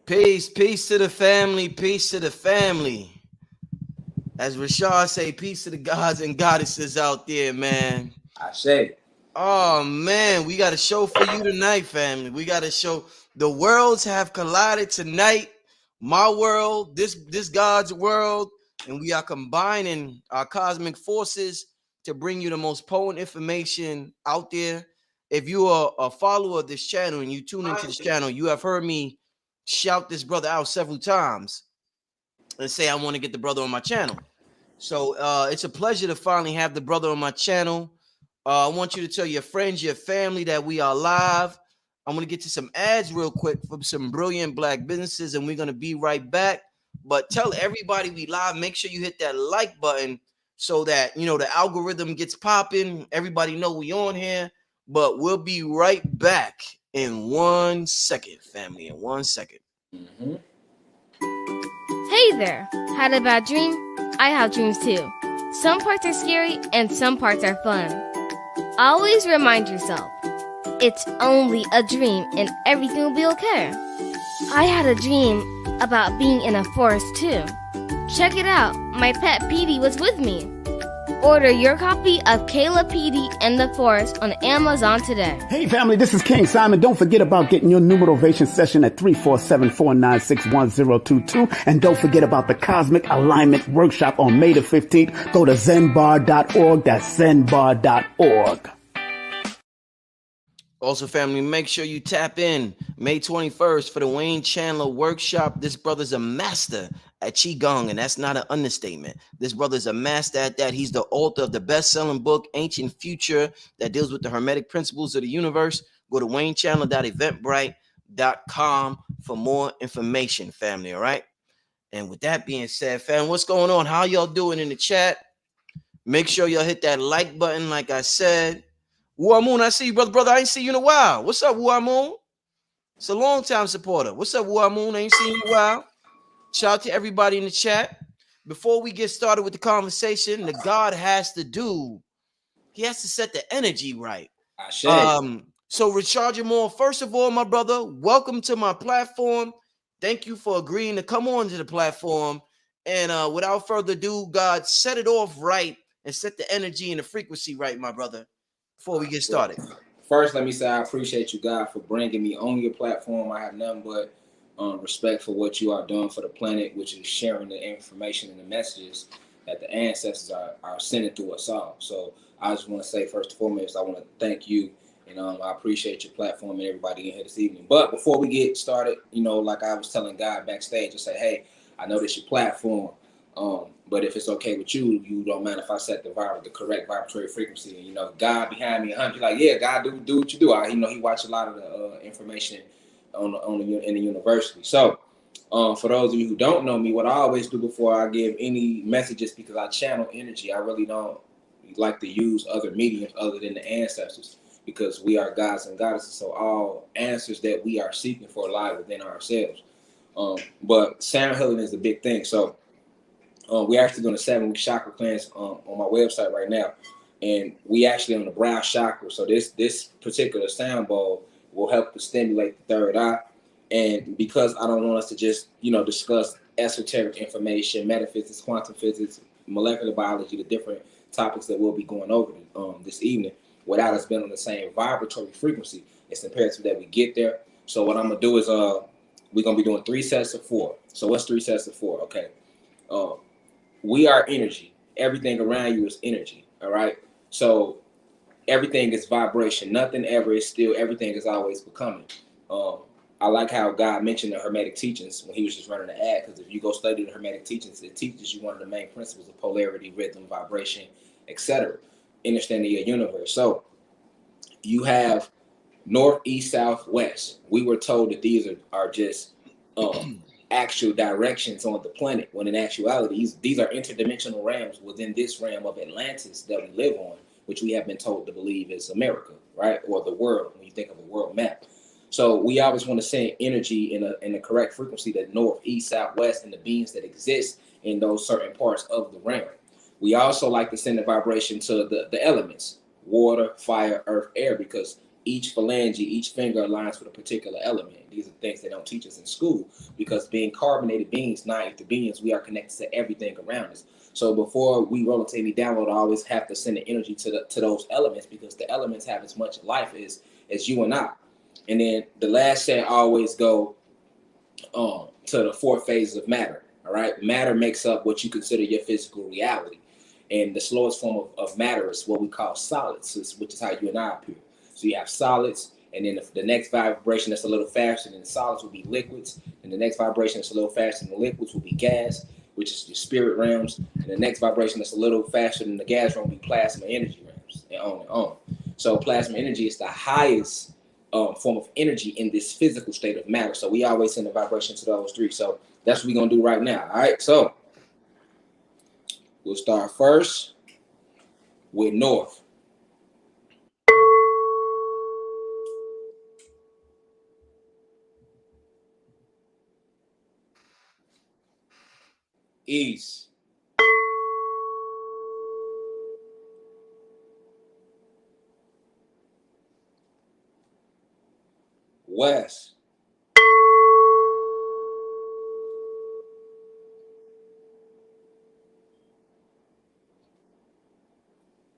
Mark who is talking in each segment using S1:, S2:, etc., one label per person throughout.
S1: Peace to the family, peace to the family. As Rashad say, peace to the gods and goddesses out there, man.
S2: I say,
S1: Oh man, we got a show for you tonight, family. We got a show. The worlds have collided tonight. My world, this God's world, and we are combining our cosmic forces to bring you the most potent information out there. If you are a follower of this channel and you tune into this channel, you have heard me shout this brother out several times and say I want to get the brother on my channel. So it's a pleasure to finally have the brother on my channel. I want you to tell your friends, your family that we are live. I'm going to get to some ads real quick for some brilliant black businesses, and we're going to be right back. But tell everybody we live. Make sure you hit that like button so that, the algorithm gets popping. Everybody know we on here. But we'll be right back in 1 second, family, in 1 second.
S2: mm-hmm.
S3: Hey there! Had a bad dream? I have dreams too. Some parts are scary and some parts are fun. Always remind yourself, it's only a dream and everything will be okay. I had a dream about being in a forest too. Check it out, my pet Petey was with me. Order your copy of Kayla Petey and the Forest on Amazon today.
S4: Hey family, this is King Simon. Don't forget about getting your new motivation session at 347-496-1022. And don't forget about the Cosmic Alignment Workshop on May the 15th. Go to zenbar.org. That's zenbar.org.
S1: Also, family, make sure you tap in May 21st for the Wayne Chandler Workshop. This brother's a master at Qigong, and that's not an understatement. This brother's a master at that. He's the author of the best-selling book, Ancient Future, that deals with the hermetic principles of the universe. Go to waynechandler.eventbrite.com for more information, family, all right? And with that being said, fam, what's going on? How y'all doing in the chat? Make sure y'all hit that like button, like I said. Wuamoon, I see you, brother. I ain't seen you in a while. What's up, Wuamoon? It's a long-time supporter. What's up, Wuamoon? I ain't seen you in a while. Shout out to everybody in the chat. Before we get started with the conversation, the God has to do, he has to set the energy right.
S2: I say.
S1: So Rashad Jamal, first of all, my brother, welcome to my platform. Thank you for agreeing to come on to the platform. And without further ado, God, set it off right and set the energy and the frequency right, my brother, before we get started.
S2: First, let me say I appreciate you, God, for bringing me on your platform. I have nothing but respect for what you are doing for the planet, which is sharing the information and the messages that the ancestors are sending to us all. So I just want to say, first and foremost, I want to thank you, and I appreciate your platform and everybody in here this evening. But before we get started, like I was telling God backstage, I say, hey, I know this your platform, but if it's okay with you, you don't mind if I set the correct vibratory frequency. And God behind me, he's like, yeah, God, do what you do. He watched a lot of the information in the university. So, for those of you who don't know me, what I always do before I give any messages, because I channel energy, I really don't like to use other mediums other than the ancestors, because we are gods and goddesses. So all answers that we are seeking for lie within ourselves. But sound healing is the big thing. So we're actually doing a 7-week chakra cleanse on my website right now. And we actually on the brow chakra. So this particular sound bowl will help to stimulate the third eye. And because I don't want us to just, discuss esoteric information, metaphysics, quantum physics, molecular biology, the different topics that we'll be going over this evening, without us being on the same vibratory frequency, it's imperative that we get there. So what I'm going to do is we're going to be doing 3 sets of 4. So what's 3 sets of 4? Okay. We are energy. Everything around you is energy. All right. So everything is vibration. Nothing ever is still. Everything is always becoming. I like how God mentioned the Hermetic teachings when he was just running the ad, because if you go study the Hermetic teachings, it teaches you one of the main principles of polarity, rhythm, vibration, etc. Understanding your universe. So you have north, east, south, west. We were told that these are just actual directions on the planet, when in actuality, these are interdimensional realms within this realm of Atlantis that we live on, which we have been told to believe is America, right? Or the world, when you think of a world map. So we always want to send energy in the correct frequency, that north, east, south, west, and the beings that exist in those certain parts of the realm. We also like to send the vibration to the elements, water, fire, earth, air, because each phalange, each finger aligns with a particular element. These are things they don't teach us in school because being carbonated beings, non-ether beings, we are connected to everything around us. So before we rotate any download, I always have to send the energy to those elements because the elements have as much life as you and I. And then the last set always go to the four phases of matter. All right, matter makes up what you consider your physical reality, and the slowest form of matter is what we call solids, which is how you and I appear. So you have solids, and then the next vibration that's a little faster than the solids will be liquids, and the next vibration that's a little faster than the liquids will be gas, which is the spirit realms, and the next vibration that's a little faster than the gas realm will be plasma energy realms, and on and on. So plasma energy is the highest form of energy in this physical state of matter. So we always send a vibration to those three. So that's what we're gonna do right now. All right. So we'll start first with north. East. West.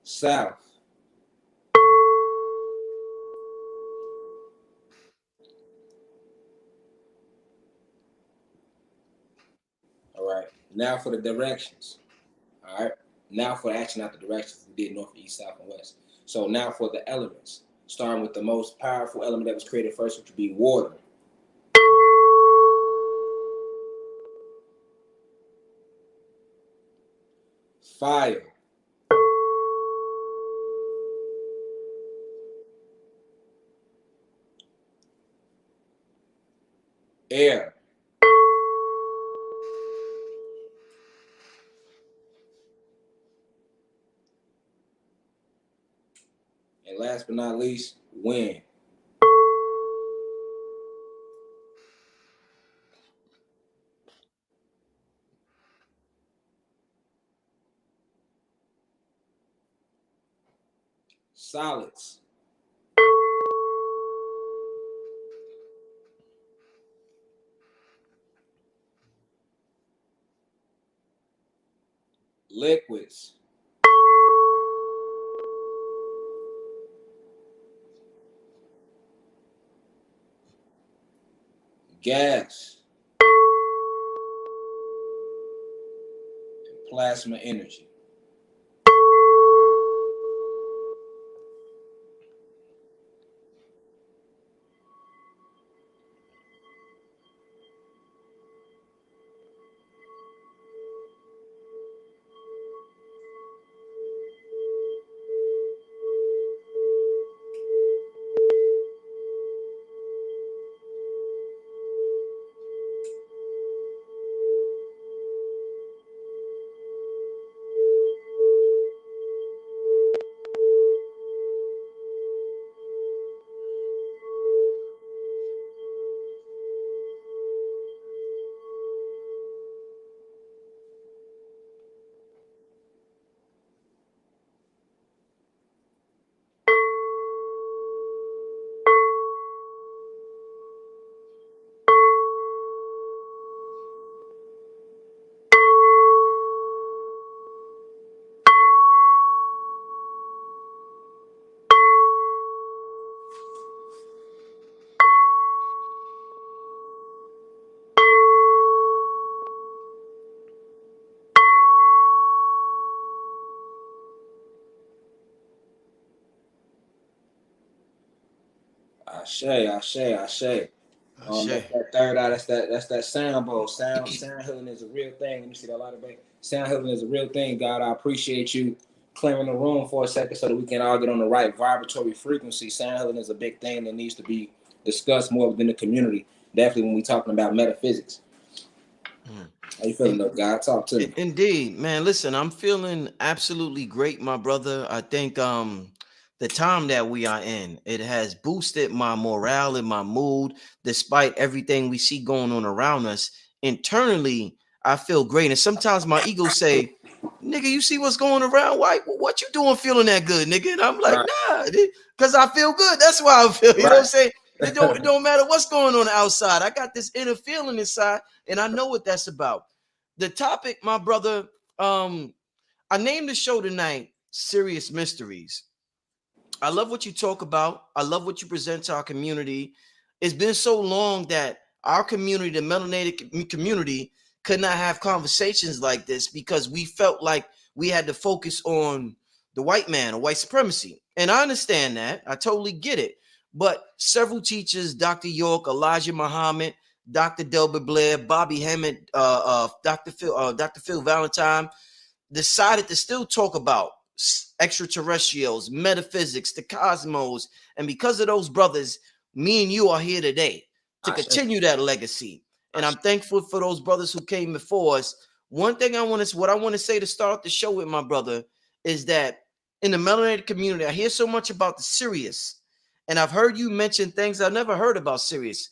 S2: South. All right. Now for the directions. All right. Now for action out the directions. We did north, east, south, and west. So now for the elements. Starting with the most powerful element that was created first, which would be water. Fire. Air. And last but not least, wind. Solids. Liquids. Gas. And plasma energy. Ashe, ashe, ashe. That's
S1: Shay.
S2: that third eye. That's that sound bowl. Sound healing is a real thing. Let me see that light back. Sound healing is a real thing. God, I appreciate you clearing the room for a second so that we can all get on the right vibratory frequency. Sound healing is a big thing that needs to be discussed more within the community. Definitely when we talking about metaphysics. How you feeling, though, God? Talk to me.
S1: Indeed, man. Listen, I'm feeling absolutely great, my brother. I think the time that we are in, it has boosted my morale and my mood, despite everything we see going on around us. Internally, I feel great. And sometimes my ego say, nigga, you see what's going around? Why? What you doing feeling that good, nigga? And I'm like,
S2: Right.
S1: nah, because I feel good. That's why I feel. You know what I'm
S2: Right.
S1: saying? It don't matter what's going on outside. I got this inner feeling inside, and I know what that's about. The topic, my brother, I named the show tonight Sirius Mysteries. I love what you talk about. I love what you present to our community. It's been so long that our community, the melanated community, could not have conversations like this because we felt like we had to focus on the white man or white supremacy. And I understand that. I totally get it. But several teachers, Dr. York, Elijah Muhammad, Dr. Delbert Blair, Bobby Hammond, Dr. Phil Valentine, decided to still talk about extraterrestrials, metaphysics, the cosmos. And because of those brothers, me and you are here today to continue that legacy. And I'm thankful for those brothers who came before us. One thing what I want to say to start the show with, my brother, is that in the melanated community, I hear so much about the Sirius. And I've heard you mention things I never heard about Sirius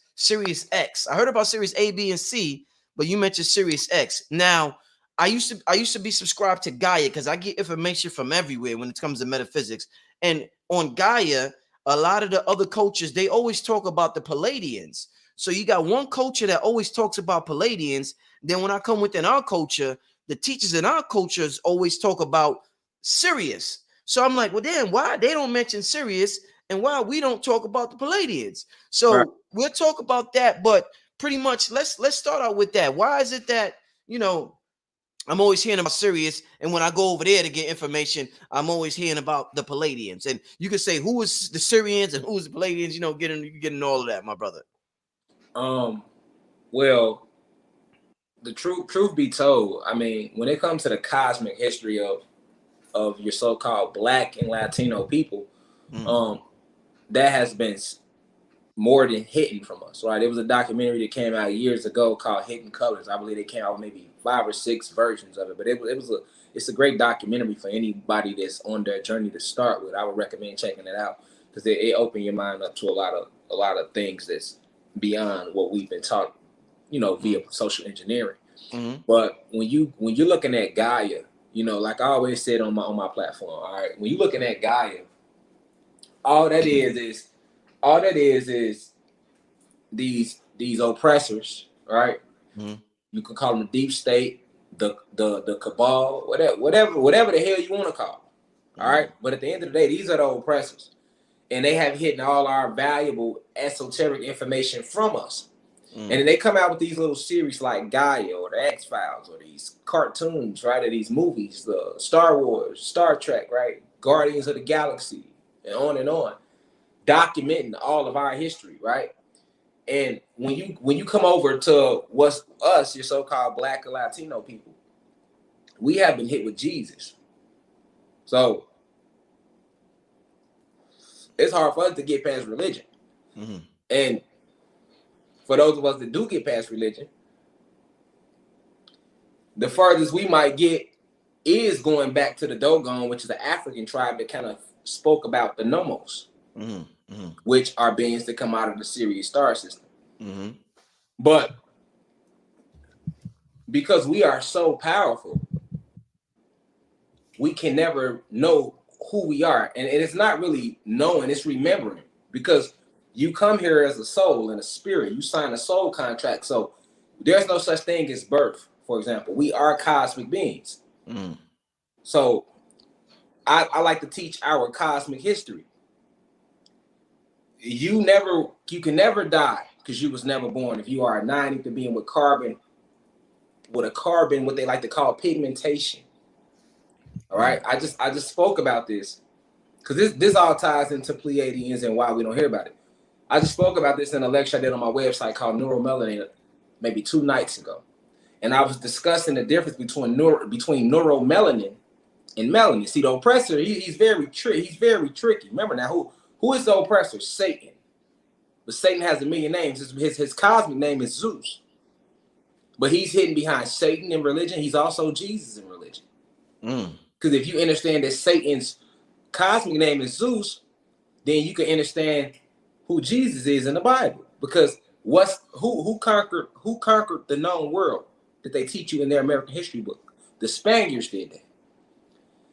S1: X. I heard about Sirius A, B, and C, but you mentioned Sirius X. Now, I used to be subscribed to Gaia because I get information from everywhere when it comes to metaphysics. And on Gaia, a lot of the other cultures, they always talk about the Palladians. So you got one culture that always talks about Palladians. Then when I come within our culture, the teachers in our cultures always talk about Sirius. So I'm like, well, then why they don't mention Sirius and why we don't talk about the Palladians? So we'll talk about that, but pretty much let's start out with that. Why is it that, I'm always hearing about Sirius, and when I go over there to get information, I'm always hearing about the Palladians. And you can say who is the Syrians and who is the Palladians, getting all of that, my brother.
S2: Well, the truth be told, I mean, when it comes to the cosmic history of your so-called Black and Latino people, that has been more than hidden from us, right? It was a documentary that came out years ago called Hidden Colors. I believe it came out with maybe 5 or 6 versions of it, but it's a great documentary for anybody that's on their journey to start with. I would recommend checking it out because it opened your mind up to a lot of things that's beyond what we've been taught, via social engineering. But when you're looking at Gaia, like I always said on my platform, all right, when you're looking at Gaia, all that is these oppressors, right? You can call them the deep state, the cabal, whatever the hell you want to call it, all right? But at the end of the day, these are the oppressors, and they have hidden all our valuable esoteric information from us. And then they come out with these little series like Gaia or the X-Files or these cartoons, right? Or these movies, the Star Wars, Star Trek, right? Guardians of the Galaxy, and on, documenting all of our history, right? And when you come over to what's us, your so-called Black and Latino people, we have been hit with Jesus. So it's hard for us to get past religion. And for those of us that do get past religion, the furthest we might get is going back to the Dogon, which is an African tribe that kind of spoke about the Nomos, which are beings that come out of the Sirius star system. But because we are so powerful, we can never know who we are. And it's not really knowing, it's remembering. Because you come here as a soul and a spirit. You sign a soul contract. So there's no such thing as birth, for example. We are cosmic beings. So I like to teach our cosmic history. You can never die because you was never born. If you are a 9 to being with a carbon, what they like to call pigmentation. All right. I just spoke about this because this all ties into Pleiadians and why we don't hear about it. I just spoke about this in a lecture I did on my website called Neuromelanin maybe 2 nights ago. And I was discussing the difference between neuromelanin and melanin. See, the oppressor, he's very tricky. Remember now, who is the oppressor? Satan. But Satan has a million names. His cosmic name is Zeus. But he's hidden behind Satan in religion. He's also Jesus in religion. Because if you understand that Satan's cosmic name is Zeus, then you can understand who Jesus is in the Bible. Because who conquered the known world that they teach you in their American history book? The Spaniards did that.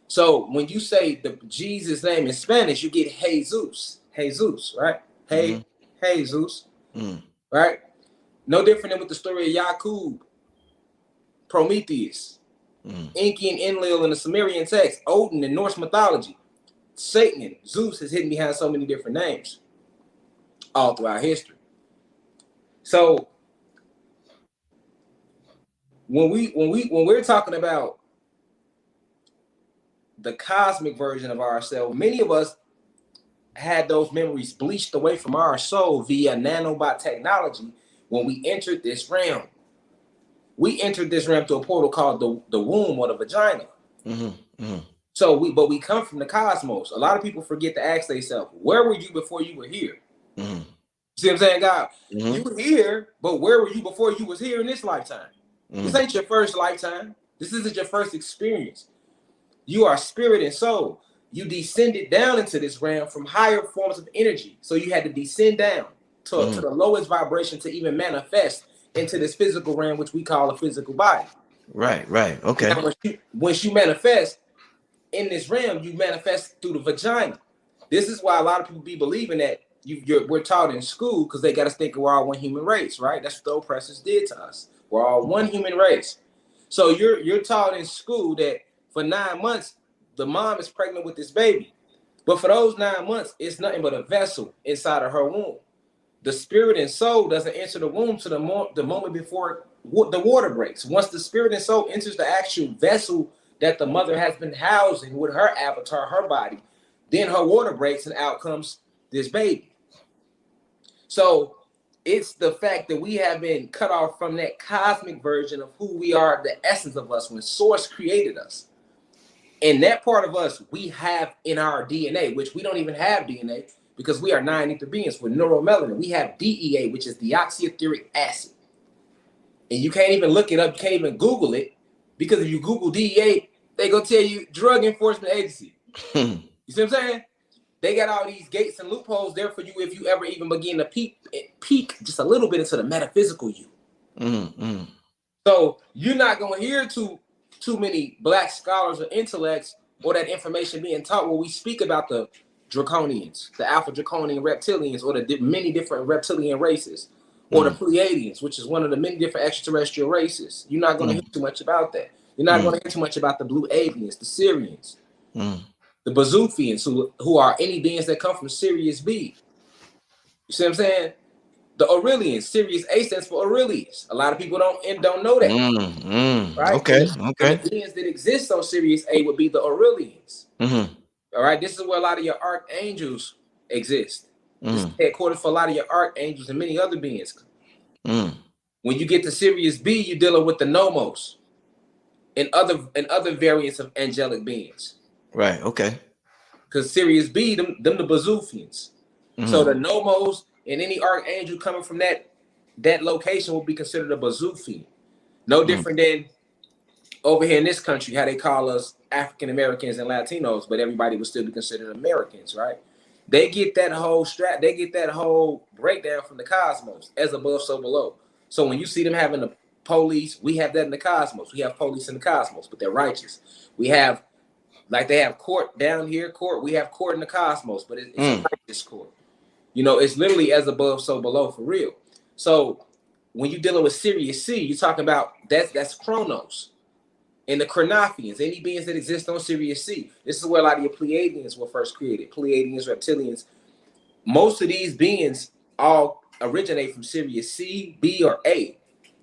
S2: So when you say the Jesus name in Spanish, you get Jesus, right? Hey, Jesus, right? No different than with the story of Yakub, Prometheus, Enki and Enlil in the Sumerian text, Odin in Norse mythology, Satan and Zeus is hidden behind so many different names all throughout history. So when we're talking about the cosmic version of ourselves, many of us had those memories bleached away from our soul via nanobot technology when we entered this realm. We entered this realm through a portal called the womb or the vagina. So we come from the cosmos. A lot of people forget to ask themselves, where were you before you were here? See what I'm saying, God? You were here, but where were you before you was here in this lifetime? This ain't your first lifetime. This isn't your first experience. You are spirit and soul. You descended down into this realm from higher forms of energy. So you had to descend down to the lowest vibration to even manifest into this physical realm, which we call a physical body.
S1: Right. Okay.
S2: Now, once you manifest in this realm, you manifest through the vagina. This is why a lot of people be believing that we're taught in school, because they got us thinking we're all one human race, right? That's what the oppressors did to us. We're all one human race. So you're taught in school that for 9 months, the mom is pregnant with this baby. But for those 9 months, it's nothing but a vessel inside of her womb. The spirit and soul doesn't enter the womb to the moment before the water breaks. Once the spirit and soul enters the actual vessel that the mother has been housing with her avatar, her body, then her water breaks and out comes this baby. So it's the fact that we have been cut off from that cosmic version of who we are, the essence of us when Source created us. And that part of us we have in our DNA, which we don't even have DNA because we are 9 ether beings with neuromelanin. We have DEA, which is deoxyetheric acid. And you can't even look it up. You can't even Google it, because if you Google DEA, they gonna tell you Drug Enforcement Agency. You see what I'm saying? They got all these gates and loopholes there for you if you ever even begin to peek just a little bit into the metaphysical you. So you're not gonna hear too many black scholars or intellects or that information being taught where we speak about the draconians, the alpha draconian reptilians, or the many different reptilian races, or the Pleiadians, which is one of the many different extraterrestrial races. You're not going to hear too much about that. You're not going to hear too much about the blue avians, the Syrians, the Bazoofians, who are any beings that come from Sirius B. You see what I'm saying? The Aurelians, Sirius A stands for Aurelius. A lot of people don't know that. Right?
S1: Okay.
S2: And the beings that exist on Sirius A would be the Aurelians. All right. This is where a lot of your archangels exist. This is headquarters for a lot of your archangels and many other beings. When you get to Sirius B, you're dealing with the nomos and other variants of angelic beings.
S1: Right. Okay.
S2: Because Sirius B, them the Bazoofians. So the nomos and any archangel coming from that location will be considered a Bazoofian. No different than over here in this country, how they call us African Americans and Latinos, but everybody would still be considered Americans, right? They get that whole breakdown from the cosmos, as above, so below. So when you see them having the police, we have that in the cosmos. We have police in the cosmos, but they're righteous. We have, like they have court down here, we have court in the cosmos, but it's a righteous court. You know, it's literally as above, so below, for real. So when you're dealing with Sirius C, you're talking about that's Chronos. And the Chronophians, any beings that exist on Sirius C. This is where a lot of your Pleiadians were first created. Pleiadians, reptilians. Most of these beings all originate from Sirius C, B, or A.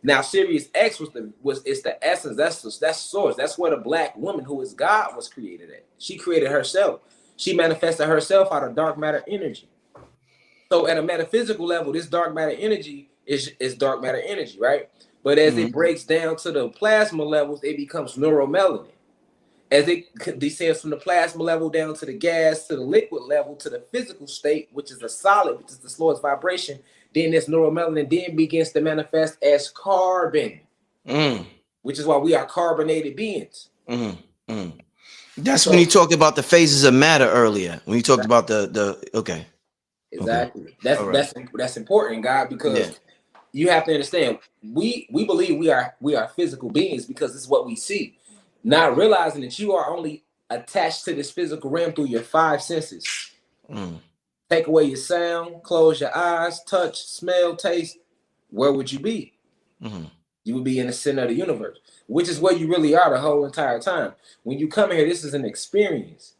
S2: Now, Sirius X it's the essence. That's source. That's where the black woman who is God was created at. She created herself. She manifested herself out of dark matter energy. So at a metaphysical level, this dark matter energy is dark matter energy, right? But as it breaks down to the plasma levels, it becomes neuromelanin. As it descends from the plasma level down to the gas, to the liquid level, to the physical state, which is a solid, which is the slowest vibration, then this neuromelanin then begins to manifest as carbon, which is why we are carbonated beings.
S1: That's when you talked about the phases of matter earlier. When you talked about the okay.
S2: Exactly. Okay. That's important, God, because you have to understand, we believe we are physical beings because it's what we see. not realizing that you are only attached to this physical realm through your 5 senses. Take away your sound, close your eyes, touch, smell, taste. Where would you be? You would be in the center of the universe, which is where you really are the whole entire time. When you come here, this is an experience.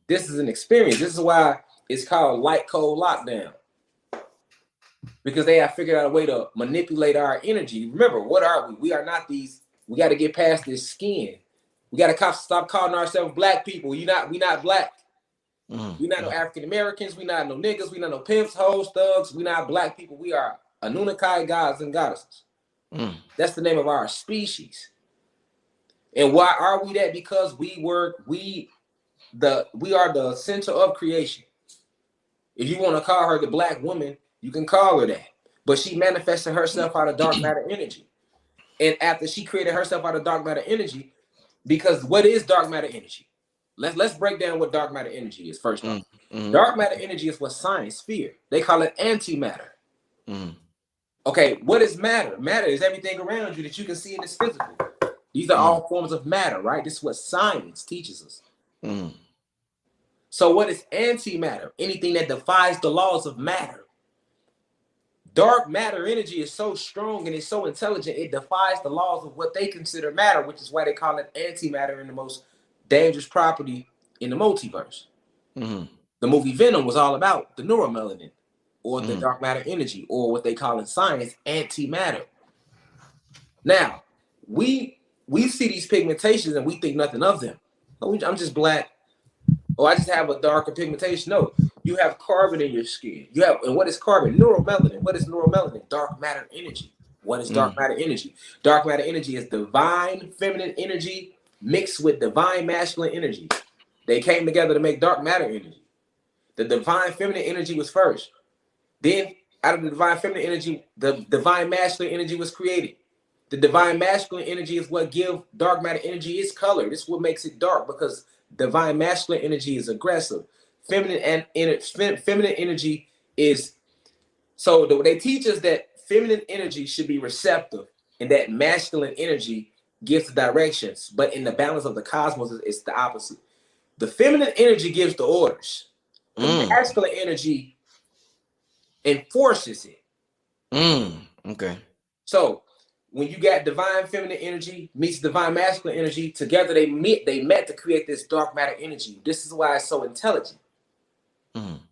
S2: This is an experience. This is why it's called light code lockdown. Because they have figured out a way to manipulate our energy. Remember, what are we? We are not these. We got to get past this skin. We got to stop calling ourselves black people. We not black. We not no African Americans. We not no niggas. We not no pimps, hoes, thugs. We not black people. We are Anunnaki gods and goddesses. That's the name of our species. And why are we that? Because we are the center of creation. If you want to call her the black woman, you can call her that. But she manifested herself out of dark matter energy. And after she created herself out of dark matter energy, because what is dark matter energy? Let's break down what dark matter energy is first off. Dark matter energy is what science fear. They call it antimatter. Okay, what is matter? Matter is everything around you that you can see in this physical. These are all forms of matter, right? This is what science teaches us. So what is antimatter? Anything that defies the laws of matter. Dark matter energy is so strong and it's so intelligent, it defies the laws of what they consider matter, which is why they call it antimatter and the most dangerous property in the multiverse. The movie Venom was all about the neuromelanin, or the dark matter energy, or what they call in science antimatter. Now, we see these pigmentations and we think nothing of them. Oh, I'm just black. Oh, I just have a darker pigmentation. No, you have carbon in your skin. And what is carbon? Neuromelanin. What is neuromelanin? Dark matter energy. What is dark matter energy? Dark matter energy is divine feminine energy mixed with divine masculine energy. They came together to make dark matter energy. The divine feminine energy was first. Then, out of the divine feminine energy, the divine masculine energy was created. The divine masculine energy is what gives dark matter energy its color. This is what makes it dark, because divine masculine energy is aggressive. Feminine energy is, so they teach us that feminine energy should be receptive and that masculine energy gives the directions. But in the balance of the cosmos, it's the opposite. The feminine energy gives the orders. The masculine energy enforces it.
S1: Okay.
S2: So when you got divine feminine energy meets divine masculine energy together, they met to create this dark matter energy. This is why it's so intelligent.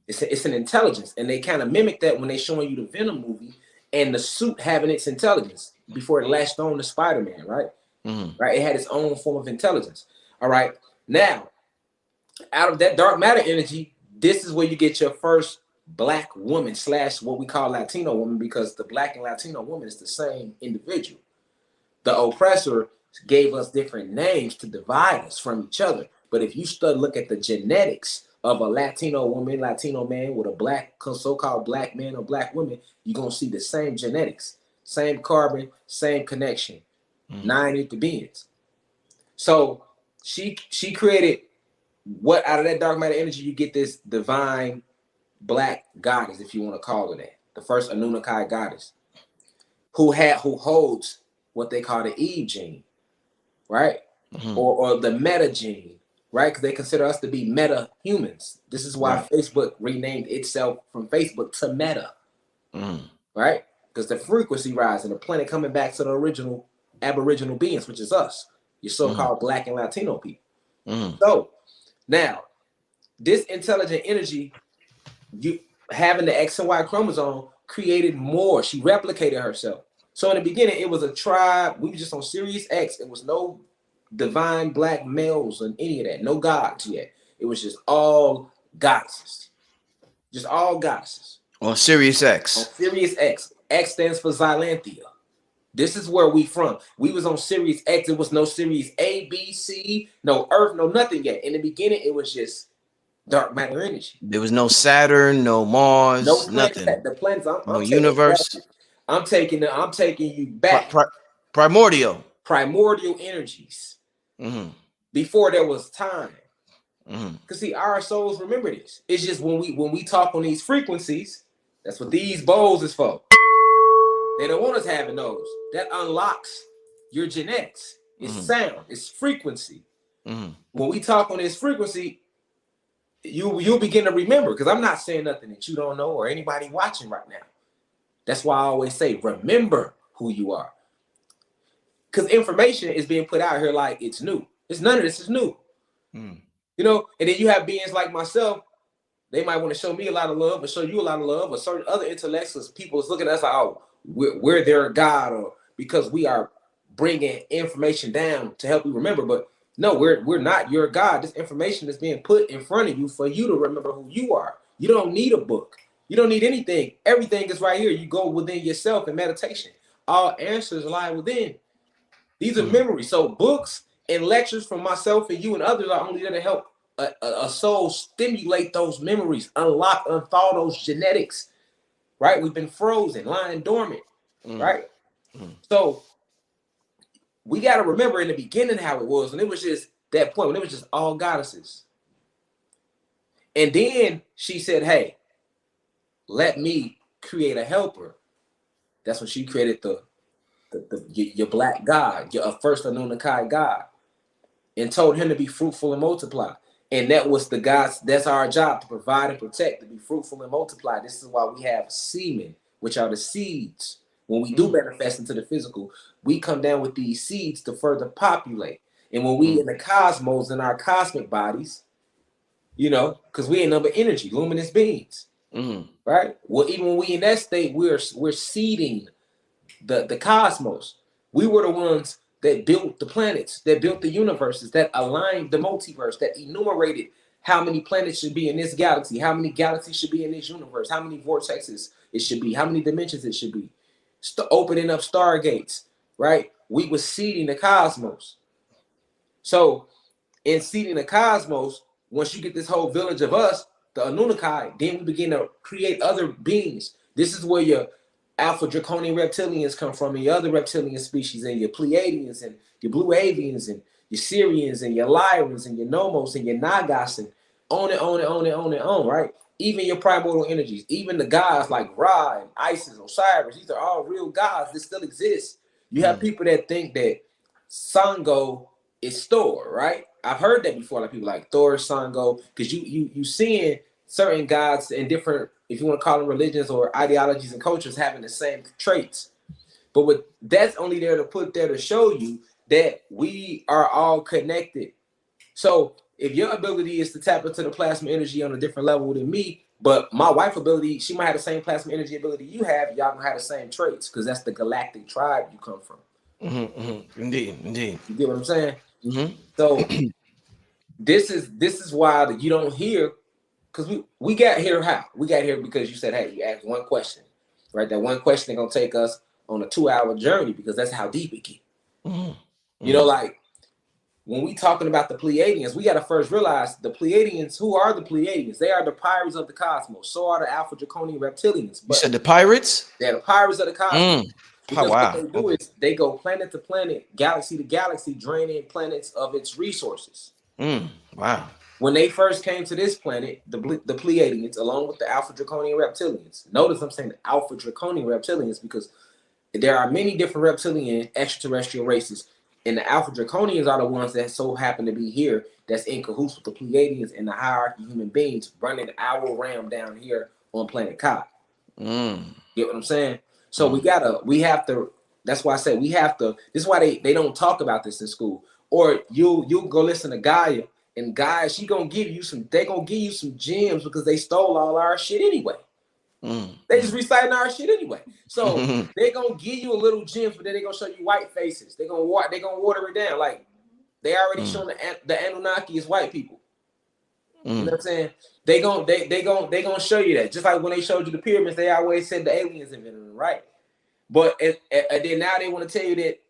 S2: It's an intelligence, and they kind of mimic that when they showing you the Venom movie and the suit having its intelligence before it latched on to Spider-Man, right? Right, it had its own form of intelligence. All right, now out of that dark matter energy, this is where you get your first black woman / what we call Latino woman, because the black and Latino woman is the same individual. The oppressor gave us different names to divide us from each other. But if you look at the genetics of a Latino woman, Latino man with a black, so-called black man or black woman, you're going to see the same genetics, same carbon, same connection, 9 ether beings. So she created what out of that dark matter energy, you get this divine black goddess, if you want to call her that, the first Anunnaki goddess, who holds what they call the Eve gene, right? Or the meta gene, right? Because they consider us to be meta humans. This is why Facebook renamed itself from Facebook to Meta, right? Because the frequency rise and the planet coming back to the original aboriginal beings, which is us, your so-called black and Latino people. So now, this intelligent energy, you having the X and Y chromosome, created more. She replicated herself. So in the beginning, it was a tribe. We were just on Sirius X. It was no divine black males and any of that. No gods yet. It was just all goddesses. Just all goddesses.
S1: On Sirius X.
S2: On Sirius X. X stands for Xylanthia. This is where we from. We was on Sirius X. It was no Sirius A, B, C, no Earth, no nothing yet. In the beginning, it was just dark matter energy.
S1: There was no Saturn, no Mars,
S2: no planets,
S1: nothing.
S2: The planets.
S1: No universe.
S2: I'm taking you back.
S1: Primordial
S2: energies. Before there was time. Because see, our souls remember this. It's just when we talk on these frequencies, that's what these bowls is for. They don't want us having those. That unlocks your genetics. It's sound. It's frequency.
S1: Mm-hmm.
S2: When we talk on this frequency, you'll begin to remember, because I'm not saying nothing that you don't know or anybody watching right now. That's why I always say, remember who you are. Because information is being put out here like it's new. It's none of this is new.
S1: Mm.
S2: You know, and then you have beings like myself. They might want to show me a lot of love, or show you a lot of love, or certain other intellectuals. People is looking at us like, oh, we're their God, or because we are bringing information down to help you remember. But no, we're not your God. This information is being put in front of you for you to remember who you are. You don't need a book. You don't need anything. Everything is right here. You go within yourself in meditation. All answers lie within. These are memories. So books and lectures from myself and you and others are only there to help a soul stimulate those memories, unlock, unthaw those genetics, right? We've been frozen, lying dormant, right? So we got to remember in the beginning how it was, and it was just that point when it was just all goddesses. And then she said, hey, let me create a helper. That's when she created your black god, your first Anunnaki god, and told him to be fruitful and multiply. And that was the God's, that's our job, to provide and protect, to be fruitful and multiply. This is why we have semen, which are the seeds. When we do manifest into the physical, we come down with these seeds to further populate. And when we in the cosmos, in our cosmic bodies, you know, because we ain't number energy, luminous beings, right? Well, even when we in that state, we're seeding the cosmos. We were the ones that built the planets, that built the universes, that aligned the multiverse, that enumerated how many planets should be in this galaxy, how many galaxies should be in this universe, how many vortexes it should be, how many dimensions it should be, opening up stargates, right? We were seeding the cosmos. So in seeding the cosmos, once you get this whole village of us, the Anunnaki, then we begin to create other beings. This is where your Alpha Draconian reptilians come from, and your other reptilian species, and your Pleiadians, and your Blue Avians, and your Syrians, and your Lyrans, and your Nomos, and your Nagas, and on and on and on and on and on, right? Even your primordial energies, even the gods like Ra and Isis, Osiris, these are all real gods that still exist. You have people that think that Sango is Thor, right? I've heard that before. Like people like Thor, Sango, because you seeing certain gods in different, if you want to call them religions or ideologies and cultures, having the same traits. But that's only there to put there to show you that we are all connected. So if your ability is to tap into the plasma energy on a different level than me, but my wife's ability, she might have the same plasma energy ability you have, y'all gonna have the same traits, because that's the galactic tribe you come from.
S1: Indeed.
S2: You get what I'm saying? So this is why you don't hear, because we got here how? We got here because you said, hey, you asked one question, right? That one question gonna take us on a 2-hour journey, because that's how deep it get. You know, like when we talking about the Pleiadians, we gotta first realize the Pleiadians. Who are the Pleiadians? They are the pirates of the cosmos. So are the Alpha Draconian reptilians.
S1: But you said the pirates?
S2: They're the pirates of the cosmos. Because
S1: wow.
S2: What they do is they go planet to planet, galaxy to galaxy, draining planets of its resources.
S1: Wow.
S2: When they first came to this planet, the Pleiadians, along with the Alpha Draconian reptilians. Notice I'm saying the Alpha Draconian reptilians because there are many different reptilian extraterrestrial races. And the Alpha Draconians are the ones that so happen to be here, that's in cahoots with the Pleiadians and the hierarchy of human beings running our realm down here on planet Kai. Get what I'm saying? So we have to, that's why I say we have to, this is why they don't talk about this in school. Or you'll go listen to Gaia, and Gaia, they gonna give you some gems because they stole all our shit anyway. They just reciting our shit anyway. So they gonna give you a little gems, but then they gonna show you white faces. They gonna water it down. Like they already shown the Anunnaki is white people. You know what I'm saying? They gonna show you that. Just like when they showed you the pyramids, they always said the aliens invented them, right? But and then now they want to tell you that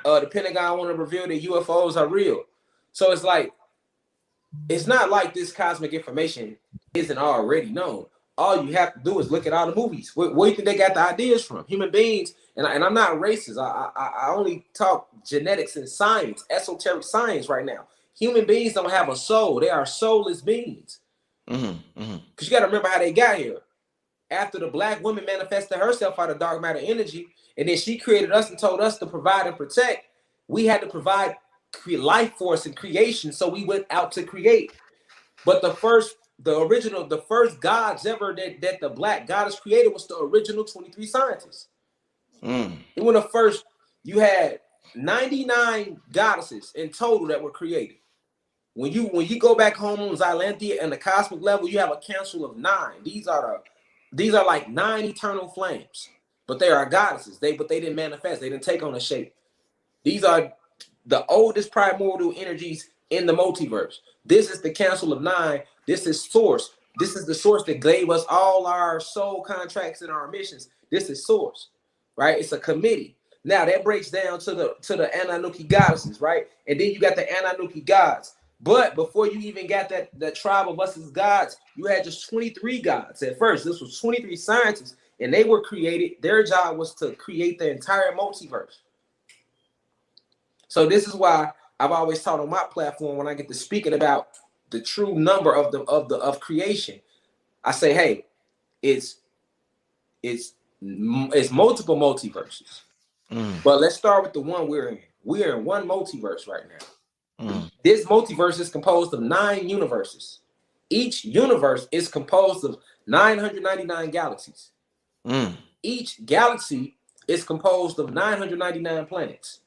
S2: the Pentagon want to reveal that UFOs are real. So it's like, it's not like this cosmic information isn't already known. All you have to do is look at all the movies. Where do you think they got the ideas from? Human beings, and I'm not racist. I only talk genetics and science, esoteric science right now. Human beings don't have a soul. They are soulless beings. Because you got to remember how they got here. After the black woman manifested herself out of dark matter energy, and then she created us and told us to provide and protect, We had to provide life force and creation, so we went out to create. But the first gods ever that the black goddess created was the original 23 scientists.
S1: Mm.
S2: And when the first, you had 99 goddesses in total that were created. When you go back home on Xylanthia and the cosmic level, you have a council of 9. These are like 9 eternal flames, but they are goddesses. But they didn't manifest. They didn't take on a shape. These are the oldest primordial energies in the multiverse. This is the Council of 9. This is Source. This is the source that gave us all our soul contracts and our missions. This is Source, right? It's a committee. Now that breaks down to the Anunnaki goddesses, right? And then you got the Anunnaki gods. But before you even got that tribe of us as gods, you had just 23 gods at first. This was 23 scientists, and they were created. Their job was to create the entire multiverse. So this is why I've always taught on my platform, when I get to speaking about the true number of creation, I say, hey, it's multiple multiverses. But let's start with the one we're in. We are in one multiverse right now. This multiverse is composed of 9 universes. Each universe is composed of 999 galaxies. Each galaxy is composed of 999 planets.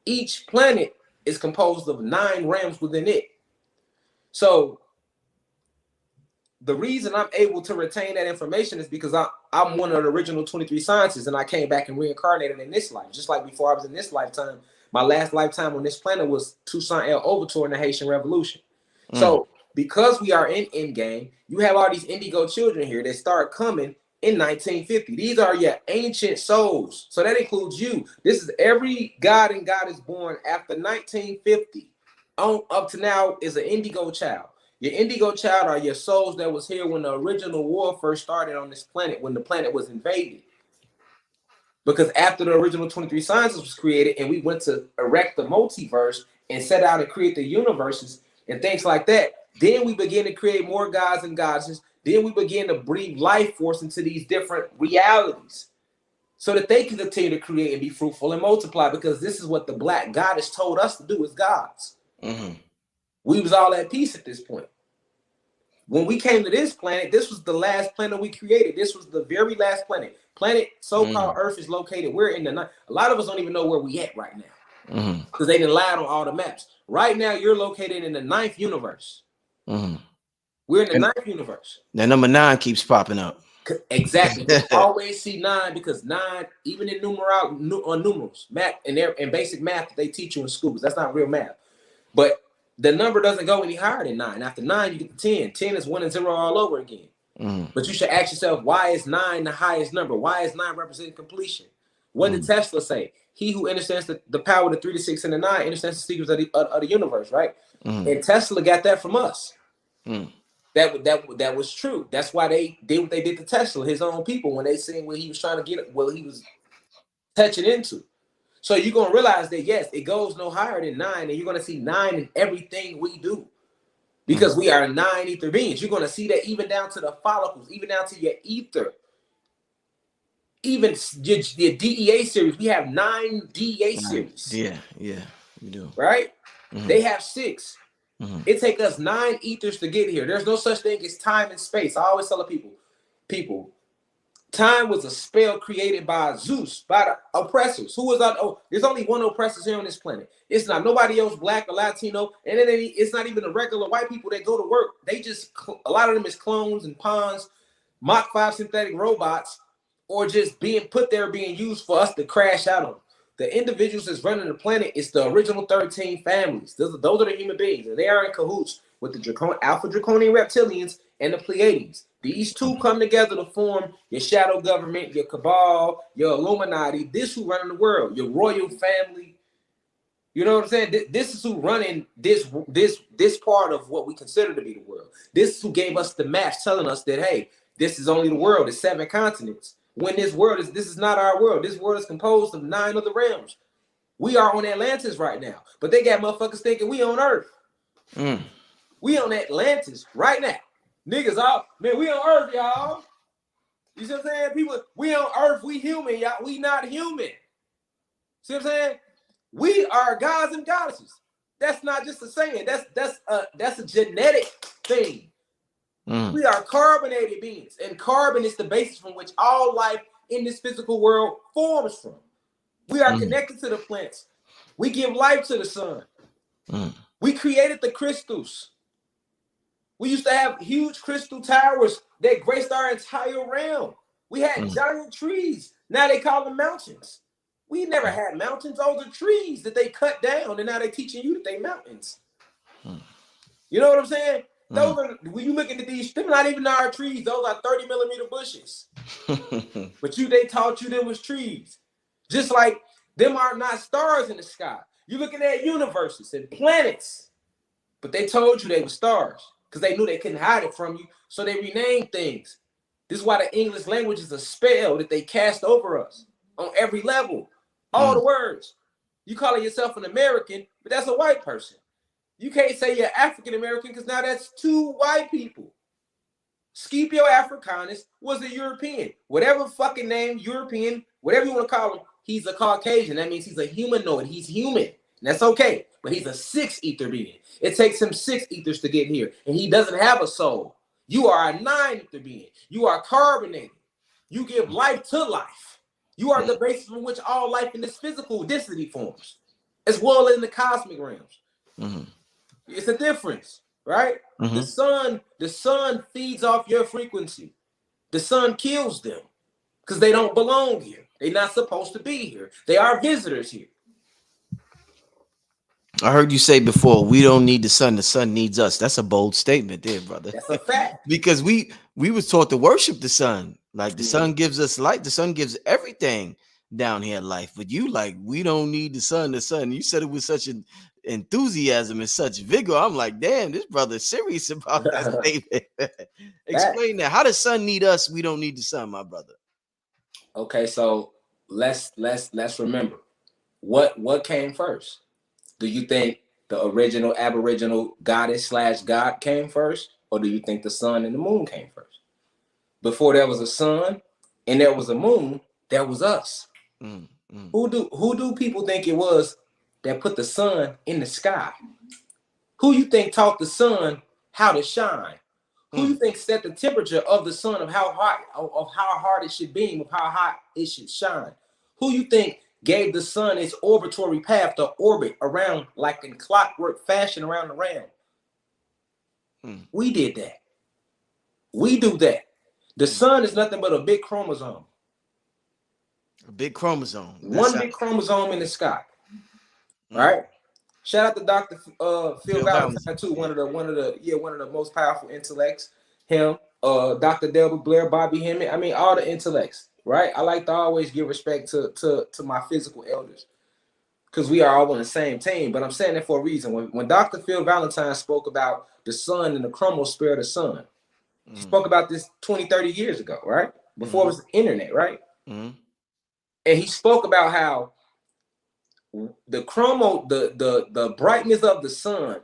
S2: Each planet is composed of 9 realms within it. So the reason I'm able to retain that information is because I'm one of the original 23 scientists, and I came back and reincarnated in this life. Just like before I was in this lifetime, my last lifetime on this planet was Toussaint El Overture in the Haitian Revolution. So because we are in Endgame, you have all these indigo children here that start coming in 1950. These are your ancient souls. So that includes you. This is every god and goddess born after 1950 on up to now is an indigo child. Your indigo child are your souls that was here when the original war first started on this planet, when the planet was invaded. Because after the original 23 sciences was created and we went to erect the multiverse and set out to create the universes and things like that, then we began to create more gods and goddesses. Then we begin to breathe life force into these different realities so that they can continue to create and be fruitful and multiply, because this is what the black goddess told us to do as gods. We was all at peace at this point. When we came to this planet, this was the last planet we created. This was the very last planet. Planet so-called Earth is located. We're in the night. A lot of us don't even know where we at right now because they didn't lie on all the maps. Right now, you're located in the 9th universe. We're in the 9th universe.
S1: That number 9 keeps popping up.
S2: Exactly. You always see 9 because 9, even in numerals, math and basic math that they teach you in school, because that's not real math. But the number doesn't go any higher than 9. After 9, you get to 10. 10 is 1 and 0 all over again. But you should ask yourself, why is 9 the highest number? Why is 9 representing completion? What did Tesla say? He who understands the power of the 3, the 6, and the 9 understands the secrets of the universe, right? And Tesla got that from us. That was true. That's why they did what they did to Tesla, his own people, when they seen what he was trying to get, what he was touching into. So you're going to realize that, yes, it goes no higher than 9, and you're going to see 9 in everything we do because we are 9 ether beings. You're going to see that even down to the follicles, even down to your ether, even your DEA series. We have 9 DEA series.
S1: Yeah, we do.
S2: Right? They have 6. It takes us 9 ethers to get here. There's no such thing as time and space. I always tell people, time was a spell created by Zeus, by the oppressors. Who was that? Oh, there's only one oppressor here on this planet. It's not nobody else, black or Latino, and then it's not even the regular white people that go to work. They just, a lot of them is clones and pawns, Mach 5 synthetic robots, or just being put there, being used for us to crash out on. The individuals that's running the planet is the original 13 families. Those are the human beings, and they are in cahoots with the Alpha Draconian reptilians and the Pleiades. These two come together to form your shadow government, your cabal, your Illuminati. This who running the world, your royal family. You know what I'm saying? This is who running this part of what we consider to be the world. This is who gave us the maps telling us that, hey, this is only the world. It's 7 continents. When this is not our world. This world is composed of 9 other realms. We are on Atlantis right now, but they got motherfuckers thinking we on Earth. We on Atlantis right now. Niggas all, man, we on Earth, y'all. You see what I'm saying? People, we on Earth, we human, y'all. We not human. See what I'm saying? We are gods and goddesses. That's not just a saying. That's a genetic thing. We are carbonated beings, and carbon is the basis from which all life in this physical world forms from. We are connected to the plants. We give life to the sun. We created the crystals. We used to have huge crystal towers that graced our entire realm. We had giant trees. Now they call them mountains. We never had mountains. Those are trees that they cut down, and now they're teaching you that they mountains. You know what I'm saying? Those are, when you look into these, they're not even our trees. Those are 30-millimeter bushes. But they taught you them was trees. Just like them are not stars in the sky. You're looking at universes and planets. But they told you they were stars because they knew they couldn't hide it from you. So they renamed things. This is why the English language is a spell that they cast over us on every level. All the words. You calling yourself an American, but that's a white person. You can't say you're African American because now that's two white people. Scipio Africanus was a European. Whatever fucking name, European, whatever you want to call him, he's a Caucasian. That means he's a humanoid. He's human. And that's okay. But he's a six ether being. It takes him six ethers to get here. And he doesn't have a soul. You are a nine ether being. You are carbonated. You give life to life. You are the basis from which all life in this physical density forms, as well as in the cosmic realms. It's a difference, right? The sun feeds off your frequency. The sun kills them because they don't belong here. They're not supposed to be here. They are visitors here.
S1: I heard you say before, we don't need the sun needs us. That's a bold statement there, brother.
S2: That's a fact.
S1: Because we was taught to worship the sun. Like the sun gives us light. The sun gives everything down here life. But you like, we don't need the sun. You said it with such an enthusiasm and such vigor. I'm like, damn, this brother's serious about that statement. Explain that. How does sun need us? We don't need the sun, my brother.
S2: Okay, so let's remember what came first. Do you think the original aboriginal goddess / god came first, or do you think the sun and the moon came first? Before there was a sun and there was a moon, there was us. Who do people think it was that put the sun in the sky? Who you think taught the sun how to shine? Who you think set the temperature of the sun, of how hard it should beam, of how hot it should shine? Who you think gave the sun its orbitary path to orbit around like in clockwork fashion around the realm? We did that. We do that. The sun is nothing but a big chromosome.
S1: A big chromosome.
S2: One big chromosome in the sky. Right? Shout out to Dr. Phil Valentine too, one of the most powerful intellects. Him, Dr. Delbert Blair, Bobby Hemmett. I mean, all the intellects, right? I like to always give respect to my physical elders because we are all on the same team. But I'm saying that for a reason. When Dr. Phil Valentine spoke about the sun and the chromosphere of the sun, he spoke about this 20, 30 years ago, right? Before it was the internet, right? And he spoke about how the brightness of the sun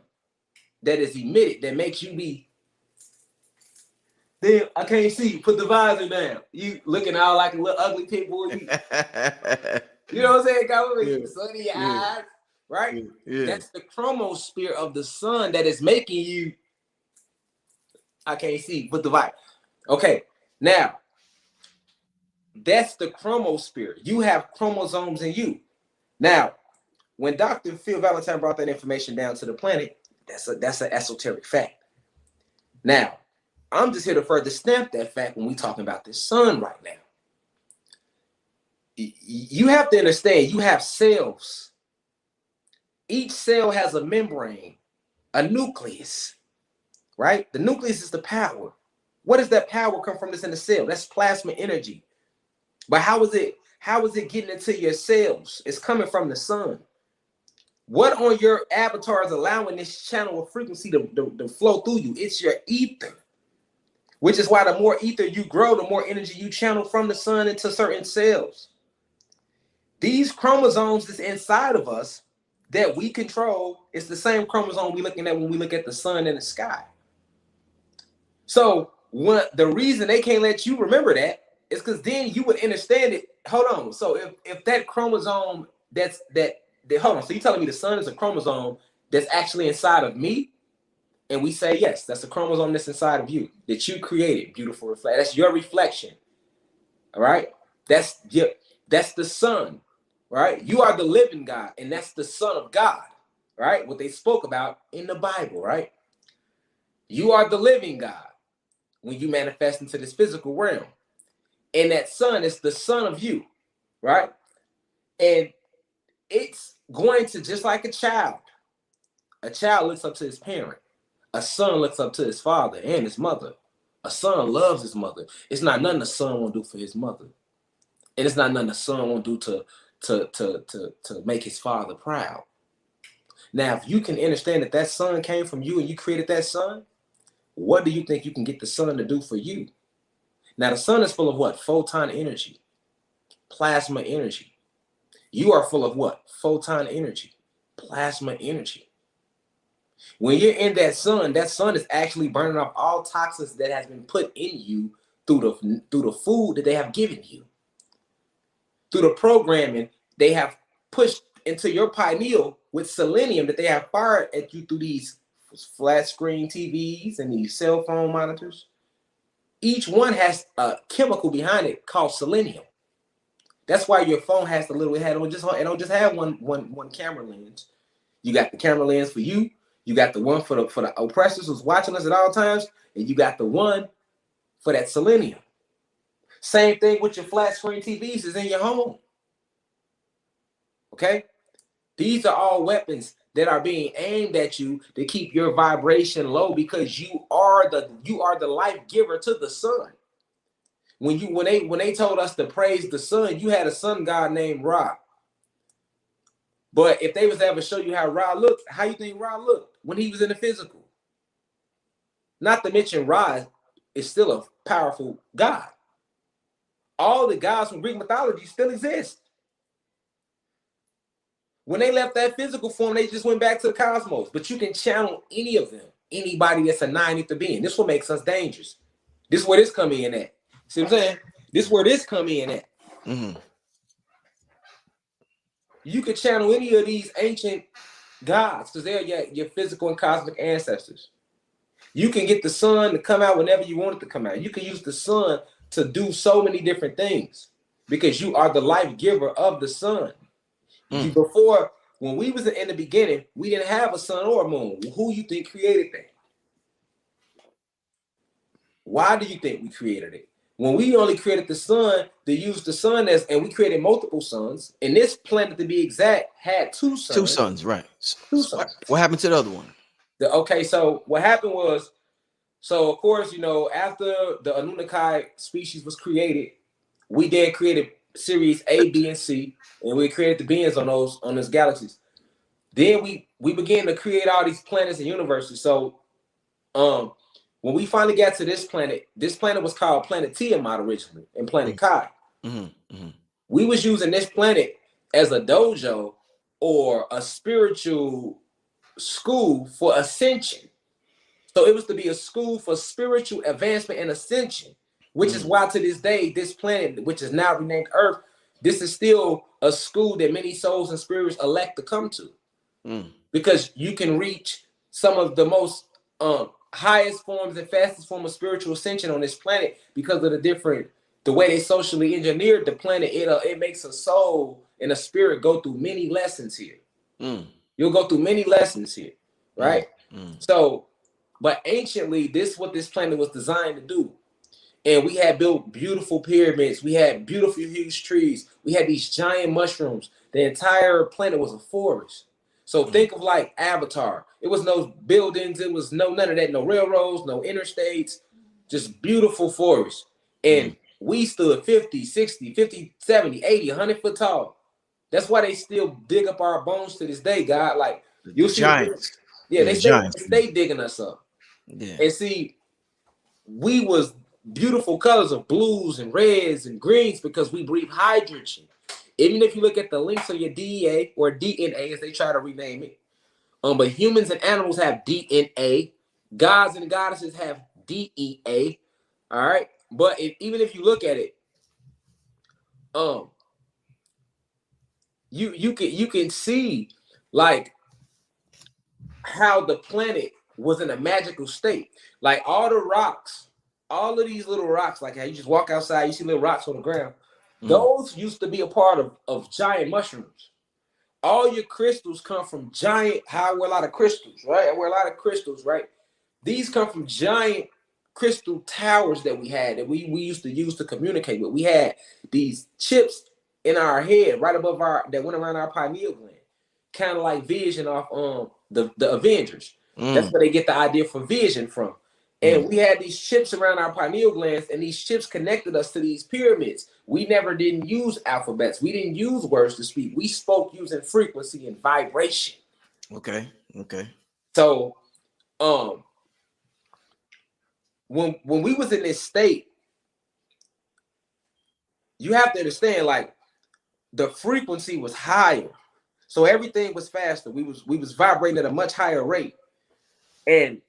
S2: that is emitted that makes you be. Then I can't see. Put the visor down. You looking all like a little ugly people. You know what I'm saying? Got sun in your eyes, right? That's the chromosphere of the sun that is making you. I can't see. Put the visor. Okay, now that's the chromosphere. You have chromosomes in you. Now, when Dr. Phil Valentine brought that information down to the planet, that's an esoteric fact. Now, I'm just here to further stamp that fact when we talking about this sun right now. You have to understand, you have cells. Each cell has a membrane, a nucleus, right? The nucleus is the power. What does that power come from that's in the cell? That's plasma energy. But how is it getting into your cells? It's coming from the sun. What on your avatar is allowing this channel of frequency to flow through you? It's your ether, which is why the more ether you grow, the more energy you channel from the sun into certain cells. These chromosomes that's inside of us that we control is the same chromosome we're looking at when we look at the sun in the sky. So the reason they can't let you remember that is because then you would understand it. Hold on. So if that chromosome that hold on. So you telling me the sun is a chromosome that's actually inside of me? And we say, yes, that's a chromosome that's inside of you that you created. Beautiful reflection. That's your reflection. All right. That's the sun. Right. You are the living God, and that's the Son of God. Right. What they spoke about in the Bible. Right. You are the living God when you manifest into this physical realm, and that sun is the son of you. Right. And it's going to, just like a child looks up to his parent. A son looks up to his father and his mother. A son loves his mother. It's not nothing a son won't do for his mother. And it's not nothing a son won't do to make his father proud. Now, if you can understand that that son came from you and you created that son, what do you think you can get the sun to do for you? Now, the sun is full of what? Photon energy, plasma energy. You are full of what? Photon energy, plasma energy. When you're in that sun is actually burning off all toxins that has been put in you through the food that they have given you, through the programming they have pushed into your pineal with selenium that they have fired at you through these flat screen TVs and these cell phone monitors. Each one has a chemical behind it called selenium. That's why your phone has the little, it don't just have one camera lens. You got the camera lens for you. You got the one for the oppressors who's watching us at all times, and you got the one for that selenium. Same thing with your flat screen TVs is in your home. Okay? These are all weapons that are being aimed at you to keep your vibration low, because you are the life giver to the sun. When they told us to praise the sun, you had a sun god named Ra. But if they was to ever show you how Ra looked, how you think Ra looked when he was in the physical? Not to mention Ra is still a powerful god. All the gods from Greek mythology still exist. When they left that physical form, they just went back to the cosmos. But you can channel any of them, anybody that's a nine-ether being. This is what makes us dangerous. This is where this come in at. See what I'm saying? This is where this come in at. Mm-hmm. You could channel any of these ancient gods because they're your physical and cosmic ancestors. You can get the sun to come out whenever you want it to come out. You can use the sun to do so many different things because you are the life giver of the sun. Before, when we was in the beginning, we didn't have a sun or a moon. Who you think created that? Why do you think we created it? When we only created the sun, they used the sun and we created multiple suns. And this planet, to be exact, had two suns.
S1: Two suns, right.
S2: Two suns.
S1: What happened to the other one?
S2: So what happened was, of course, after the Anunnaki species was created, we then created Sirius A, B, and C, and we created the beings on those galaxies. Then we began to create all these planets and universes. So when we finally got to this planet was called Planet Tiamat originally, and Planet Kai. Mm-hmm. Mm-hmm. We was using this planet as a dojo or a spiritual school for ascension. So it was to be a school for spiritual advancement and ascension, which is why to this day, this planet, which is now renamed Earth, this is still a school that many souls and spirits elect to come to. Because you can reach some of the most highest forms and fastest form of spiritual ascension on this planet because of the way they socially engineered the planet. It makes a soul and a spirit go through many lessons here. You'll go through many lessons here, right? So, but anciently, this is what this planet was designed to do. And we had built beautiful pyramids. We had beautiful, huge trees. We had these giant mushrooms. The entire planet was a forest. So think of like Avatar. It was no buildings. It was none of that. No railroads, no interstates, just beautiful forests. And we stood 50, 60, 50, 70, 80, 100 foot tall. That's why they still dig up our bones to this day, God. Like you'll see
S1: giants.
S2: They stay digging us up. Yeah. And see, we was beautiful colors of blues and reds and greens because we breathe hydrogen. Even if you look at the links of your DEA or DNA, as they try to rename it, but humans and animals have DNA. Gods and goddesses have DEA. All right, but even if you look at it, you can see like how the planet was in a magical state. Like all the rocks, all of these little rocks, like how you just walk outside, you see little rocks on the ground. Those used to be a part of giant mushrooms. All your crystals come from giant, how I wear a lot of crystals, right? I wear a lot of crystals, right? These come from giant crystal towers that we had that we used to use to communicate with. We had these chips in our head right above our that went around our pineal gland, kind of like Vision off the Avengers. That's where they get the idea for Vision from. And we had these chips around our pineal glands, and these chips connected us to these pyramids. We never didn't use alphabets. We didn't use words to speak. We spoke using frequency and vibration.
S1: Okay.
S2: So, when we was in this state, you have to understand, like, the frequency was higher, so everything was faster. We was vibrating at a much higher rate, and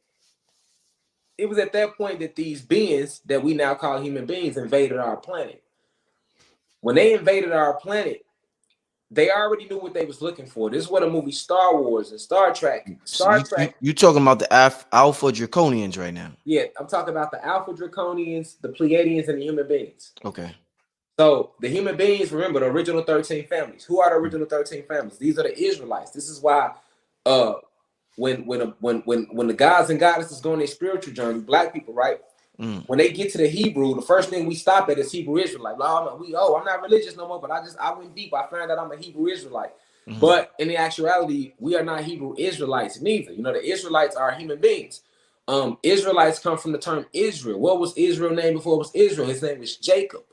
S2: it was at that point that these beings that we now call human beings invaded our planet. When they invaded our planet, they already knew what they was looking for. This is what a movie Star Wars and Star Trek.
S1: You talking about the Alpha Draconians right now?
S2: Yeah, I'm talking about the Alpha Draconians, the Pleiadians, and the human beings.
S1: Okay.
S2: So the human beings, remember the original 13 families. Who are the original 13 families? These are the Israelites. This is why when the gods and goddesses go on their spiritual journey, black people, right? When they get to the Hebrew, the first thing we stop at is Hebrew Israelite. I'm not religious no more, but I went deep. I found out I'm a Hebrew Israelite. But in the actuality, we are not Hebrew Israelites neither. You know, the Israelites are human beings. Israelites come from the term Israel. What was Israel's name before it was Israel? His name was Jacob,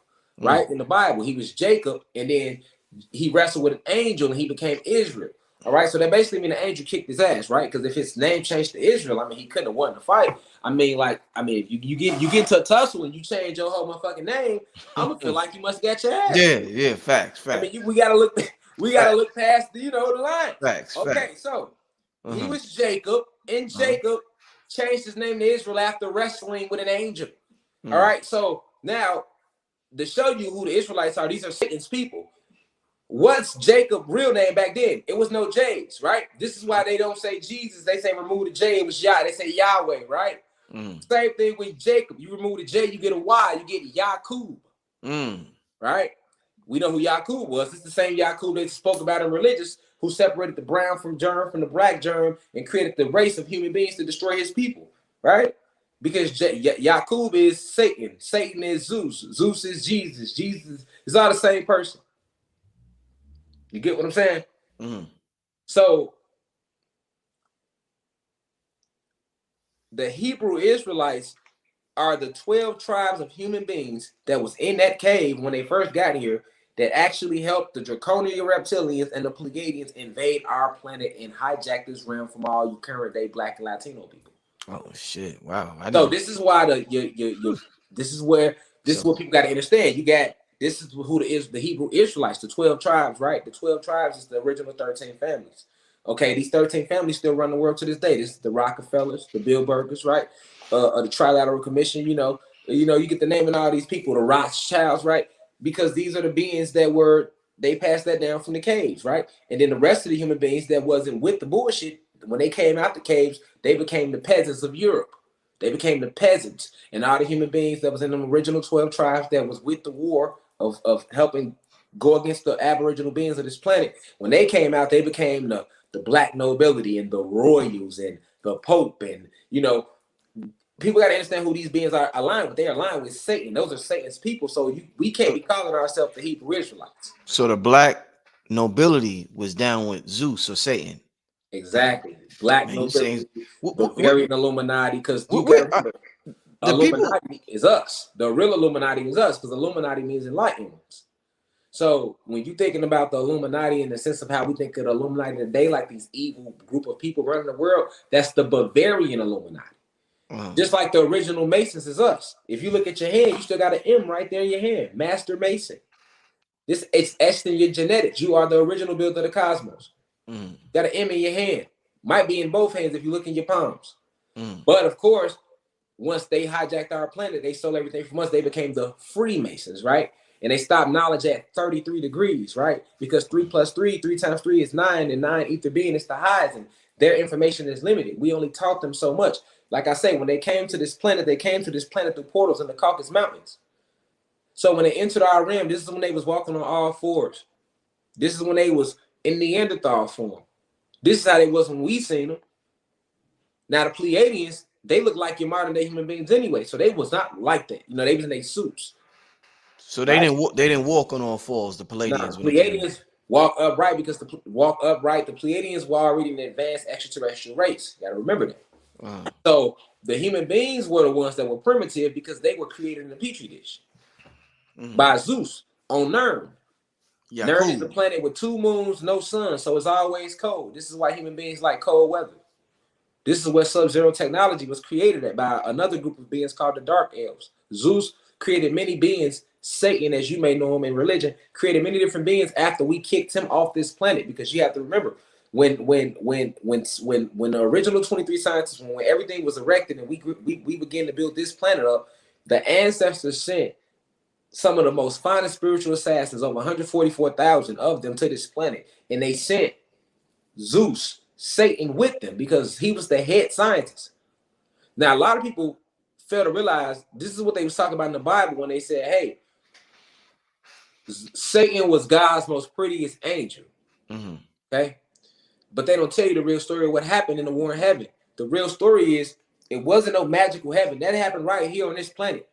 S2: right? In the Bible, he was Jacob, and then he wrestled with an angel and he became Israel. All right, so that basically means the angel kicked his ass, right? Because if his name changed to Israel, I mean, he couldn't have won the fight. If you get into a tussle and you change your whole motherfucking name, I'm gonna feel like you must get your ass.
S1: Yeah, facts.
S2: I mean, we gotta look past the line.
S1: Facts.
S2: Okay, so he was Jacob, and Jacob changed his name to Israel after wrestling with an angel. All right, so now to show you who the Israelites are, these are Satan's people. What's Jacob's real name back then? It was no J's, right? This is why they don't say Jesus. They say remove the J. It was Yah. They say Yahweh, right? Same thing with Jacob. You remove the J, you get a Y. You get Yaqub, right? We know who Yaqub was. It's the same Yaqub they spoke about in religious, who separated the brown from the black germ and created the race of human beings to destroy his people, right? Because Yaqub is Satan. Satan is Zeus. Zeus is Jesus. Jesus is all the same person. You get what I'm saying? So the Hebrew Israelites are the 12 tribes of human beings that was in that cave when they first got here that actually helped the draconian reptilians and the Pleiadians invade our planet and hijack this realm from all you current day Black and Latino people.
S1: Oh shit! Wow.
S2: So this is why this is what people got to understand. This is who the Hebrew Israelites, the 12 tribes, right? The 12 tribes is the original 13 families. Okay, these 13 families still run the world to this day. This is the Rockefellers, the Bilderbergers, right? The Trilateral Commission, you get the name of all these people, the Rothschilds, right? Because these are the beings they passed that down from the caves, right? And then the rest of the human beings that wasn't with the bullshit, when they came out the caves, they became the peasants of Europe. They became the peasants. And all the human beings that was in the original 12 tribes that was with the war of helping go against the aboriginal beings of this planet, when they came out, they became the black nobility and the royals and the Pope. And, people got to understand who these beings are aligned with. They're aligned with Satan. Those are Satan's people. So we can't be calling ourselves the Hebrew Israelites.
S1: So the black nobility was down with Zeus or Satan.
S2: Exactly. Black nobility, Bavarian Illuminati, because you got to remember, Illuminati is us. The real Illuminati is us, because Illuminati means enlightened ones. So when you're thinking about the Illuminati in the sense of how we think of the Illuminati today, like these evil group of people running the world, that's the Bavarian Illuminati. Just like the original Masons is us. If you look at your hand, you still got an M right there in your hand. Master Mason. It's etched in your genetics. You are the original builder of the cosmos. Got an M in your hand. Might be in both hands if you look in your palms. But of course, once they hijacked our planet, they stole everything from us. They became the Freemasons, right? And they stopped knowledge at 33 degrees, right? Because 3 plus 3, 3 times 3 is 9, and 9 ether being is the highest, and their information is limited. We only taught them so much. Like I say, when they came to this planet, they came to this planet through portals in the Caucasus Mountains. So when they entered our realm, this is when they was walking on all fours. This is when they was in Neanderthal form. This is how they was when we seen them. Now the Pleiadians, they look like your modern day human beings anyway, so they was not like that. You know, they was in their suits.
S1: So they didn't walk on all fours. The Palladians,
S2: The
S1: when they came.
S2: Pleiadians walk upright because the Pleiadians were already an advanced extraterrestrial race. You gotta remember that. So the human beings were the ones that were primitive because they were created in a petri dish by Zeus on Nern.
S1: Yeah,
S2: Nern
S1: cool.
S2: is a planet with 2 moons, no sun, so it's always cold. This is why human beings like cold weather. This is where Sub-Zero technology was created at by another group of beings called the Dark Elves. Zeus created many beings. Satan, as you may know him in religion, created many different beings after we kicked him off this planet. Because you have to remember, when the original 23 scientists, when everything was erected and we began to build this planet up, the ancestors sent some of the most finest spiritual assassins, over 144,000 of them, to this planet, and they sent Zeus, Satan, with them because he was the head scientist. Now, a lot of people fail to realize this is what they was talking about in the Bible when they said, hey, Satan was God's most prettiest angel. Okay? But they don't tell you the real story of what happened in the war in heaven. The real story is it wasn't no magical heaven. That happened right here on this planet.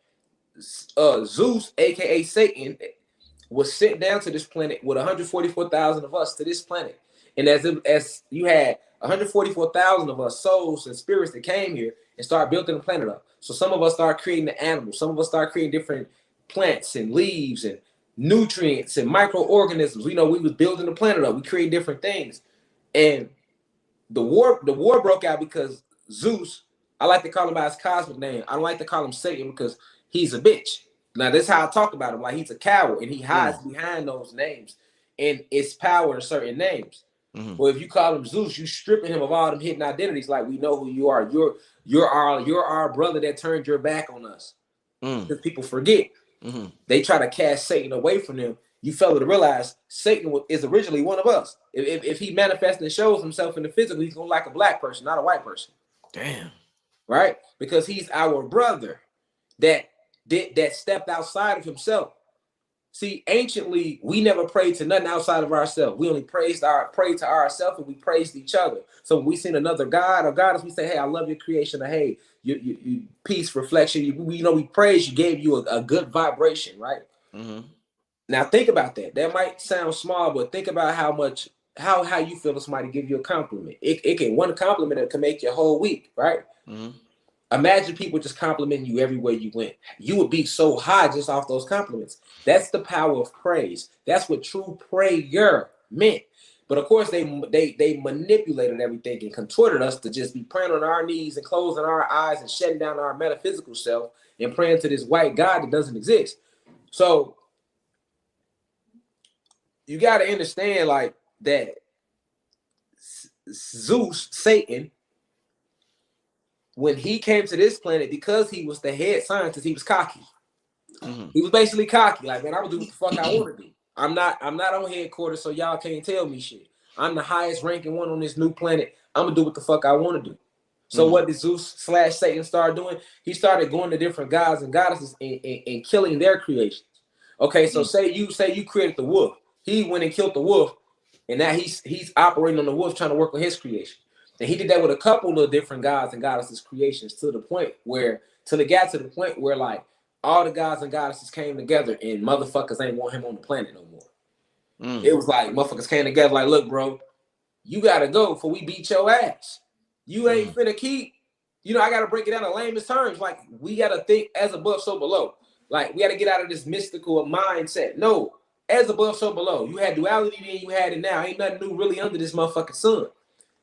S2: Zeus, aka Satan, was sent down to this planet with 144,000 of us to this planet. And as you had 144,000 of us souls and spirits that came here and started building the planet up. So some of us started creating the animals. Some of us started creating different plants and leaves and nutrients and microorganisms. We was building the planet up. We created different things. And the war broke out because Zeus, I like to call him by his cosmic name. I don't like to call him Satan because he's a bitch. Now, that's how I talk about him. Like, he's a coward, and he hides behind those names and its power in certain names. Well, if you call him Zeus, you stripping him of all them hidden identities. Like, we know who you are. You're our brother that turned your back on us. Because people forget. They try to cast Satan away from them. You fail to realize Satan is originally one of us. If he manifests and shows himself in the physical, he's going to like a black person, not a white person.
S1: Damn.
S2: Right? Because he's our brother that stepped outside of himself. See, anciently, we never prayed to nothing outside of ourselves. We only prayed to ourselves, and we praised each other. So when we seen another god or goddess, we say, hey, I love your creation, or hey, you peace, reflection. We praise you, gave you a good vibration, right? Now think about that. That might sound small, but think about how you feel if somebody give you a compliment. It can, one compliment that can make your whole week, right? Imagine people just complimenting you everywhere you went. You would be so high just off those compliments. That's the power of praise. That's what true prayer meant. But of course, they manipulated everything and contorted us to just be praying on our knees and closing our eyes and shutting down our metaphysical self and praying to this white God that doesn't exist. So you got to understand, like, that Zeus, Satan, when he came to this planet, because he was the head scientist, he was cocky. He was basically cocky. Like, man, I will do what the fuck I want to do. I'm not on headquarters, so y'all can't tell me shit. I'm the highest ranking one on this new planet. I'm gonna do what the fuck I want to do. So what did Zeus/Satan start doing? He started going to different gods and goddesses and killing their creations. Okay, so say you created the wolf. He went and killed the wolf, and now he's operating on the wolf, trying to work on his creation. And he did that with a couple of different gods and goddesses creations till it got to the point where like all the gods and goddesses came together and motherfuckers ain't want him on the planet no more. It was like motherfuckers came together like, look, bro, you gotta go before we beat your ass. You ain't finna keep, I gotta break it down in lamest terms. Like, we gotta think as above, so below. Like, we gotta get out of this mystical mindset. No, as above, so below. You had duality then, you had it now. Ain't nothing new really under this motherfucking sun.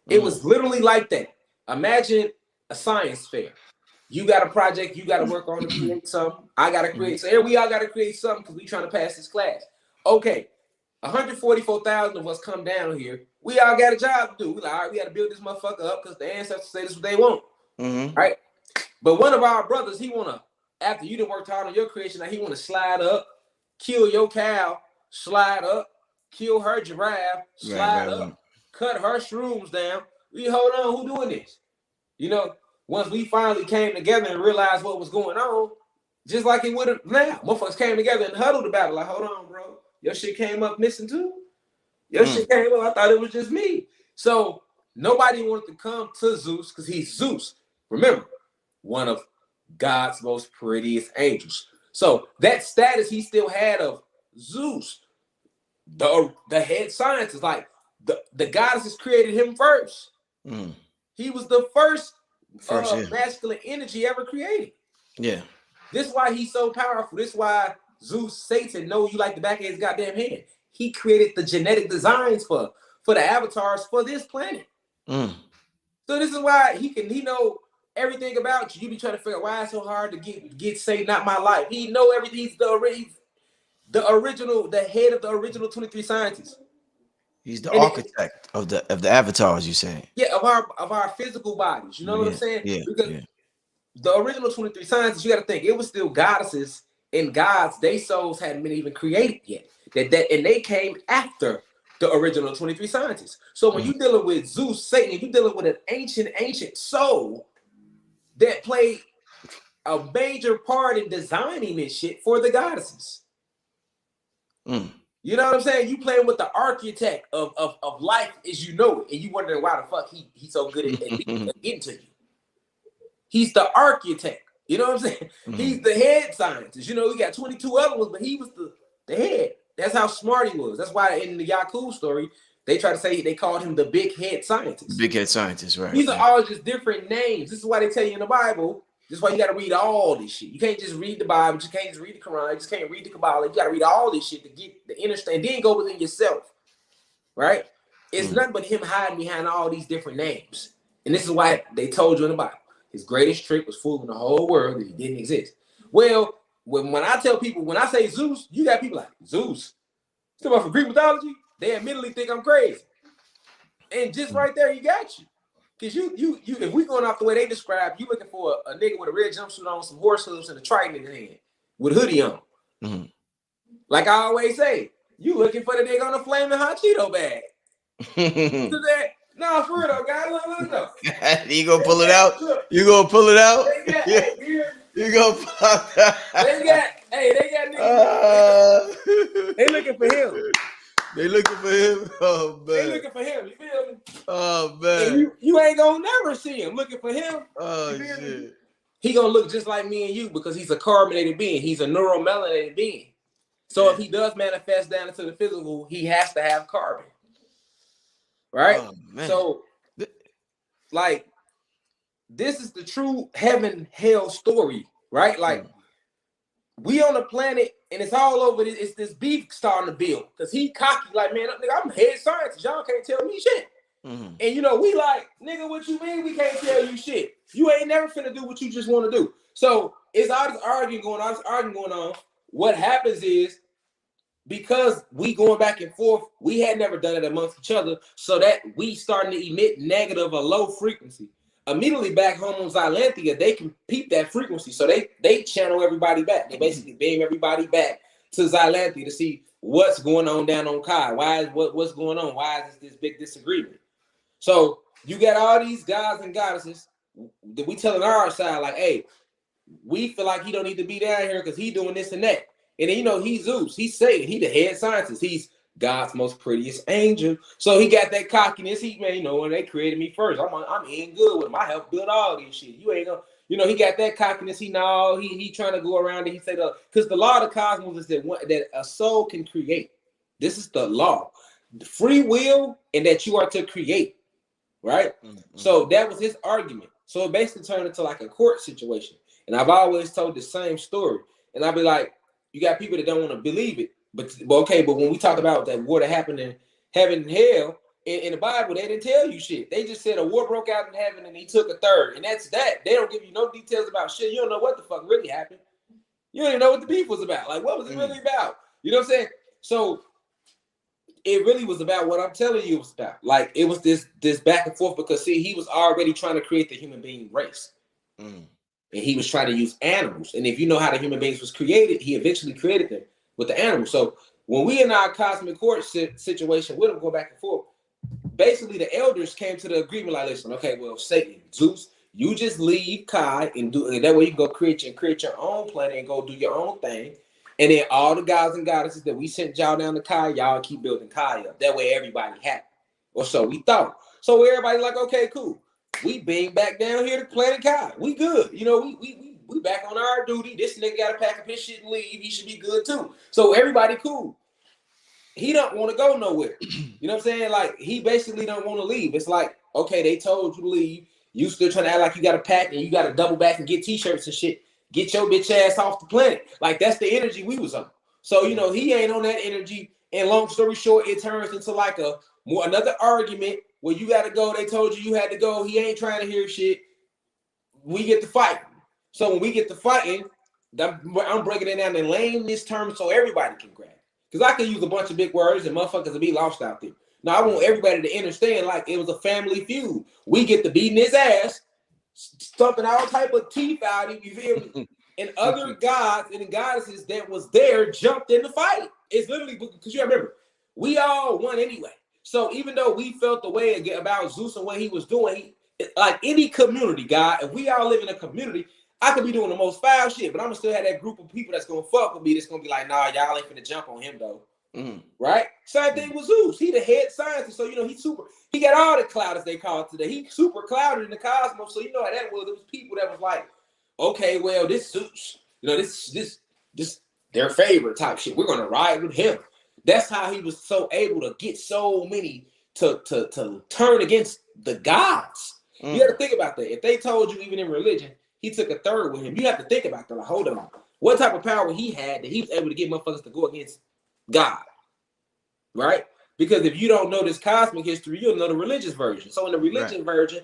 S2: It was literally like that. Imagine a science fair. You got a project you got to work on to create something. I got to create. So here we all got to create something because we trying to pass this class. Okay, 144,000 of us come down here. We all got a job to do. We like, all right, we got to build this motherfucker up because the ancestors say this is what they want. Right? But one of our brothers, he want to, after you done worked hard on your creation, now he want to slide up kill your cow, slide up, kill her giraffe, slide up, cut her shrooms down. We hold on, who doing this? You know, once we finally came together and realized what was going on, just like it would have now. Motherfuckers came together and huddled about it. Like, hold on, bro. Your shit came up missing too? Your shit came up. I thought it was just me. So nobody wanted to come to Zeus because he's Zeus. Remember, one of God's most prettiest angels. So that status he still had of Zeus, the head scientist, like the goddesses created him first. He was the first masculine energy ever created. Yeah. This is why he's so powerful. This is why Zeus, Satan, know you like the back of his goddamn hand. He created the genetic designs for the avatars for this planet. So this is why he know everything about you. You be trying to figure out why it's so hard to get say not my life. He know everything. He's the original, the head of the original 23 scientists.
S1: He's the architect of the avatars, you say?
S2: Yeah, of our physical bodies. You know what I'm saying?
S1: Yeah.
S2: Because the original 23 scientists, you got to think it was still goddesses and gods. Their souls hadn't been even created yet. And they came after the original 23 scientists. So when you're dealing with Zeus, Satan, you're dealing with an ancient soul that played a major part in designing this shit for the goddesses. You know what I'm saying? You playing with the architect of life as you know it, and you wondering why the fuck he's so good at getting to you. He's the architect. You know what I'm saying? He's the head scientist. You know, we got 22 other ones, but he was the head. That's how smart he was. That's why in the Yakub story, they try to say they called him the big head scientist.
S1: Big head scientist, right?
S2: These are all just different names. This is why they tell you in the Bible. This is why you got to read all this shit. You can't just read the Bible. You can't just read the Quran. You just can't read the Kabbalah. You got to read all this shit to get the understand. Then go within yourself, right? It's nothing but him hiding behind all these different names. And this is why they told you in the Bible. His greatest trick was fooling the whole world that he didn't exist. Well, when I tell people, when I say Zeus, you got people like, Zeus? Still about for Greek mythology? They admittedly think I'm crazy. And just right there, he got you. Because you, if we going off the way they describe, you looking for a nigga with a red jumpsuit on, some horse hooves, and a trident in his hand with a hoodie on. Like I always say, you looking for the nigga on a flaming hot Cheeto bag. No, for real though, guys. Look.
S1: You gonna pull it out? You gonna pull it out? You gonna pull it out?
S2: They got niggas. They looking for him.
S1: They looking for him. Oh man.
S2: They looking for him. You feel me?
S1: Oh man.
S2: And you ain't gonna never see him looking for him.
S1: Oh shit.
S2: He gonna look just like me and you because he's a carbonated being. He's a neuromelanated being. So if he does manifest down into the physical, he has to have carbon. Right? Oh, so, like, this is the true heaven-hell story, right? Like, we on the planet, and it's all over. It's this beef starting to build. Because he cocky, like, man, I'm head scientist. Y'all can't tell me shit. And, you know, we like, nigga, what you mean we can't tell you shit? You ain't never finna do what you just want to do. So, it's all this arguing going on. What happens is, because we going back and forth, we had never done it amongst each other, so that we starting to emit negative or low frequency. Immediately back home on Xylanthia, they can peep that frequency, so they channel everybody back. They basically beam everybody back to Xylanthia to see what's going on down on Kai. What's going on? Why is this big disagreement? So you got all these gods and goddesses that we telling our side like, hey, we feel like he don't need to be down here because he doing this and that. And then, you know, he's Zeus. He's Satan. He the head scientist. He's God's most prettiest angel. So he got that cockiness. He, man, you know, when they created me first, I'm in good with him. I helped build all these shit. You ain't gonna, you know, he got that cockiness. He trying to go around and he said, because the law of the cosmos is that a soul can create. This is the law. The free will and that you are to create. Right? So that was his argument. So it basically turned into like a court situation. And I've always told the same story. And I'll be like, you got people that don't want to believe it, but when we talk about that war that happened in heaven and hell in the Bible, they didn't tell you shit. They just said a war broke out in heaven and he took a third, and that's that. They don't give you no details about shit. You don't know what the fuck really happened. You don't even know what the beef was about. Like, what was it really about? You know what I'm saying? So it really was about what I'm telling you it was about. Like, it was this back and forth because see, he was already trying to create the human being race. And he was trying to use animals. And if you know how the human beings was created, he eventually created them with the animals. So when we in our cosmic court situation with them, go back and forth, basically the elders came to the agreement like, listen, okay, well, Satan, Zeus, you just leave Kai and do and that way you can go create your own planet and go do your own thing. And then all the gods and goddesses that we sent y'all down to Kai, y'all keep building Kai up. That way everybody happy. Or so we thought. So everybody like, okay, cool. We beam back down here to planet Kai. We good. You know, we back on our duty. This nigga got to pack up his shit and leave. He should be good too. So everybody cool. He don't want to go nowhere. You know what I'm saying? Like, he basically don't want to leave. It's like, okay, they told you to leave. You still trying to act like you got to pack and you got to double back and get t-shirts and shit. Get your bitch ass off the planet. Like, that's the energy we was on. So, you know, he ain't on that energy. And long story short, it turns into like another argument where you got to go. They told you had to go. He ain't trying to hear shit. We get to fighting. So when we get to fighting, I'm breaking it down in layman's terms so everybody can grab. Because I can use a bunch of big words and motherfuckers will be lost out there. Now, I want everybody to understand like it was a family feud. We get to beating his ass, stumping all type of teeth out of him, you feel me? And other gods and goddesses that was there jumped in the fight. It's literally because you remember, we all won anyway. So even though we felt the way about Zeus and what he was doing, like any community, God, if we all live in a community, I could be doing the most foul shit, but I'm gonna still have that group of people that's gonna fuck with me. That's gonna be like, nah, y'all ain't finna jump on him though. Right? Same thing with Zeus. He the head scientist, so you know he got all the cloud as they call it today. He super clouded in the cosmos, so you know how that was. There was people that was like, okay, well, this Zeus, you know, this their favorite type shit. We're gonna ride with him. That's how he was so able to get so many to turn against the gods. You got to think about that. If they told you even in religion, he took a third with him, you have to think about that. Like, hold on, what type of power he had that he was able to get motherfuckers to go against God, right? Because if you don't know this cosmic history, you'll know the religious version. So in the religion version,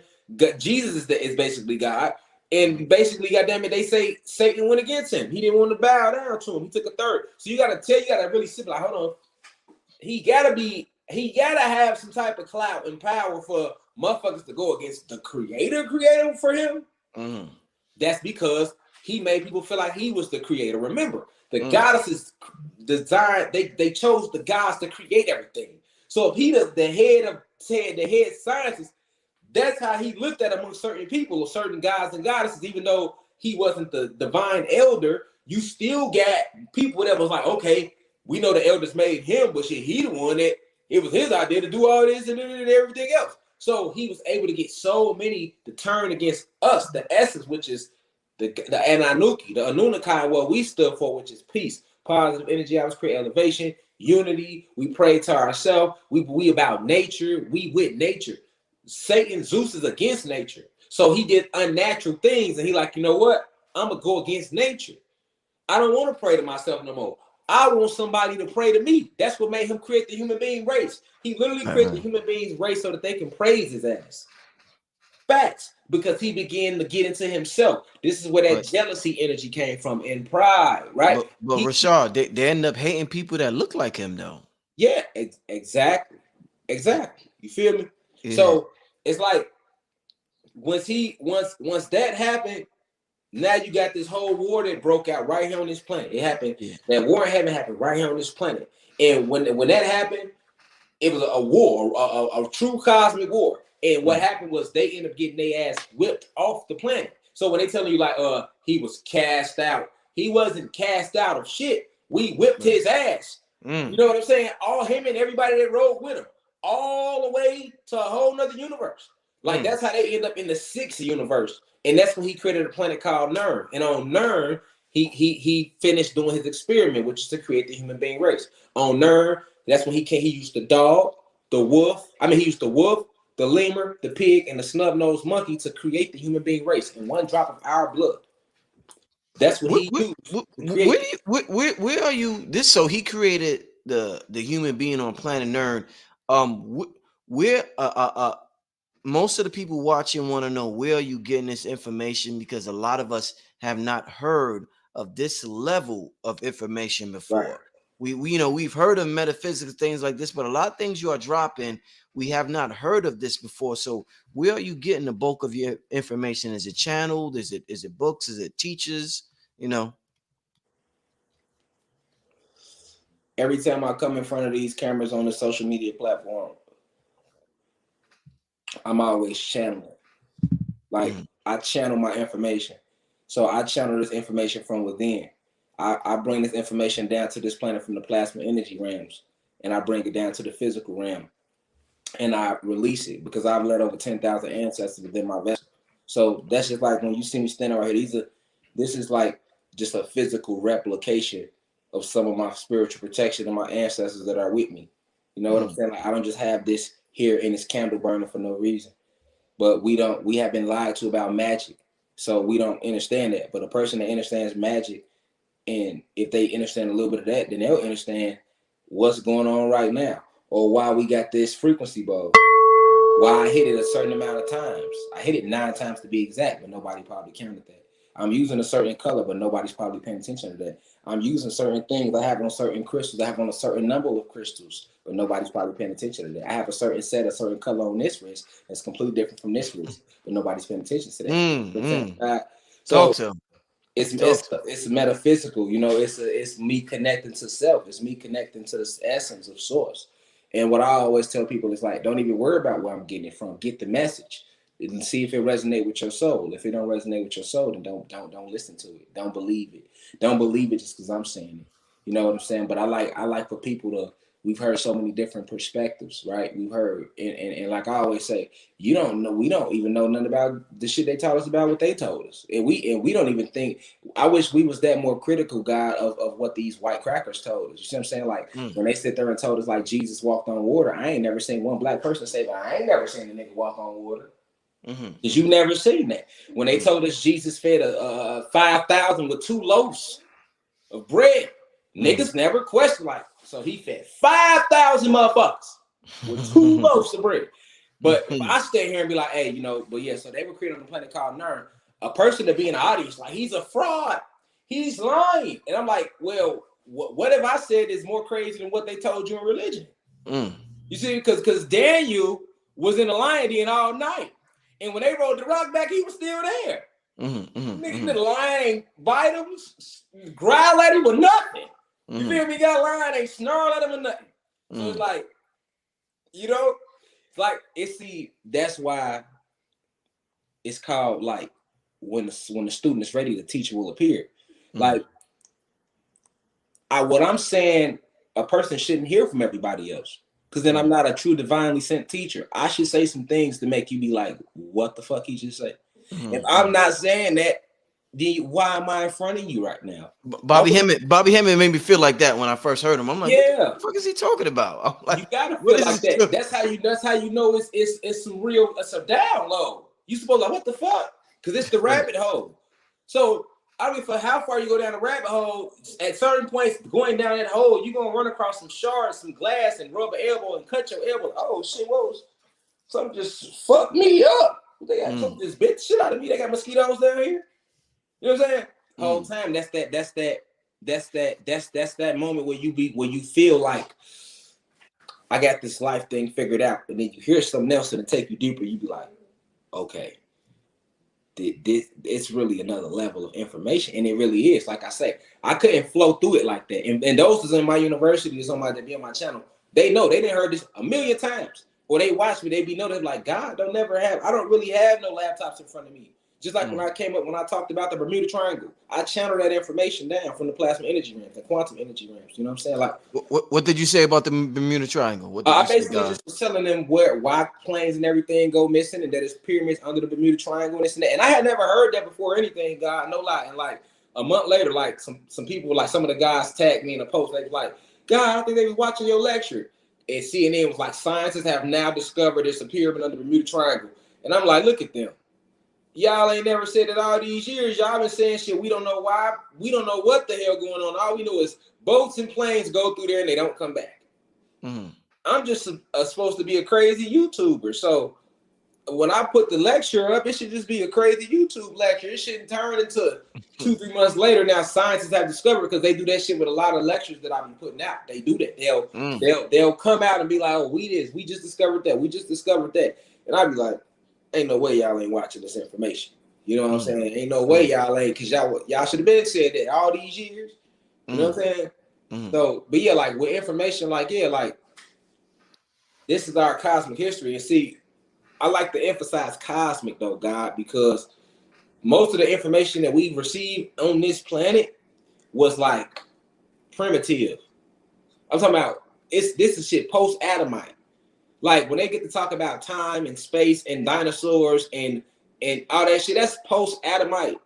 S2: Jesus is basically God. And basically, goddamn it, they say Satan went against him. He didn't want to bow down to him. He took a third. So you gotta really sit like, hold on. He gotta have some type of clout and power for motherfuckers to go against the creator for him. That's because he made people feel like he was the creator. Remember, the goddesses designed, they chose the gods to create everything. So if he does the head scientist, that's how he looked at among certain people or certain gods and goddesses. Even though he wasn't the divine elder, you still got people that was like, okay, we know the elders made him, but shit, he the one that it was his idea to do all this and everything else. So he was able to get so many to turn against us, the essence, which is the Ananuki, the Anunnaki, what we stood for, which is peace, positive energy, I was create elevation, unity. We pray to ourselves. We about nature. We with nature. Satan, Zeus is against nature. So he did unnatural things. And he like, you know what? I'm going to go against nature. I don't want to pray to myself no more. I want somebody to pray to me. That's what made him create the human being race. He literally created the human beings race so that they can praise his ass. Facts. Because he began to get into himself. This is where that jealousy energy came from and pride, right?
S1: But Rashad, they end up hating people that look like him, though.
S2: Yeah, exactly. You feel me? Yeah. So it's like once that happened, now you got this whole war that broke out right here on this planet. It happened. Yeah. That war in heaven happened right here on this planet. And when that happened, it was a war, a true cosmic war. And what happened was they ended up getting their ass whipped off the planet. So when they telling you like, he was cast out, he wasn't cast out of shit. We whipped his ass. You know what I'm saying? All him and everybody that rode with him, all the way to a whole nother universe. Like that's how they end up in the sixth universe. And that's when he created a planet called Nern. And on Nern, he finished doing his experiment, which is to create the human being race. On Nern, that's when he used the dog, the wolf. He used the wolf, the lemur, the pig, and the snub-nosed monkey to create the human being race in one drop of our blood. That's what he used.
S1: Where are you? So he created the human being on planet Nern. Where most of the people watching want to know, where are you getting this information? Because a lot of us have not heard of this level of information before. Right. We've heard of metaphysics, things like this, but a lot of things you are dropping, we have not heard of this before. So where are you getting the bulk of your information? Is it channeled? Is it books? Is it teachers?
S2: every time I come in front of these cameras on the social media platform, I'm always channeling. Like I channel my information. So I channel this information from within. I bring this information down to this planet from the plasma energy realms, and I bring it down to the physical realm, and I release it because I've led over 10,000 ancestors within my vessel. So that's just like when you see me standing right here. This is like just a physical replication of some of my spiritual protection and my ancestors that are with me. You know what I'm saying? Like I don't just have this here in this candle burning for no reason. But we have been lied to about magic. So we don't understand that. But a person that understands magic, and if they understand a little bit of that, then they'll understand what's going on right now, or why we got this frequency bulb. Why I hit it a certain amount of times. I hit it 9 times to be exact, but nobody probably counted that. I'm using a certain color, but nobody's probably paying attention to that. I'm using certain things. I have on certain crystals. I have on a certain number of crystals, but nobody's probably paying attention to that. I have a certain set, a certain color on this wrist that's completely different from this wrist, but nobody's paying attention to that. So
S1: Talk to him.
S2: it's metaphysical. You know, it's me connecting to self. It's me connecting to the essence of source. And what I always tell people is like, don't even worry about where I'm getting it from. Get the message and see if it resonates with your soul. If it don't resonate with your soul, then don't listen to it. Don't believe it. Don't believe it just because I'm saying it. You know what I'm saying? But I like for people to. We've heard so many different perspectives, right? We've heard, and like I always say, we don't even know nothing about the shit they taught us about what they told us, and we don't even think. I wish we was that more critical, God, of what these white crackers told us. You see what I'm saying? Like when they sit there and told us like Jesus walked on water, I ain't never seen one black person say, but I ain't never seen a nigga walk on water. Because you never seen that. When they told us Jesus fed 5,000 with 2 loaves of bread, niggas never questioned like, so he fed 5,000 motherfuckers with 2 loaves of bread. But if I stay here and be like, hey, you know, but yeah, so they were created on a planet called Nern. A person to be in the audience, like, he's a fraud. He's lying. And I'm like, well, what if I said is more crazy than what they told you in religion? You see, because Daniel was in the lion den all night. And when they rolled the rock back, he was still there. Nigga, the lion ain't bite him, growl at him or nothing. You feel me? Got a lion, ain't snarl at him or nothing. So it's like, you know, it's like that's why it's called like when the student is ready, the teacher will appear. Like what I'm saying, a person shouldn't hear from everybody else. Because then I'm not a true divinely sent teacher. I should say some things to make you be like, what the fuck he just said? If I'm not saying that, then why am I in front of you right now?
S1: Bobby Hemmett made me feel like that when I first heard him. I'm like,
S2: yeah,
S1: what the fuck is he talking about? I'm like,
S2: you gotta feel like that. That's how you know it's some real, it's a download. You supposed like, what the fuck? Because it's the rabbit hole. So I mean, for how far you go down the rabbit hole, at certain points going down that hole, you're gonna run across some shards, some glass, and rub an elbow and cut your elbow. Oh shit, whoa, something just fucked me up. They got took this bitch shit out of me. They got mosquitoes down here. You know what I'm saying? The whole time, that's that moment where you feel like I got this life thing figured out, and then you hear something else and it take you deeper. You be like, okay. It's really another level of information, and it really is. Like I say, I couldn't flow through it like that. And those is in my university, is on my channel. They know they didn't heard this a million times, or they watch me. They be know they're like, God, I don't really have no laptops in front of me. Just like when I talked about the Bermuda Triangle, I channeled that information down from the plasma energy realms, the quantum energy realms. You know what I'm saying? Like,
S1: what did you say about the Bermuda Triangle? What did
S2: I
S1: you
S2: basically
S1: say,
S2: just was telling them why planes and everything go missing, and that it's pyramids under the Bermuda Triangle and this and that. And I had never heard that before or anything, God, no lie. And like a month later, like some people, like some of the guys tagged me in a post. They was like, God, I think they was watching your lecture. And CNN was like, scientists have now discovered it's a pyramid under the Bermuda Triangle. And I'm like, look at them. Y'all ain't never said it all these years. Y'all been saying shit. We don't know why. We don't know what the hell going on. All we know is boats and planes go through there and they don't come back. I'm just supposed to be a crazy YouTuber. So when I put the lecture up, it should just be a crazy YouTube lecture. It shouldn't turn into 2-3 months later. Now scientists have discovered, because they do that shit with a lot of lectures that I've been putting out. They do that. They'll come out and be like, oh, we just discovered that. We just discovered that. And I'd be like, ain't no way y'all ain't watching this information. You know what I'm saying? Ain't no way y'all ain't, because y'all should have been said that all these years. You know what I'm saying?
S1: Mm-hmm.
S2: So, but yeah, like with information, like yeah, like this is our cosmic history. And see, I like to emphasize cosmic though, God, because most of the information that we've received on this planet was like primitive. I'm talking about this is shit post Adamite. Like when they get to talk about time and space and dinosaurs and all that shit, that's post Adamite.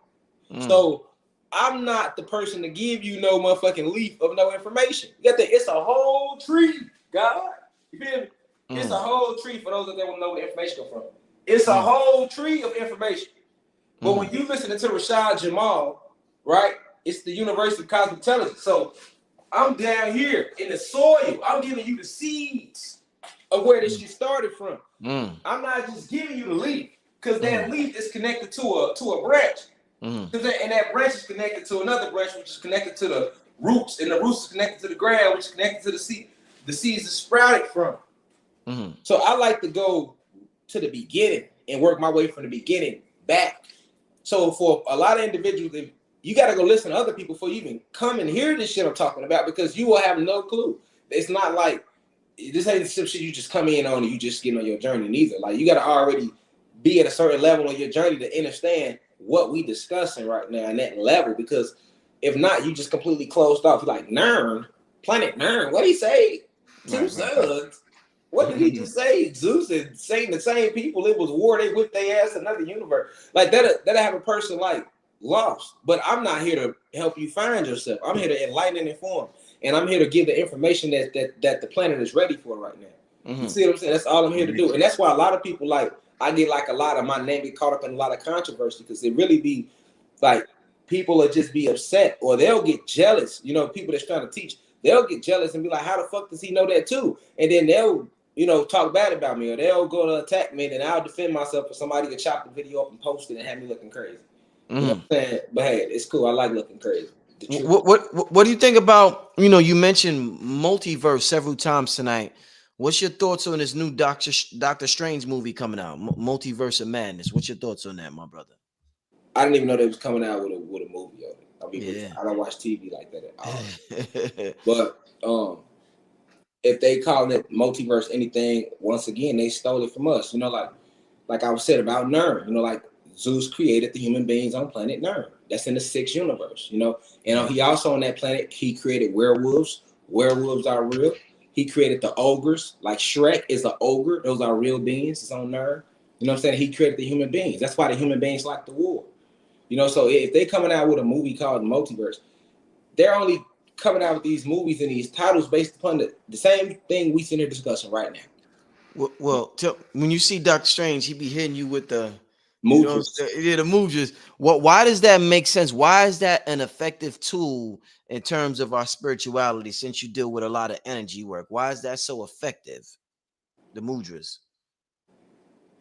S2: So I'm not the person to give you no motherfucking leaf of no information. You got that? It's a whole tree, God. You feel me? It's a whole tree for those that don't know where the information come from. It's a whole tree of information. But when you listen to Rashad Jamal, right? It's the University of Cosmic Intelligence. So I'm down here in the soil. I'm giving you the seeds of where this shit started from. I'm not just giving you the leaf because that leaf is connected to a branch. And that branch is connected to another branch, which is connected to the roots, and the roots is connected to the ground, which is connected to the seed. The seeds are sprouted from. So I like to go to the beginning and work my way from the beginning back. So for a lot of individuals, you got to go listen to other people before you even come and hear this shit I'm talking about, because you will have no clue. It's not like this ain't some shit you just come in on and you just get on your journey neither. Like you got to already be at a certain level on your journey to understand what we discussing right now and that level, because if not, you just completely closed off. You're like, Nern, planet Nern, what did he say? Two suns. What did he just say? Zeus and Satan, the same people. It was war. They whipped their ass another universe. Like that have a person like lost. But I'm not here to help you find yourself. I'm here to enlighten and inform. And I'm here to give the information that the planet is ready for right now. You see what I'm saying? That's all I'm here to do. And that's why a lot of people like, I get like a lot of my name get caught up in a lot of controversy, because it really be like people will just be upset or they'll get jealous. You know, people that's trying to teach, they'll get jealous and be like, how the fuck does he know that too? And then they'll, talk bad about me, or they'll go to attack me, and I'll defend myself for somebody to chop the video up and post it and have me looking crazy. You know what I'm saying? But hey, it's cool. I like looking crazy.
S1: What do you think about, you mentioned multiverse several times tonight. What's your thoughts on this new Doctor Strange movie coming out, Multiverse of Madness? What's your thoughts on that, my brother?
S2: I didn't even know they was coming out with a movie of it. I mean, I don't watch TV like that at all. But if they call it multiverse anything, once again, they stole it from us. Like I was said about Nern, like Zeus created the human beings on planet Nern. That's in the 6th universe, And he also on that planet, he created werewolves. Werewolves are real. He created the ogres, like Shrek is an ogre. Those are real beings. It's on Nern. You know what I'm saying? He created the human beings. That's why the human beings like the war. So if they coming out with a movie called Multiverse, they're only coming out with these movies and these titles based upon the same thing we sitting here discussing right now.
S1: Well, when you see Doctor Strange, he be hitting you with the
S2: Movies.
S1: the movies. Why does that make sense? Why is that an effective tool in terms of our spirituality? Since you deal with a lot of energy work, why is that so effective? The mudras.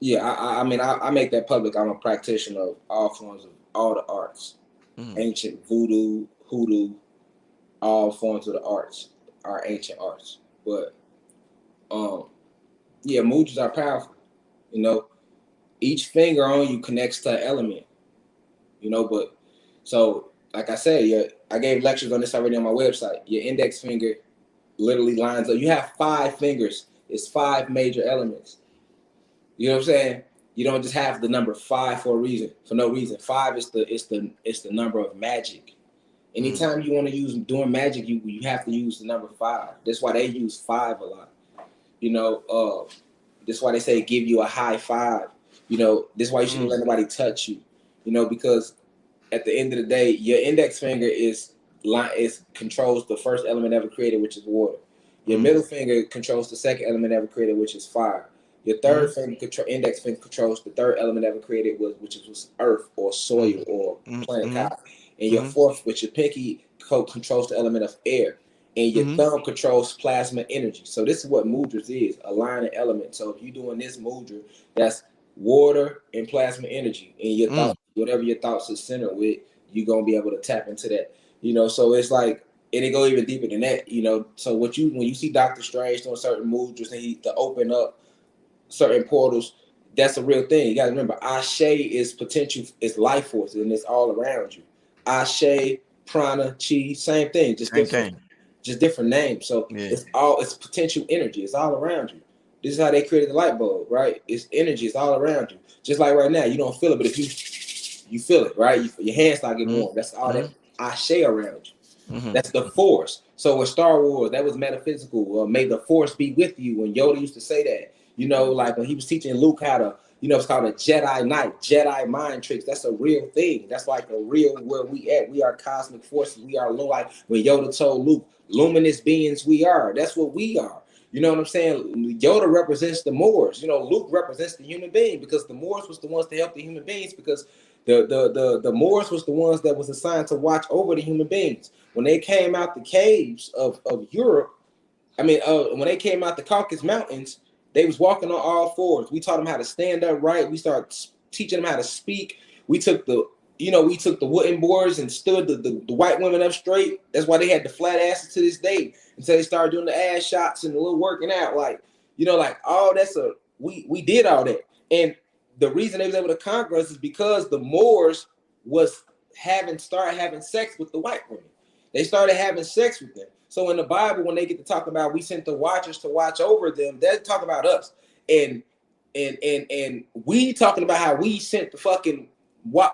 S2: Yeah, I mean, I make that public. I'm a practitioner of all forms of all the arts, ancient voodoo, hoodoo, all forms of the arts are ancient arts. But yeah, mudras are powerful. Each finger on you connects to an element. But so like I said, I gave lectures on this already on my website. Your index finger literally lines up. You have 5 fingers. It's 5 major elements. You know what I'm saying? You don't just have the number 5 for a reason, for no reason. 5 is the number of magic. Anytime you want to use doing magic, you have to use the number 5. That's why they use 5 a lot. That's why they say give you a high 5. That's why you shouldn't let nobody touch you. Because at the end of the day, your index finger controls the first element ever created, which is water. Your middle finger controls the second element ever created, which is fire. Your third index finger controls the third element ever created, which was earth or soil or planet cosmos. And your fourth, which your pinky controls the element of air. And your thumb controls plasma energy. So this is what mudras is, a line of elements. So if you're doing this mudra, that's water and plasma energy. And your thoughts, whatever your thoughts are centered with, you're going to be able to tap into that. So it's like, and it go even deeper than that, So when you see Doctor Strange doing certain mudras and to open up certain portals, that's a real thing. You got to remember, Ashe is potential, is life force, and it's all around you. Ashe, prana, chi, same thing, just different. just different names. So it's potential energy. It's all around you. This is how they created the light bulb, right? It's energy. It's all around you. Just like right now, you don't feel it, but if you feel it, right? Your hands start getting warm. That's all that ashe around you. That's the force. So with Star Wars, that was metaphysical. May the force be with you. When Yoda used to say that, like when he was teaching Luke how to, it's called a Jedi Knight, Jedi mind tricks. That's a real thing. That's like a real where we at. We are cosmic forces. We are like when Yoda told Luke, luminous beings we are. That's what we are. You know what I'm saying? Yoda represents the Moors. Luke represents the human being because the Moors was the ones to help the human beings because the Moors was the ones that was assigned to watch over the human beings. When they came out the caves of Europe, when they came out the Caucasus Mountains, they was walking on all fours. We taught them how to stand up right. We started teaching them how to speak. We took the wooden boards and stood the white women up straight. That's why they had the flat asses to this day until they started doing the ass shots and the little working out. Like all that's we did all that. And the reason they was able to conquer us is because the Moors was started having sex with the white women. They started having sex with them. So in the Bible, when they get to talk about we sent the watchers to watch over them, they're talking about us. And we talking about how we sent the fucking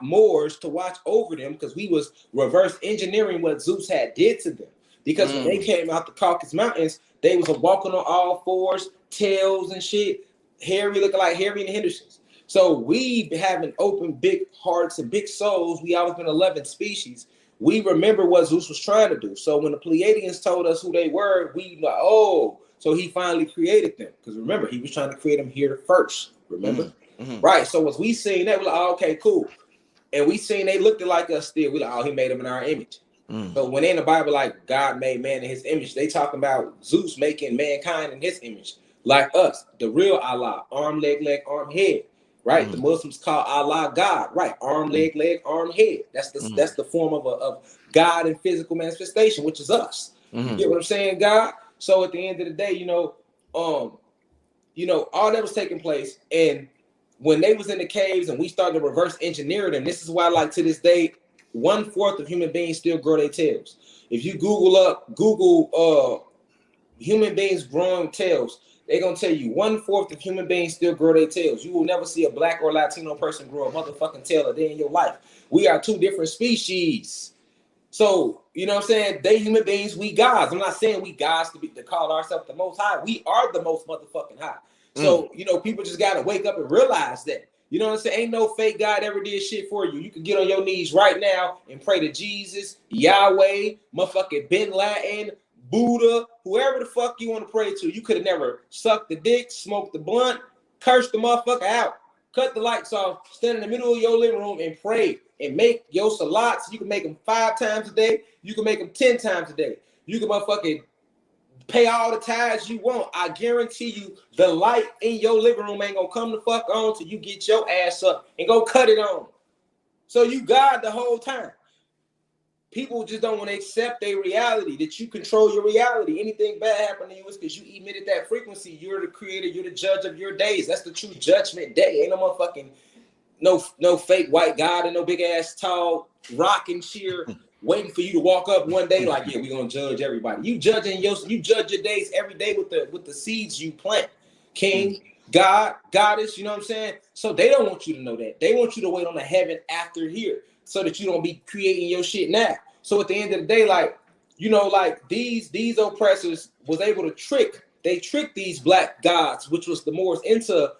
S2: Moors to watch over them because we was reverse engineering what Zeus had did to them. Because when they came out the Caucasus Mountains, they was walking on all fours, tails and shit, hairy, looking like Harry and the Hendersons. So we having open big hearts and big souls. We always been a loving species. We remember what Zeus was trying to do. So when the Pleiadians told us who they were, we like, oh, so he finally created them. Because remember, he was trying to create them here first. Remember? Right. So as we seen that, we're like, oh, okay, cool. And we seen they looked like us still. We like, oh, he made them in our image. So when in the Bible, like God made man in his image, they talking about Zeus making mankind in his image, like us, the real Allah, arm, leg, arm, head. Right, the Muslims call Allah God. Right, arm, leg, arm, head. That's the form of God in physical manifestation, which is us. You get what I'm saying, God? So at the end of the day, all that was taking place, and when they was in the caves and we started to reverse engineer them, this is why, like to this day, 1/4 of human beings still grow their tails. If you Google human beings growing tails, they're going to tell you 1/4 of human beings still grow their tails. You will never see a black or Latino person grow a motherfucking tail a day in your life. We are two different species. So, you know what I'm saying? They human beings, we gods. I'm not saying we gods to call ourselves the most high. We are the most motherfucking high. So, people just got to wake up and realize that. You know what I'm saying? Ain't no fake God ever did shit for you. You can get on your knees right now and pray to Jesus, Yahweh, motherfucking Bin Laden, Buddha, whoever the fuck you want to pray to. You could have never sucked the dick, smoked the blunt, cursed the motherfucker out, cut the lights off, stand in the middle of your living room and pray and make your salats. You can make them 5 times a day. You can make them 10 times a day. You can motherfucking pay all the tithes you want. I guarantee you the light in your living room ain't gonna come the fuck on till you get your ass up and go cut it on. So you God the whole time. People just don't want to accept their reality, that you control your reality. Anything bad happen to you is because you emitted that frequency. You're the creator. You're the judge of your days. That's the true judgment day. Ain't no motherfucking no fake white God and no big ass tall rocking cheer waiting for you to walk up one day like, yeah, we're gonna judge everybody. You judge your days every day with the seeds you plant. King, God, goddess, you know what I'm saying? So they don't want you to know that. They want you to wait on the heaven after here so that you don't be creating your shit now. So at the end of the day, like, like these oppressors was able to trick these black gods, which was the Moors, into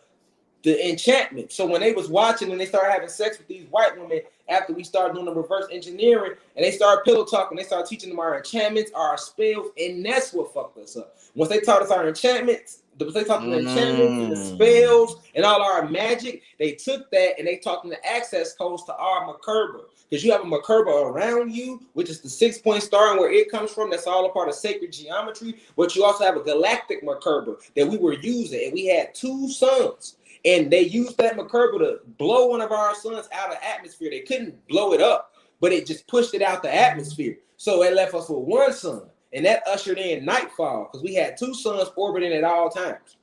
S2: the enchantment. So when they was watching and they started having sex with these white women after we started doing the reverse engineering and they started pillow talking, they started teaching them our enchantments, our spells, and that's what fucked us up. Once they taught us our enchantments, once they taught them the enchantments and the spells and all our magic, they took that and they taught them the access codes to our Merkaba. Because you have a Merkaba around you, which is the 6-point star and where it comes from. That's all a part of sacred geometry. But you also have a galactic Merkaba that we were using, and we had 2 suns. And they used that Merkaba to blow one of our suns out of the atmosphere. They couldn't blow it up, but it just pushed it out the atmosphere. So it left us with 1 sun. And that ushered in nightfall because we had 2 suns orbiting at all times.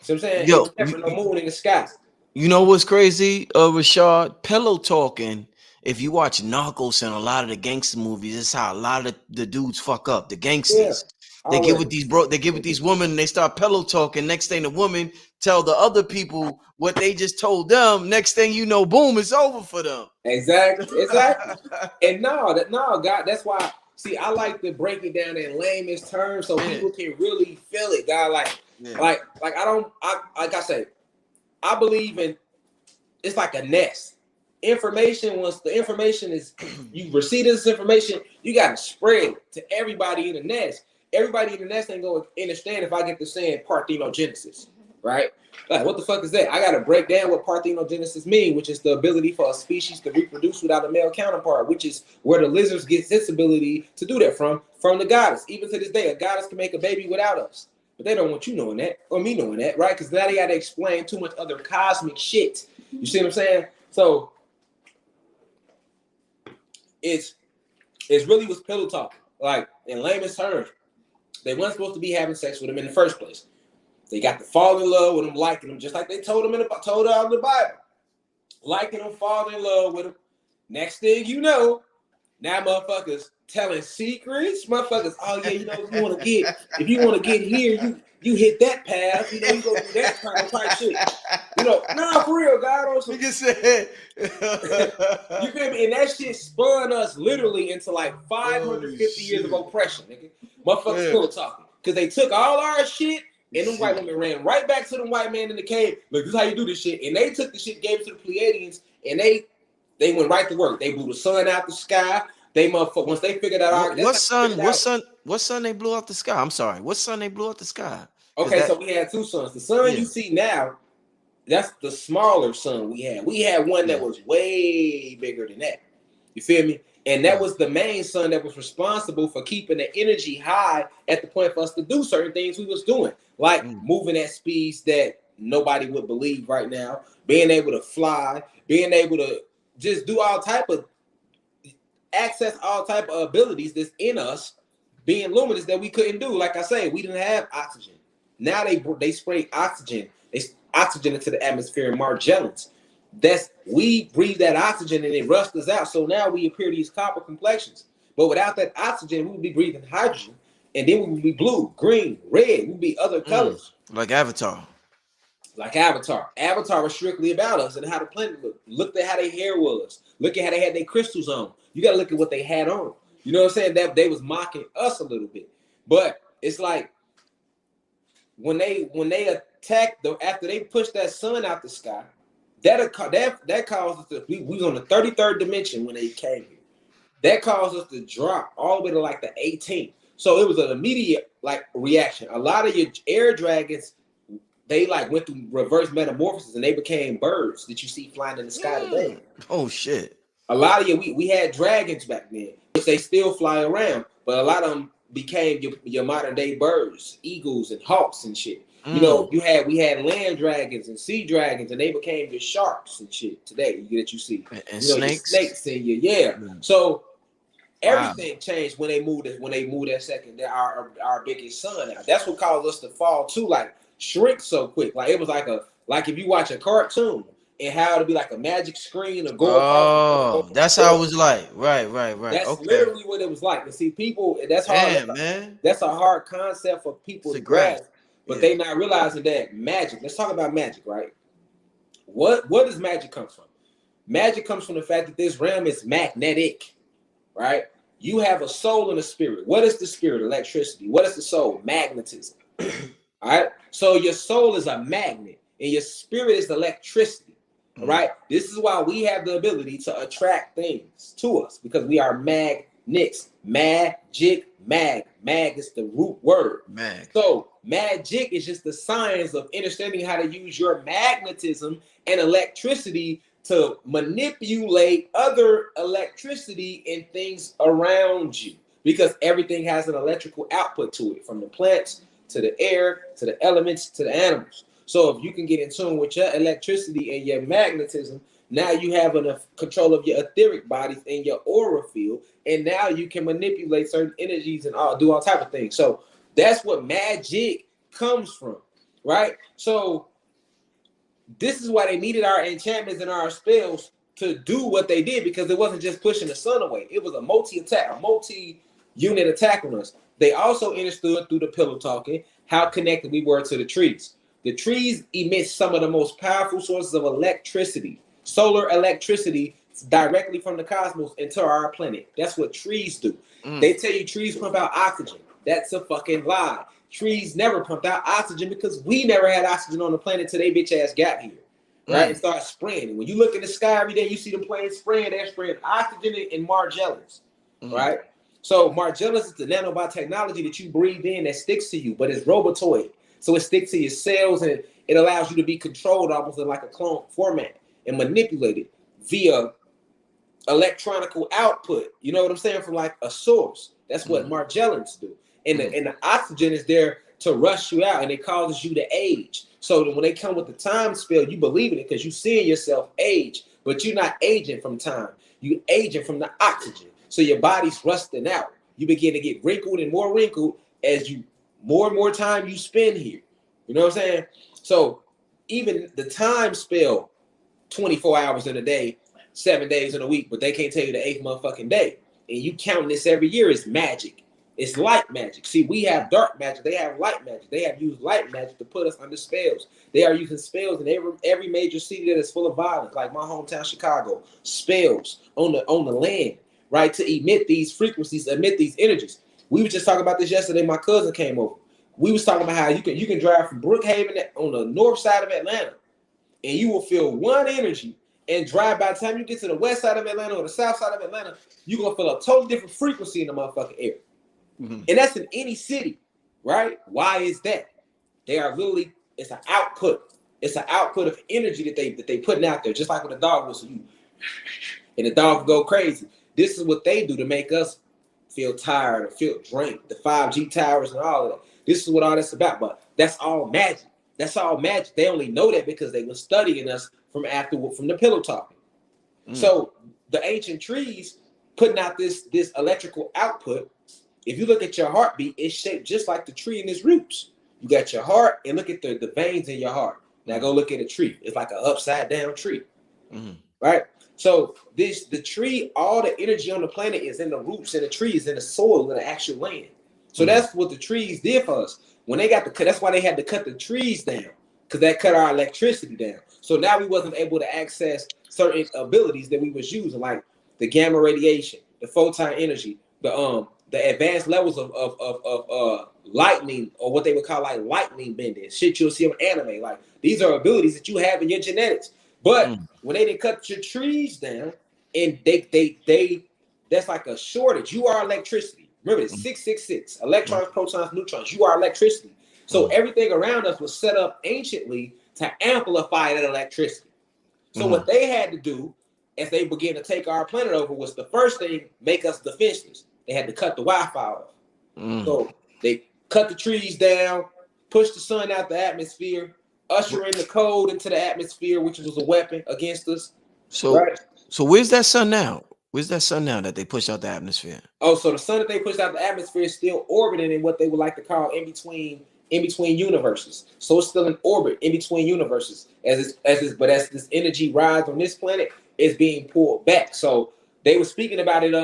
S2: See what I'm saying?
S1: Yo,
S2: never no moon in the sky.
S1: You know what's crazy, Rashad? Pillow talking if you watch Narcos and a lot of the gangster movies, it's how a lot of the dudes fuck up. The
S2: Yeah.
S1: gangsters. They get with these they get with these women and they start pillow talking. Next thing the woman tell the other people what they just told them. Next thing you know, boom, it's over for them.
S2: Exactly. And God, that's why. See, I like to break it down in layman's terms so people can really feel it. God, like like I say, I believe in. It's like a nest. Information, once the information is, you receive this information, you got to spread it to everybody in the nest. Everybody in the nest ain't going to understand if I get to saying parthenogenesis, right? Like, what the fuck is that? I got to break down what parthenogenesis means, which is the ability for a species to reproduce without a male counterpart, which is where the lizards get its ability to do that from the goddess. Even to this day, a goddess can make a baby without us. But they don't want you knowing that, or me knowing that, right? Because now they got to explain too much other cosmic shit. You see what I'm saying? So it's really was pillow talk. Like, in layman's terms, they weren't supposed to be having sex with him in the first place. They got to fall in love with him, liking him, just like they told him told her in the Bible. Liking him, falling in love with him. Next thing you know, now motherfuckers telling secrets. Motherfuckers, oh yeah, you know, if you want to get here, you hit that path, you know, you go do that kind of type shit. You know, nah, for real, God. Also, you
S1: said,
S2: you feel me? And that shit spun us literally into like 550 years of oppression, nigga. Motherfuckers still talking. Because they took all our shit, and them white women ran right back to them white men in the cave. Look, this is how you do this shit. And they took the shit, gave it to the Pleiadians, and they went right to work. They blew the sun out the sky. They motherfucker, once they figured out
S1: what sun they blew out the sky? I'm sorry. What sun they blew out the sky?
S2: Okay, so we had two suns. The sun you see now, that's the smaller sun we had. We had one that was way bigger than that. You feel me? And that was the main sun that was responsible for keeping the energy high at the point for us to do certain things we was doing. Like moving at speeds that nobody would believe right now, being able to fly, being able to just do all type of access all type of abilities that's in us, being luminous that we couldn't do. Like I say, we didn't have oxygen. Now they spray oxygen. They oxygen into the atmosphere in Margellans. We breathe that oxygen and it rusts us out. So now we appear these copper complexions. But without that oxygen, we would be breathing hydrogen, and then we would be blue, green, red. We'd be other colors.
S1: Like Avatar.
S2: Like Avatar. Avatar was strictly about us and how the planet looked. Look at how their hair was. Look at how they had their crystals on. You got to look at what they had on. You know what I'm saying? That they was mocking us a little bit. But it's like when they attacked after they pushed that sun out the sky, that caused us to we was on the 33rd dimension when they came here. That caused us to drop all the way to like the 18th. So it was an immediate like reaction. A lot of your air dragons, they like went through reverse metamorphosis and they became birds that you see flying in the sky today.
S1: Oh shit.
S2: A lot of we had dragons back then, which they still fly around, but a lot of them became your modern day birds, eagles and hawks and shit. You know, we had land dragons and sea dragons, and they became your sharks and shit today that you see.
S1: And
S2: you know,
S1: snakes.
S2: Your snakes and So everything changed when they moved that second our biggest sun out. That's what caused us to fall too, like shrink so quick. Like it was like if you watch a cartoon and how it'd be like a magic screen or go.
S1: Oh, that's how it was like. Right.
S2: That's literally what it was like. And see, people, that's hard.
S1: Damn, man.
S2: That's a hard concept for people to grasp. But they not realizing that magic. Let's talk about magic, right? What does magic come from? Magic comes from the fact that this realm is magnetic, right? You have a soul and a spirit. What is the spirit? Electricity. What is the soul? Magnetism. All right. So your soul is a magnet, and your spirit is electricity. All right. This is why we have the ability to attract things to us because we are magnets. Magic. Mag is the root word. Mag. So magic is just the science of understanding how to use your magnetism and electricity to manipulate other electricity and things around you, because everything has an electrical output to it, from the plants to the air to the elements to the animals. So if you can get in tune with your electricity and your magnetism, now you have enough control of your etheric bodies and your aura field, and now you can manipulate certain energies and do all type of things. So that's what magic comes from, right? So this is why they needed our enchantments and our spells to do what they did because it wasn't just pushing the sun away. It was a multi-unit attack on us. They also understood through the pillow talking how connected we were to the trees. The trees emit some of the most powerful sources of electricity, solar electricity, directly from the cosmos into our planet. That's what trees do. They tell you trees pump out oxygen. That's a fucking lie. Trees never pumped out oxygen because we never had oxygen on the planet till they bitch ass got here. Right? And start spraying. And when you look in the sky every day, you see them planes spraying, they're spraying oxygen and Margellans. Right? So Margellans is the nanotechnology that you breathe in that sticks to you, but it's robotoid. So it sticks to your cells and it allows you to be controlled almost in like a clone format and manipulated via electronical output. You know what I'm saying? From like a source. That's what Margellans do. And the oxygen is there to rush you out and it causes you to age. So that when they come with the time spell, you believe in it because you seeing yourself age, but you're not aging from time. You aging from the oxygen. So your body's rusting out. You begin to get wrinkled and more wrinkled as you more and more time you spend here. You know what I'm saying? So even the time spell, 24 hours in a day, 7 days in a week, but they can't tell you the 8th motherfucking day. And you counting this every year is magic. It's light magic. See, we have dark magic. They have light magic. They have used light magic to put us under spells. They are using spells in every major city that is full of violence, like my hometown, Chicago. Spells on the land, right? To emit these frequencies, emit these energies. We were just talking about this yesterday. My cousin came over. We was talking about how you can drive from Brookhaven on the north side of Atlanta, and you will feel one energy and drive. By the time you get to the west side of Atlanta or the south side of Atlanta, you're going to feel a totally different frequency in the motherfucking air. And that's in any city, right? Why is that? They are literally, it's an output. It's an output of energy that they putting out there, just like with a dog whistle. And the dog will go crazy. This is what they do to make us feel tired or feel drained. The 5G towers and all of that. This is what all that's about. But that's all magic. That's all magic. They only know that because they were studying us from the pillow talking. So the ancient trees putting out this electrical output. If you look at your heartbeat, it's shaped just like the tree in its roots. You got your heart, and look at the veins in your heart. Now go look at a tree. It's like an upside down tree, right? So the tree, all the energy on the planet is in the roots and the trees, in the soil, in the actual land. So that's what the trees did for us. When they got that's why they had to cut the trees down, because that cut our electricity down. So now we wasn't able to access certain abilities that we was using, like the gamma radiation, the photon energy, the advanced levels of lightning, or what they would call like lightning bending, shit you'll see on anime. Like these are abilities that you have in your genetics. But when they didn't cut your trees down, and they that's like a shortage. You are electricity. Remember this 666 electrons, protons, neutrons. You are electricity. So everything around us was set up anciently to amplify that electricity. So what they had to do as they began to take our planet over was the first thing, make us defenseless. They had to cut the Wi-Fi off. So they cut the trees down, pushed the sun out the atmosphere, usher in the cold into the atmosphere, which was a weapon against us.
S1: So where's that sun now? Where's that sun now that they push out the atmosphere?
S2: Oh, so the sun that they pushed out the atmosphere is still orbiting in what they would like to call in between universes. So it's still in orbit in between universes. As this energy rides on this planet, it's being pulled back. So they were speaking about it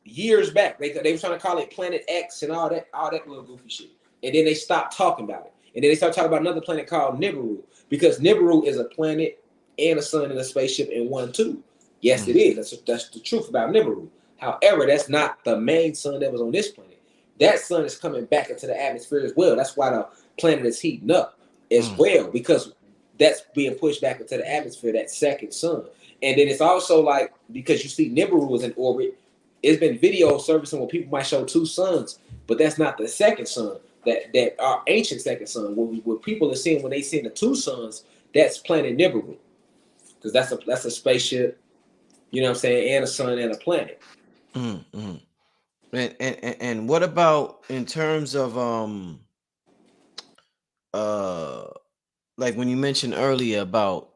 S2: years back. They were trying to call it Planet X and all that little goofy shit. And then they stopped talking about it. And then they started talking about another planet called Nibiru, because Nibiru is a planet and a sun and a spaceship in one too. Yes, it is. That's the truth about Nibiru. However, that's not the main sun that was on this planet. That sun is coming back into the atmosphere as well. That's why the planet is heating up as well, because that's being pushed back into the atmosphere, that second sun. And then it's also like, because you see Nibiru is in orbit, it's been video servicing where people might show two suns, but that's not the second sun, that our ancient second sun. What people are seeing when they see the two suns, that's planet Nibiru, because that's a spaceship, you know what I'm saying, and a sun and a planet.
S1: And what about in terms of like when you mentioned earlier about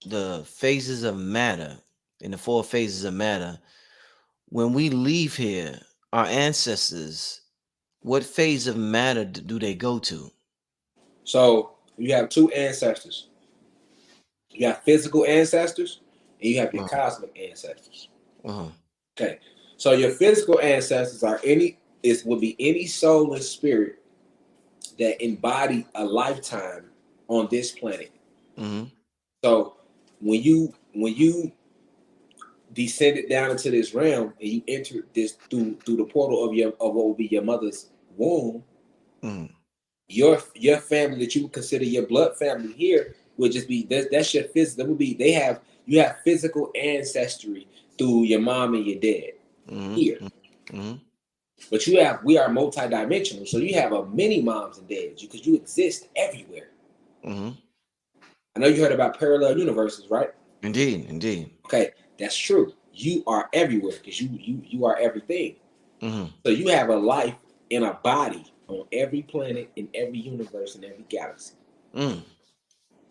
S1: the phases of matter and the 4 phases of matter, when we leave here, our ancestors, what phase of matter do they go to?
S2: So you have two ancestors. You got physical ancestors and you have your cosmic ancestors.
S1: Uh-huh.
S2: Okay, so your physical ancestors are would be any soul and spirit that embody a lifetime on this planet.
S1: Mm-hmm.
S2: So when you descended down into this realm and you entered this through the portal of what will be your mother's womb, your family that you would consider your blood family here would just be that's your physical. That would be you have physical ancestry through your mom and your dad here. But we are multidimensional, so you have a many moms and dads because you exist everywhere. I know you heard about parallel universes, right?
S1: Indeed.
S2: Okay, that's true. You are everywhere because you are everything. So you have a life in a body on every planet, in every universe, in every galaxy.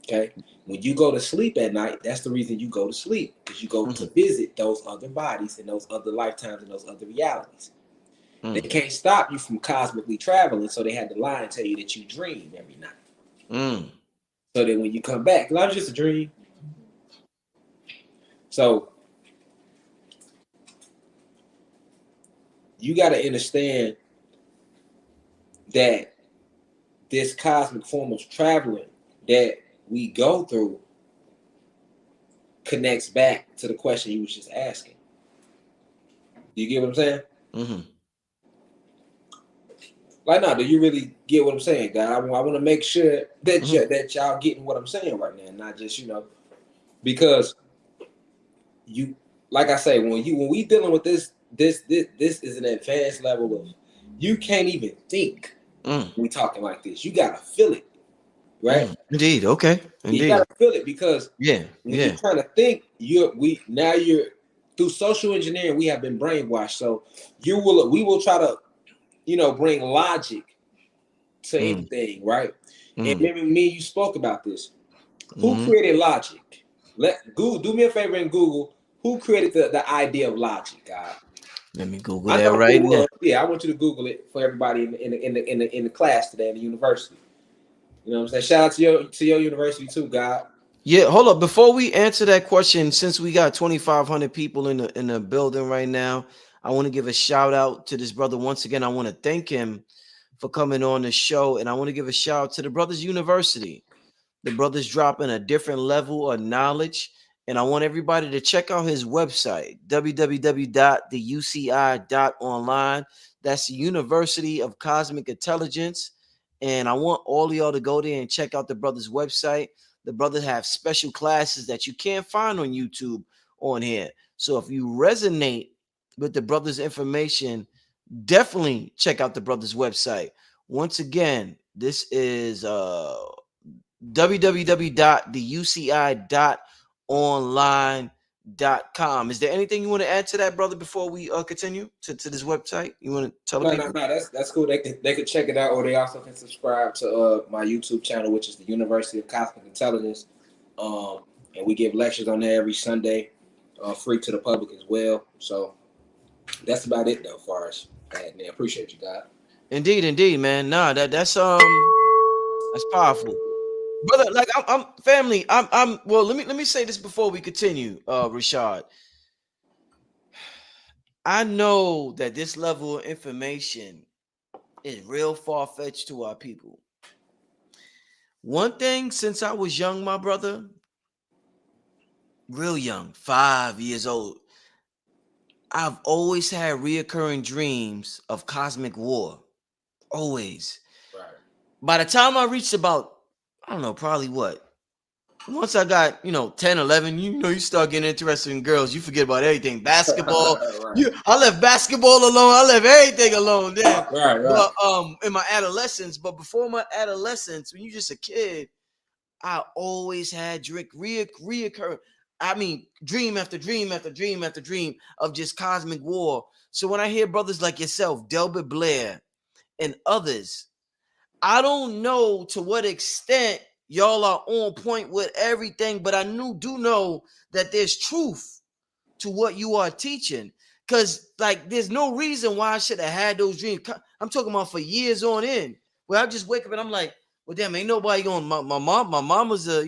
S2: Okay, when you go to sleep at night, that's the reason you go to sleep, because you go to visit those other bodies and those other lifetimes and those other realities. They can't stop you from cosmically traveling, so they had to lie and tell you that you dream every night. So that when you come back, that was just a dream. So you got to understand that this cosmic form of traveling that we go through connects back to the question you was just asking. You get what I'm saying? Like, now, do you really get what I'm saying, guy? I want to make sure that y'all getting what I'm saying right now, not just because you, like I say, when we dealing with this is an advanced level of, you can't even think. We talking like this, you gotta feel it, right?
S1: Indeed. Okay.
S2: You
S1: Indeed.
S2: gotta feel it, because
S1: Yeah.
S2: when you're trying to think, you're through social engineering, we have been brainwashed. So we will try to bring logic to anything, right? And maybe me and you spoke about this. Who created logic? Let Google do me a favor and Google who created the idea of logic, God.
S1: Let me Google
S2: I
S1: that
S2: know
S1: right
S2: who
S1: now.
S2: was. Yeah, I want you to Google it for everybody in the class today in the university. You know what I'm saying? Shout out to your university too, God.
S1: Yeah, hold up. Before we answer that question, since we got 2,500 people in the building right now, I want to give a shout out to this brother once again. I want to thank him for coming on the show, and I want to give a shout out to the Brothers University. The brother's dropping a different level of knowledge, and I want everybody to check out his website, www.theuci.online. That's the University of Cosmic Intelligence, and I want all of y'all to go there and check out the brother's website. The brother have special classes that you can't find on YouTube on here. So if you resonate with the brother's information, definitely check out the brother's website. Once again, this is www.theuci.online.com. Is there anything you want to add to that, brother, before we continue to this website? You want to tell the people?
S2: No. That's cool. They could check it out, or they also can subscribe to my YouTube channel, which is the University of Cosmic Intelligence. And we give lectures on there every Sunday, free to the public as well. So that's about it, though, as far as that. Man, appreciate you, God.
S1: Indeed, man. Nah, that's powerful, brother. Like I'm family. I'm. Well, let me say this before we continue, Rashad. I know that this level of information is real far-fetched to our people. One thing, since I was young, my brother, real young, 5 years old, I've always had reoccurring dreams of cosmic war. Always.
S2: Right.
S1: By the time I reached about, I don't know, probably what? Once I got, 10, 11, you start getting interested in girls. You forget about everything. Basketball.
S2: Right.
S1: I left basketball alone. I left everything alone then.
S2: Right.
S1: But in my adolescence, but before my adolescence, when you're just a kid, I always had reoccurring. I mean, dream after dream after dream after dream of just cosmic war. So when I hear brothers like yourself, Delbert Blair, and others, I don't know to what extent y'all are on point with everything, but I do know that there's truth to what you are teaching. Because, like, there's no reason why I should have had those dreams. I'm talking about for years on end, where I just wake up and I'm like, well, damn, ain't nobody going. My mom was a,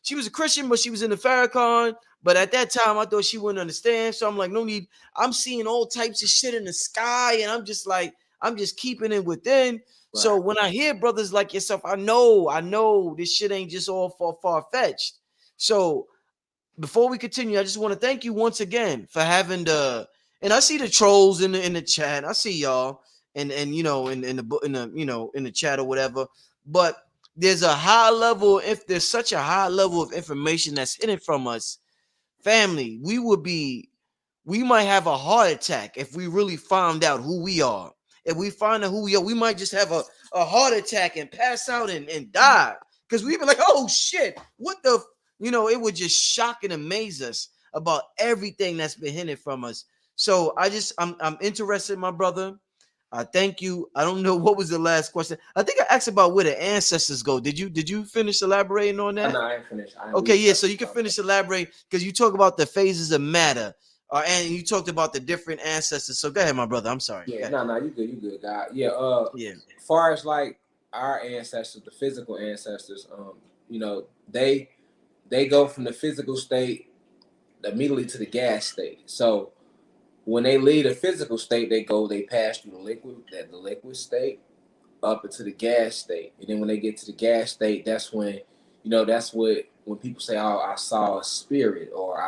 S1: she was a Christian, but she was in the Farrakhan. But at that time, I thought she wouldn't understand. So I'm like, no need. I'm seeing all types of shit in the sky, and I'm just like, I'm just keeping it within. Right. So when I hear brothers like yourself, I know this shit ain't just all far fetched. So before we continue, I just want to thank you once again for having the. And I see the trolls in the chat. I see y'all, and in the book in the chat or whatever. But there's a high level. If there's such a high level of information that's hidden from us, family, we might have a heart attack if we really found out who we are. If we find out who we are, we might just have a heart attack and pass out and die. Because we be like, oh shit, what the, it would just shock and amaze us about everything that's been hidden from us. So I'm interested, my brother. I thank you. I don't know what was the last question. I think I asked about where the ancestors go. Did you finish elaborating on that?
S2: No, I ain't finished.
S1: Okay, yeah. So you can finish elaborating because you talk about the phases of matter, and you talked about the different ancestors. So go ahead, my brother. I'm sorry.
S2: Yeah, no, you good, God. Yeah.
S1: Yeah.
S2: As far as like our ancestors, the physical ancestors, they go from the physical state immediately to the gas state. So when they leave the physical state, they pass through the liquid state up into the gas state. And then when they get to the gas state, that's when, when people say, oh, I saw a spirit, or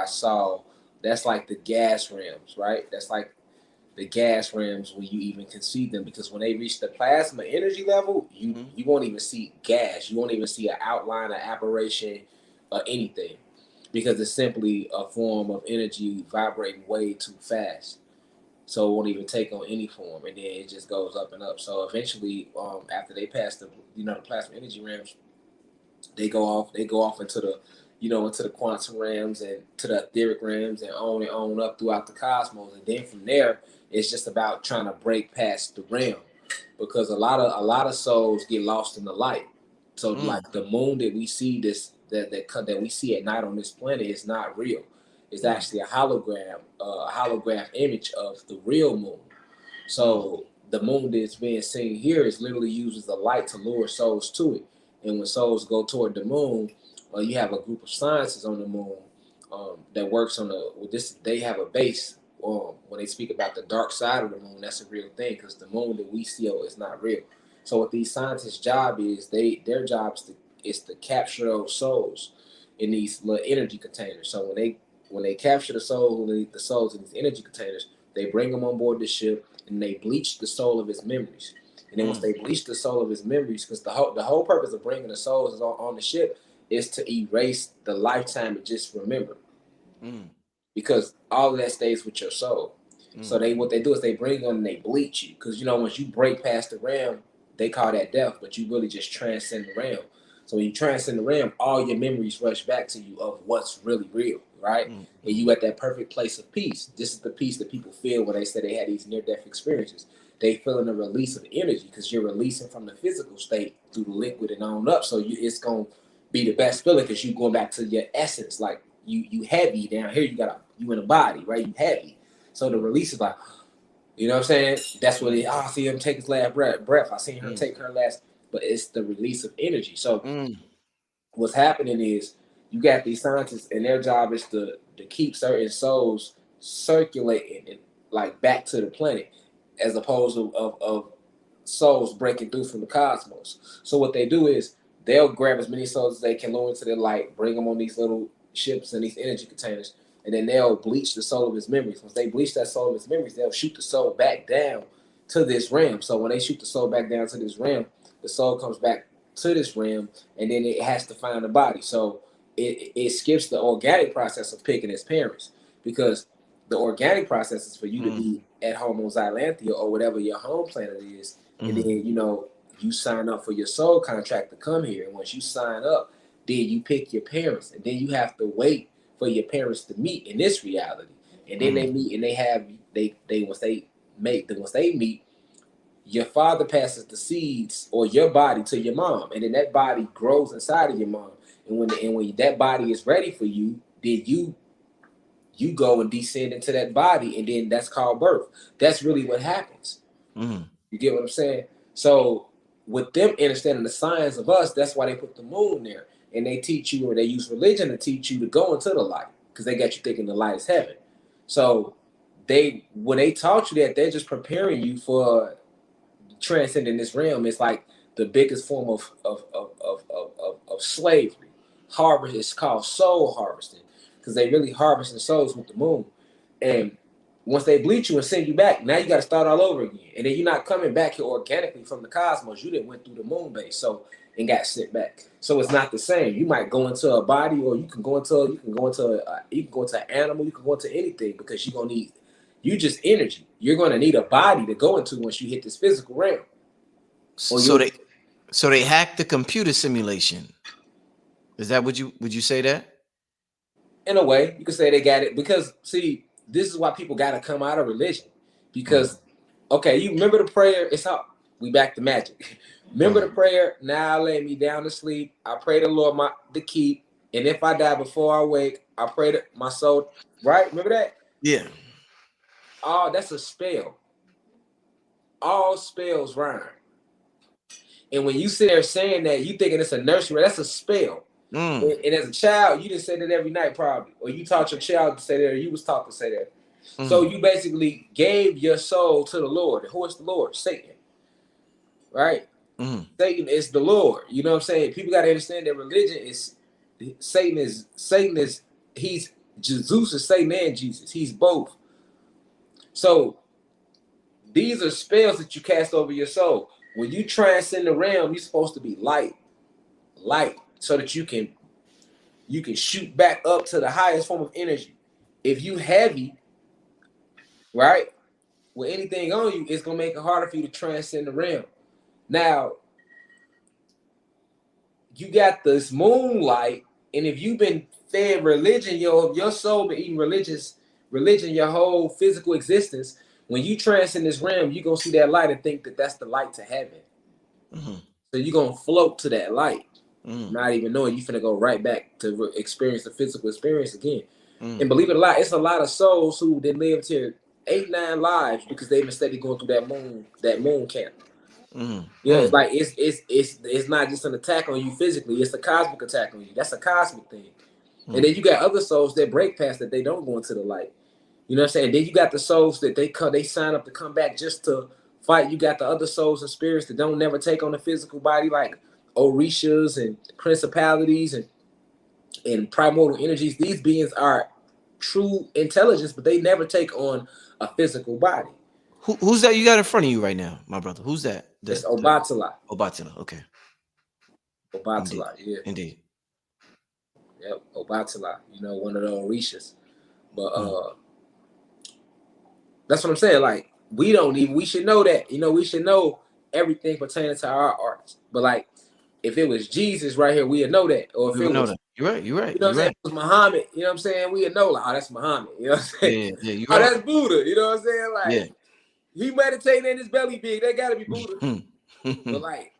S2: that's like the gas realms, right? That's like the gas realms when you even conceive them, because when they reach the plasma energy level, you won't even see gas. You won't even see an outline, an apparition, or anything, because it's simply a form of energy vibrating way too fast. So it won't even take on any form, and then it just goes up and up. So eventually, after they pass the plasma energy realms, they go off into the into the quantum realms and to the etheric realms and on up throughout the cosmos. And then from there, it's just about trying to break past the realm, because a lot of souls get lost in the light. So like the moon that we see that we see at night on this planet is not real. It's actually a holograph image of the real moon. So the moon that's being seen here is literally uses the light to lure souls to it. And when souls go toward the moon, you have a group of scientists on the moon that works on this. They have a base. When they speak about the dark side of the moon, that's a real thing, because the moon that we see is not real. So what these scientists' job is, their job is to capture those souls in these little energy containers. So when they capture the souls in these energy containers, they bring them on board the ship and they bleach the soul of his memories. And then once they bleach the soul of his memories, because the whole purpose of bringing the souls on the ship is to erase the lifetime it just remembered. Because all of that stays with your soul. So what they do is they bring them and they bleach you. Because once you break past the realm, they call that death, but you really just transcend the realm. So when you transcend the realm, all your memories rush back to you of what's really real, right? And you at that perfect place of peace. This is the peace that people feel when they say they had these near-death experiences. They feeling a release of energy, because you're releasing from the physical state through the liquid and on up. So it's going to be the best feeling, because you going back to your essence. Like you heavy down here, you in a body, right? You heavy. So the release is like, you know what I'm saying? That's what I see him take his last breath. I seen her take her last, but it's the release of energy. So what's happening is you got these scientists, and their job is to keep certain souls circulating and like back to the planet, as opposed to of souls breaking through from the cosmos. So what they do is they'll grab as many souls as they can, lure into their light, bring them on these little ships and these energy containers, and then they'll bleach the soul of his memories. Once they bleach that soul of his memories, they'll shoot the soul back down to this realm. So when they shoot the soul back down to this realm, the soul comes back to this realm, and then it has to find a body. So it skips the organic process of picking its parents, because the organic process is for you to be at home on Xylanthia or whatever your home planet is, and then you sign up for your soul contract to come here. And once you sign up, then you pick your parents, and then you have to wait for your parents to meet in this reality. And then they meet, and once they meet, your father passes the seeds or your body to your mom, and then that body grows inside of your mom. And when that body is ready for you, then you go and descend into that body, and then that's called birth. That's really what happens. You get what I'm saying? So with them understanding the science of us, that's why they put the moon there. And they teach you, or they use religion to teach you to go into the light, because they got you thinking the light is heaven. So when they taught you that, they're just preparing you for transcending this realm. It's like the biggest form of slavery. Harvest is called soul harvesting, because they really harvesting souls with the moon. And once they bleach you and send you back, now you got to start all over again. And then you're not coming back here organically from the cosmos. You didn't went through the moon base, so and got sent back. So it's not the same. You might go into a body, or you can go into an animal. You can go into anything, because you're gonna need just energy. You're gonna need a body to go into once you hit this physical realm.
S1: So they hacked the computer simulation. Is that would you say that?
S2: In a way, you could say they got it, because see, this is why people got to come out of religion. Because okay, you remember the prayer? It's how we back to magic. Remember the prayer? Now lay me down to sleep. I pray the Lord to keep, and if I die before I wake, I pray to my soul. Right? Remember that?
S1: Yeah.
S2: Oh, that's a spell. All spells rhyme. And when you sit there saying that, you thinking it's a nursery, that's a spell. And as a child, you didn't say that every night, probably, or you taught your child to say that, or you was taught to say that. So you basically gave your soul to the Lord. Who is the Lord? Satan. Right? Satan is the Lord. You know what I'm saying? People got to understand that religion is Satan is he's Jesus is Satan and Jesus. He's both. So these are spells that you cast over your soul. When you transcend the realm, you're supposed to be light, so that you can shoot back up to the highest form of energy. If you heavy, right, with anything on you, it's gonna make it harder for you to transcend the realm. Now, you got this moonlight, and if you've been fed religion, your soul been eating religion your whole physical existence. When you transcend this realm, you're gonna see that light and think that that's the light to heaven. So you're gonna float to that light, not even knowing you finna go right back to experience the physical experience again. And believe it or not, it's a lot of souls who they lived here 8-9 lives because they've been steady going through that moon camp. It's like it's not just an attack on you physically, it's a cosmic attack on you. That's a cosmic thing. And then you got other souls that break past that, they don't go into the light. You know what I'm saying? Then you got the souls that they sign up to come back just to fight. You got the other souls and spirits that don't never take on a physical body, like Orishas and principalities and primordial energies. These beings are true intelligence, but they never take on a physical body.
S1: Who's that you got in front of you right now, my brother? Who's that?
S2: It's Obatala.
S1: Obatala, okay.
S2: Obatala, yeah.
S1: Indeed.
S2: Yep, Obatala, one of the Orishas. But that's what I'm saying. Like, we should know that. We should know everything pertaining to our arts. But like, if it was Jesus right here, we'd know that. Or if
S1: We
S2: it
S1: know
S2: was,
S1: that. You're right.
S2: you know what I'm saying? If it was Muhammad, you know what I'm saying? We'd know, like, oh, that's Muhammad. You know what I'm saying?
S1: Yeah, you're
S2: oh,
S1: right.
S2: that's Buddha. You know what I'm saying? Like, he meditating in his belly big. That gotta be Buddha. But like,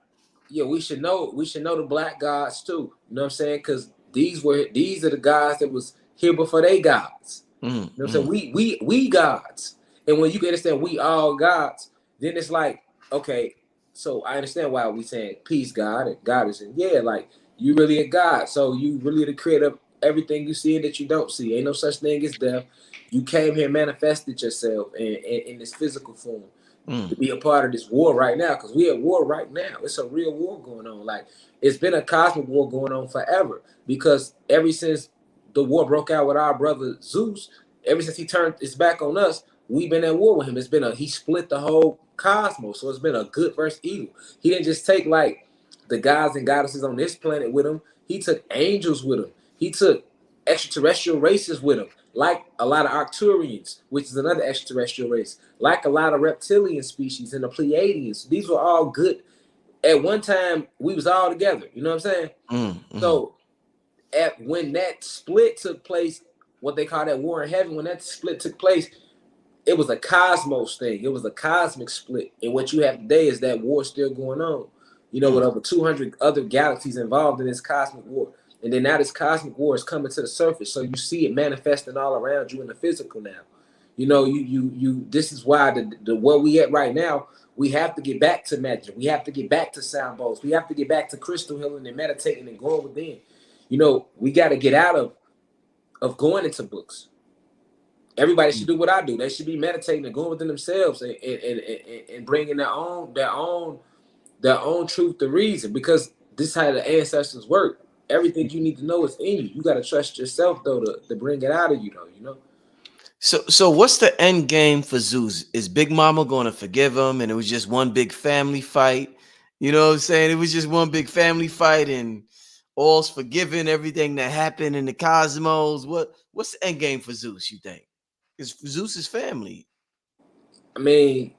S2: yeah, we should know the black gods too. You know what I'm saying? Because these are the gods that was here before they gods. You know what I'm saying? We gods. And when you can understand we all gods, then it's like, okay, so I understand why we saying peace, God, and God is in, like, you really a God. So you really the creator of everything you see and that you don't see. Ain't no such thing as death. You came here, manifested yourself in this physical form to be a part of this war right now, because we at war right now. It's a real war going on. Like, it's been a cosmic war going on forever, because ever since the war broke out with our brother Zeus, ever since he turned his back on us, we've been at war with him. He split the whole cosmos. So it's been a good versus evil. He didn't just take like the gods and goddesses on this planet with him. He took angels with him. He took extraterrestrial races with him, like a lot of Arcturians, which is another extraterrestrial race, like a lot of reptilian species and the Pleiadians. These were all good. At one time, we was all together. You know what I'm saying? So when that split took place, what they call that war in heaven, when that split took place, it was a cosmos thing. It was a cosmic split. And what you have today is that war still going on, with over 200 other galaxies involved in this cosmic war. And then now this cosmic war is coming to the surface. So you see it manifesting all around you in the physical now. You know, you. This is why the where we at right now. We have to get back to magic. We have to get back to sound bowls. We have to get back to crystal healing and meditating and going within. You know, we got to get out of going into books. Everybody should do what I do. They should be meditating and going within themselves and bringing their own truth to reason, because this is how the ancestors work. Everything you need to know is in you. You got to trust yourself though to bring it out of you though. You know.
S1: So what's the end game for Zeus? Is Big Mama going to forgive him, and it was just one big family fight? You know what I'm saying? It was just one big family fight, and all's forgiven. Everything that happened in the cosmos. What's the end game for Zeus? You think? Because Zeus is family.
S2: I mean,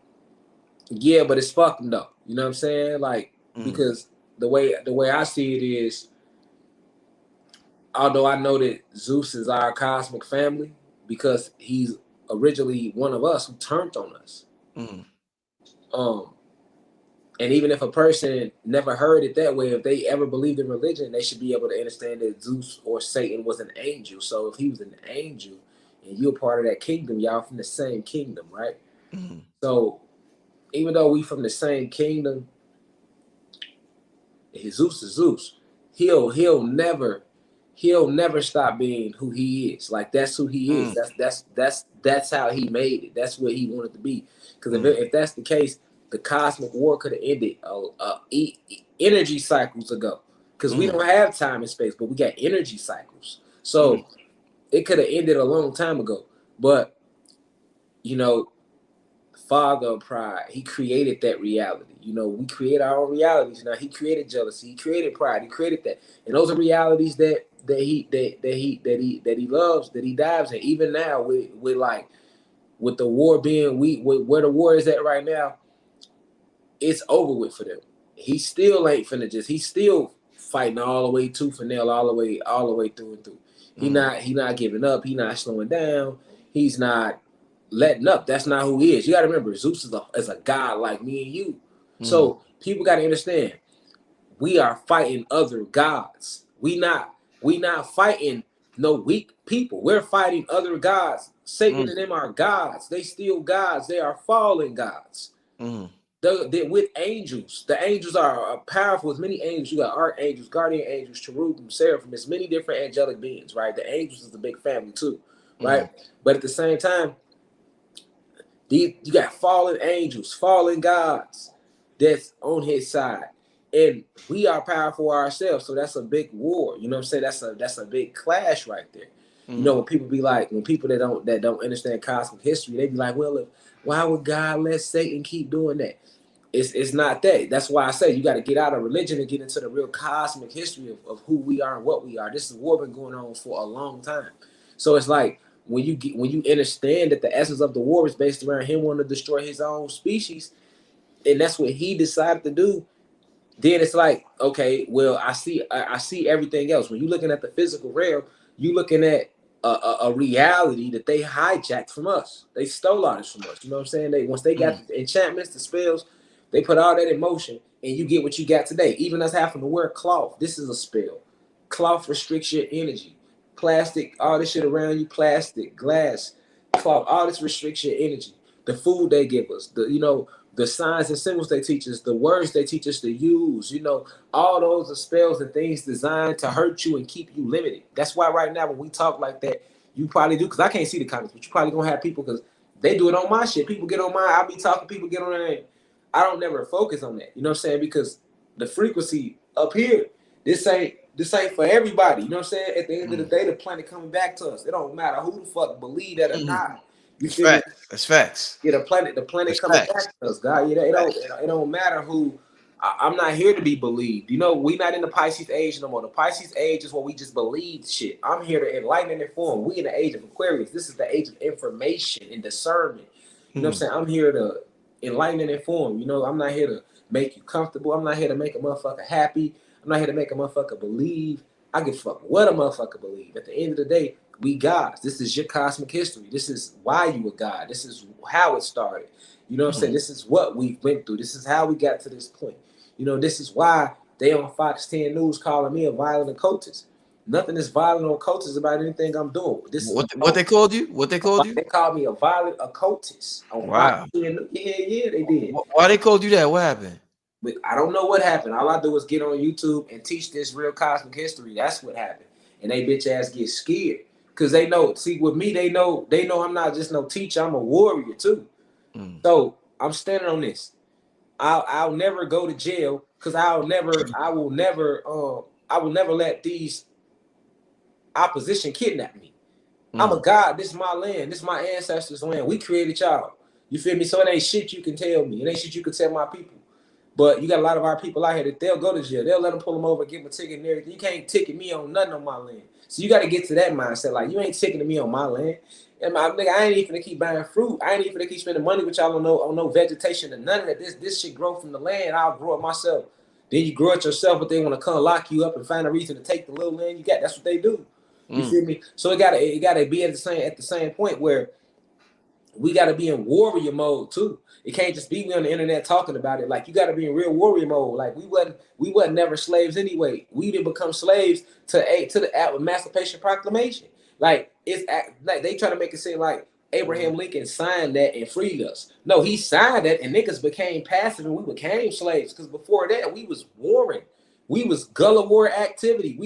S2: yeah, but it's fucking though. You know what I'm saying? Like,
S1: Mm,
S2: because the way I see it is, although I know that Zeus is our cosmic family because he's originally one of us who turned on us.
S1: mm,
S2: Um, and even if a person never heard it that way, if they ever believed in religion, they should be able to understand that Zeus or Satan was an angel. So if he was an angel and you're part of that kingdom, y'all from the same kingdom, right?
S1: mm,
S2: So even though we from the same kingdom, Zeus is Zeus. He'll never stop being who he is. Like that's who he is.
S1: mm,
S2: That's how he made it. That's what he wanted to be. Because
S1: mm,
S2: if that's the case, the cosmic war could have ended energy cycles ago. Because we
S1: mm,
S2: don't have time and space, but we got energy cycles.
S1: mm,
S2: So it could have ended a long time ago. But you know, father of pride. He created that reality. You know, we create our own realities. Now he created jealousy. He created pride. He created that, and those are realities that he loves, that he dives in. Even now, with like with the war being with where the war is at right now, it's over with for them. He still ain't finna just. He's still fighting all the way tooth and nail, all the way through and through.
S1: mm,
S2: He not giving up. He not slowing down. He's not letting up. That's not who he is. You got to remember, Zeus is a god like me and you.
S1: mm,
S2: So people got to understand, we are fighting other gods. We not fighting no weak people. We're fighting other gods. Satan
S1: mm,
S2: and them are gods. They still gods. They are fallen gods.
S1: mm,
S2: They're with angels. The angels are powerful. As many angels, you got archangels, guardian angels, cherubim, seraphim. There's many different angelic beings, right? The angels is the big family too, right?
S1: mm,
S2: But at the same time, you got fallen angels, fallen gods that's on his side. And we are powerful ourselves. So that's a big war. You know what I'm saying? That's a big clash right there. You know,
S1: mm,
S2: when people be like, when people that don't understand cosmic history, they be like, well, why would God let Satan keep doing that? It's not that. That's why I say you got to get out of religion and get into the real cosmic history of who we are and what we are. This is war been going on for a long time. So it's like when you understand that the essence of the war is based around him wanting to destroy his own species, and that's what he decided to do, then it's like, okay, well, I see everything else. When you're looking at the physical realm, you're looking at a reality that they hijacked from us. They stole all this from us. You know what I'm saying? Once they got
S1: mm,
S2: the enchantments, the spells, they put all that in motion, and you get what you got today. Even us having to wear cloth, this is a spell. Cloth restricts your energy. Plastic, all this shit around you, plastic, glass, cloth, all this restricts your energy. The food they give us, the signs and symbols they teach us, the words they teach us to use, all those are spells and things designed to hurt you and keep you limited. That's why right now when we talk like that, you probably do, because I can't see the comments, but you probably gonna have people, because they do it on my shit. People get on my, I be talking, people get on there, and I don't never focus on that. You know what I'm saying? Because the frequency up here, this ain't for everybody. You know what I'm saying? At the end of the
S1: mm,
S2: day, the planet coming back to us. It don't matter who the fuck believe that or
S1: mm.
S2: not. You
S1: That's
S2: feel me?
S1: facts. That's facts.
S2: Yeah, the planet
S1: That's
S2: coming
S1: facts.
S2: back to us, God. Yeah,
S1: Facts.
S2: it don't matter who. I'm not here to be believed. We not in the Pisces age no more. The Pisces age is where we just believe shit. I'm here to enlighten and inform. We in the age of Aquarius. This is the age of information and discernment. You know what I'm
S1: Mm,
S2: saying? I'm here to enlighten and inform. I'm not here to make you comfortable. I'm not here to make a motherfucker happy. I'm not here to make a motherfucker believe. I give a fuck what a motherfucker believe. At the end of the day, we gods. This is your cosmic history. This is why you a god. This is how it started. You know what I'm saying?
S1: mm,
S2: This is what we've been through. This is how we got to this point. This is why they on Fox 10 News calling me a violent occultist. nothing is violent or occultist about anything I'm doing. This is
S1: What they called you? What they called you?
S2: they called me a violent occultist on fire.
S1: Wow.
S2: Yeah, they did.
S1: Why they called you that? What happened?
S2: But I don't know what happened. All I do is get on YouTube and teach this real cosmic history. That's what happened. And they bitch ass get scared. Cause they know, see, with me, they know I'm not just no teacher, I'm a warrior too. So I'm standing on this. I'll never go to jail because I will never let these opposition kidnap me. I'm a god. This is my land. This is my ancestors' land. We created y'all. You feel me? So it ain't shit you can tell me. It ain't shit you can tell my people. But you got a lot of our people out here that they'll go to jail. They'll let them pull them over, give them a ticket and everything. You can't ticket me on nothing on my land. So you got to get to that mindset. Like, you ain't ticketing me on my land. And my nigga, I ain't even gonna keep buying fruit. I ain't even gonna keep spending money with y'all on no vegetation and none of that. This shit grow from the land. I'll grow it myself. Then you grow it yourself, but they want to come lock you up and find a reason to take the little land you got. That's what they do. You feel me? So it gotta be at the same point where we gotta be in warrior mode too. It can't just be on the internet talking about it. Like, you gotta be in real warrior mode. Like, we wasn't never slaves anyway. We didn't become slaves to the Emancipation Proclamation. Like, it's like they try to make it seem like Abraham Lincoln signed that and freed us. No, he signed that and niggas became passive and we became slaves. Because before that, we was warring. We was guerrilla war activity.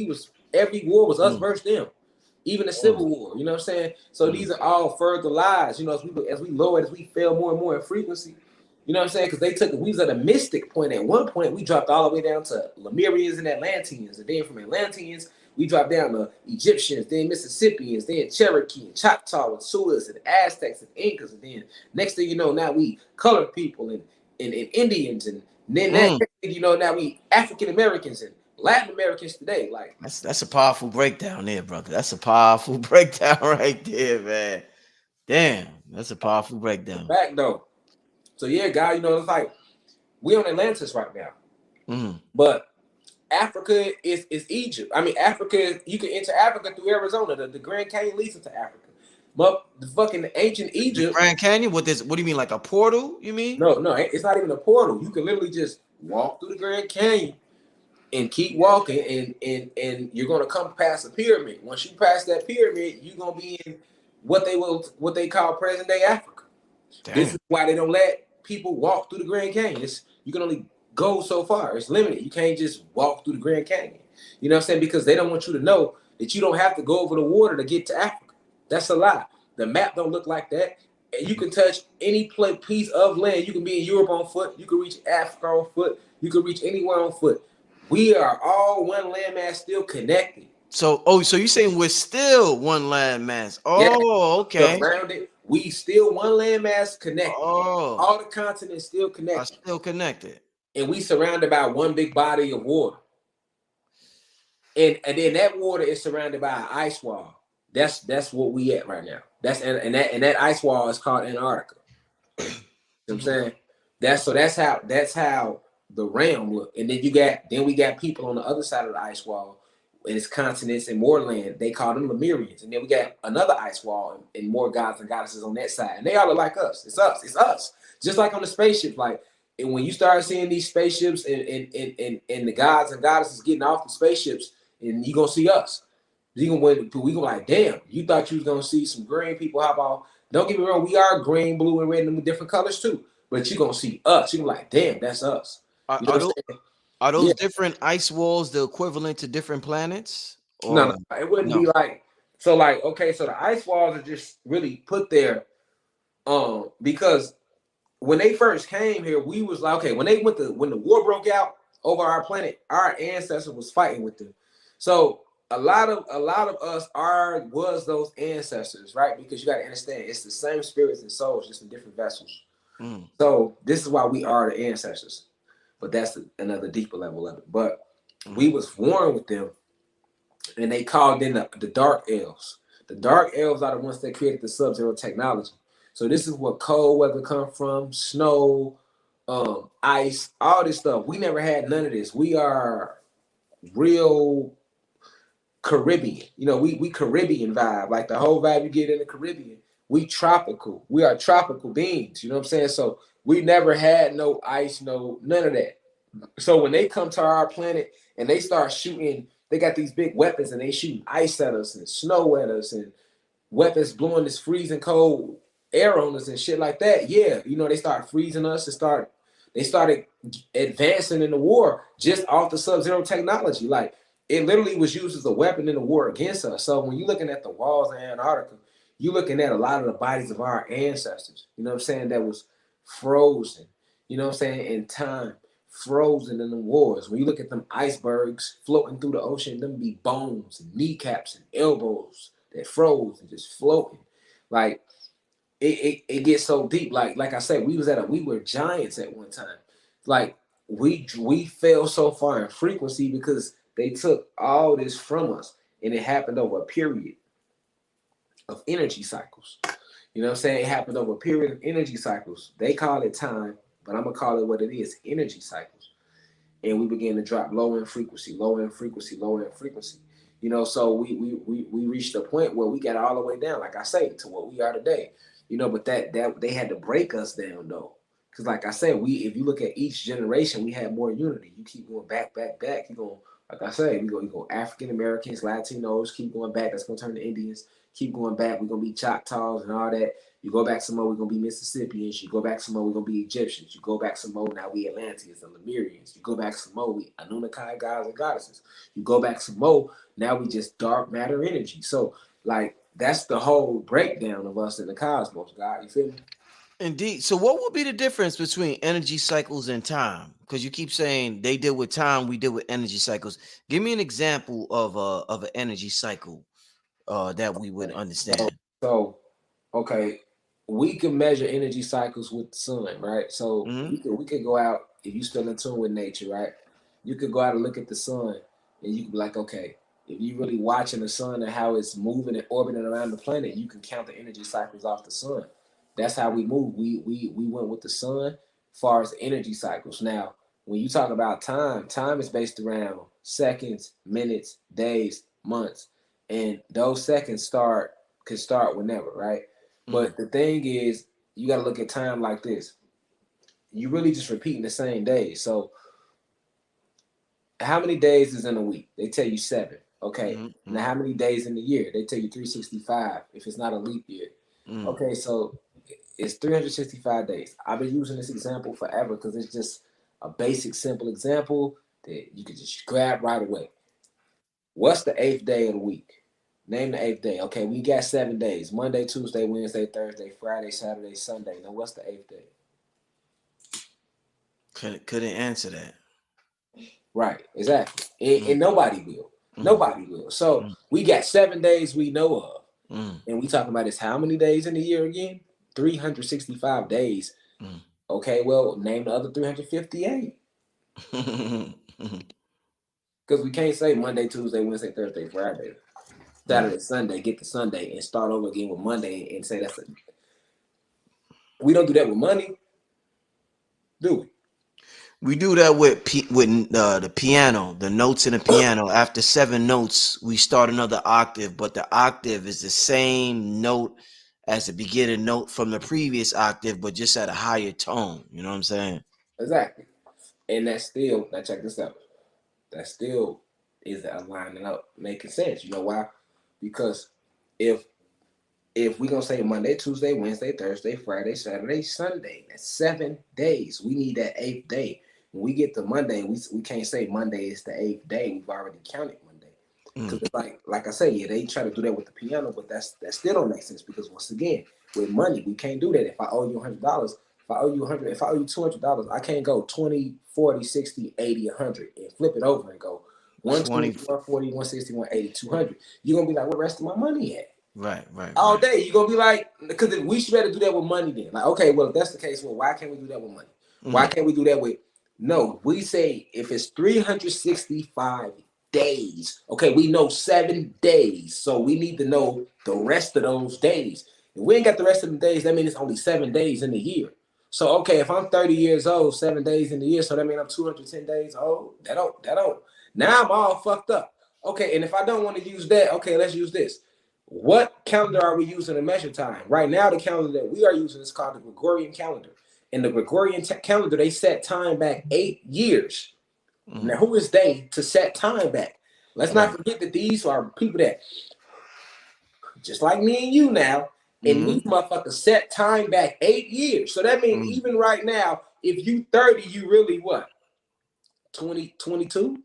S2: Every war was us versus them. Even the Civil War, you know what I'm saying? So these are all further lies, you know, as we fell more and more in frequency, you know what I'm saying? Because we was at a mystic point. At one point, we dropped all the way down to Lemurians and Atlanteans. And then from Atlanteans, we dropped down to Egyptians, then Mississippians, then Cherokee and Choctaw and Sioux and Aztecs and Incas. And then next thing you know, now we colored people and Indians. And then next thing you know, now we African Americans and Latin Americans today. Like,
S1: that's a powerful breakdown there, brother. That's a powerful breakdown right there, man. Damn, that's a powerful breakdown.
S2: Back though. So yeah, guy, you know, it's like we on Atlantis right now. But Africa is Egypt. I mean, Africa, you can enter Africa through Arizona. The Grand Canyon leads into Africa. But the fucking ancient Egypt.
S1: The Grand Canyon? What do you mean, like a portal? You mean?
S2: No, it's not even a portal. You can literally just walk through the Grand Canyon and keep walking, and you're gonna come past a pyramid. Once you pass that pyramid, you're gonna be in what they call present day Africa. Damn. This is why they don't let people walk through the Grand Canyon. You can only go so far. It's limited. You can't just walk through the Grand Canyon. You know what I'm saying? Because they don't want you to know that you don't have to go over the water to get to Africa. That's a lie. The map don't look like that. And you can touch any piece of land. You can be in Europe on foot. You can reach Africa on foot. You can reach anywhere on foot. We are all one landmass still connected.
S1: So you're saying we're still one landmass? Oh, yeah. Okay.
S2: Surrounded, we still one landmass connected.
S1: Oh,
S2: all the continents still connected.
S1: Are still connected,
S2: and we surrounded by one big body of water. And then that water is surrounded by an ice wall. That's what we at right now. And that ice wall is called Antarctica. You know what I'm saying? That's how the realm look. And then we got people on the other side of the ice wall, and it's continents and more land. They call them Lemurians. And then we got another ice wall and more gods and goddesses on that side. And they all look like us. It's us. Just like on the spaceship. Like, and when you start seeing these spaceships and the gods and goddesses getting off the spaceships, and you gonna see us. We gonna like, damn, you thought you was gonna see some green people hop off. Don't get me wrong, we are green, blue, and red and different colors too. But you gonna see us. You gonna like, damn, that's us.
S1: Are those different ice walls the equivalent to different planets?
S2: Or? No, it wouldn't be like so. Like, okay, so the ice walls are just really put there, because when they first came here, we was like, okay, when the war broke out over our planet, our ancestors was fighting with them. So a lot of us was those ancestors, right? Because you got to understand, it's the same spirits and souls, just in different vessels. So this is why we are the ancestors. But that's another deeper level of it. But we was warring with them, and they called in the dark elves. The dark elves are the ones that created the sub-zero technology. So this is where cold weather come from, snow, ice, all this stuff. We never had none of this. We are real Caribbean. You know, we Caribbean vibe. Like the whole vibe you get in the Caribbean. We tropical. We are tropical beings. You know what I'm saying? So we never had no ice, none of that. So when they come to our planet and they start shooting They got these big weapons and they shoot ice at us and snow at us and weapons blowing this freezing cold air on us and shit like that. Yeah, you know, they start freezing us and they started advancing in the war just off the sub-zero technology. Like it literally was used as a weapon in the war against us. So when you're looking at the walls of Antarctica, you're looking at a lot of the bodies of our ancestors, you know what I'm saying, that was frozen, you know what I'm saying, in time, frozen in the wars. When you look at them icebergs floating through the ocean, them be bones and kneecaps and elbows that froze and just floating. Like it gets so deep. Like I said, we were giants at one time. Like we fell so far in frequency because they took all this from us, and it happened over a period of energy cycles. You know what I'm saying? It happened over a period of energy cycles. They call it time, but I'm gonna call it what it is: energy cycles. And we began to drop lower in frequency, lower in frequency, lower in frequency. You know, so we reached a point where we got all the way down, like I say, to what we are today. You know, but that they had to break us down though. Because like I said, if you look at each generation, we had more unity. You keep going back, back, back. You go, like I say, you go African Americans, Latinos, keep going back. That's gonna turn to Indians. Keep going back. We're gonna be Choctaws and all that. You go back some more, we're gonna be Mississippians. You go back some more, we're gonna be Egyptians. You go back some more, now we Atlanteans and Lemurians. You go back some more, we Anunnaki gods and goddesses. You go back some more, now we just dark matter energy. So like that's the whole breakdown of us in the cosmos, God. You feel me?
S1: Indeed. So, what would be the difference between energy cycles and time? Because you keep saying they deal with time, we deal with energy cycles. Give me an example of an energy cycle that we would understand.
S2: So okay, we can measure energy cycles with the sun, right? So
S1: Hmm.
S2: we could go out if you still in tune with nature, right? You could go out and look at the sun, and you could be like, okay, if you really watching the sun and how it's moving and orbiting around the planet, you can count the energy cycles off the sun. That's how we move. We went with the sun as far as energy cycles. Now, when you talk about time, time is based around seconds, minutes, days, months, and those seconds could start whenever, right?
S1: Hmm.
S2: But the thing is, you got to look at time like this. You really just repeating the same days. So, how many days is in a week? They tell you 7. Okay.
S1: Hmm.
S2: Now,
S1: Hmm.
S2: how many days in the year? They tell you 365 if it's not a leap year.
S1: Hmm.
S2: Okay, so it's 365 days. I've been using this example forever because it's just a basic, simple example that you can just grab right away. What's the 8th day of the week? Name the 8th day. Okay, we got 7 days: Monday, Tuesday, Wednesday, Thursday, Friday, Saturday, Sunday. Now, what's the 8th day?
S1: Couldn't answer that.
S2: Right, exactly.
S1: Mm,
S2: And nobody will.
S1: mm,
S2: Nobody will. So
S1: mm,
S2: we got 7 days we know of.
S1: mm,
S2: And we talking about is how many days in the year again? 365 days.
S1: mm.
S2: Okay, well, name the other 358.
S1: Mm.
S2: Because we can't say Monday, Tuesday, Wednesday, Thursday, Friday, Saturday, Sunday, get the Sunday and start over again with Monday and say that's a. We don't do that with money, do we?
S1: We do that with the piano, the notes in the piano. After 7 notes, we start another octave, but the octave is the same note as the beginning note from the previous octave, but just at a higher tone. You know what I'm saying?
S2: Exactly. And that's still, now check this out. That still is aligning up, making sense. You know why? Because if we're gonna say Monday, Tuesday, Wednesday, Thursday, Friday, Saturday, Sunday, that's 7 days. We need that 8th day. When we get to Monday, we can't say Monday is the 8th day. We've already counted Monday.
S1: Mm.
S2: Because it's like I say, yeah, they try to do that with the piano, but that still don't make sense because once again, with money, we can't do that. If I owe you $100, if I owe you 100, if I owe you $200, I can't go 20, 40, 60, 80, 100 and flip it over and go 120,
S1: 20.
S2: 140, 160, 180, 200. You're gonna be like, where the rest of my money at?
S1: Right, right,
S2: All
S1: right.
S2: day. You're gonna be like, because we should better do that with money then. Like, okay, well, if that's the case, well, why can't we do that with money? Why
S1: Mm.
S2: can't we do that with no? We say if it's 365 days, okay, we know 7 days. So we need to know the rest of those days. If we ain't got the rest of the days, that means it's only 7 days in the year. So okay, if I'm 30 years old, 7 days in the year, so that means I'm 210 days old. That don't. Now I'm all fucked up. Okay, and if I don't want to use that, okay, let's use this. What calendar are we using to measure time? Right now, the calendar that we are using is called the Gregorian calendar. In the Gregorian calendar, they set time back 8 years. Now,
S1: Mm.
S2: who is they to set time back? Let's not forget that these are people that, just like me and you now, and these motherfuckers set time back 8 years. So that means even right now, if you 30, you really what? 20, 22?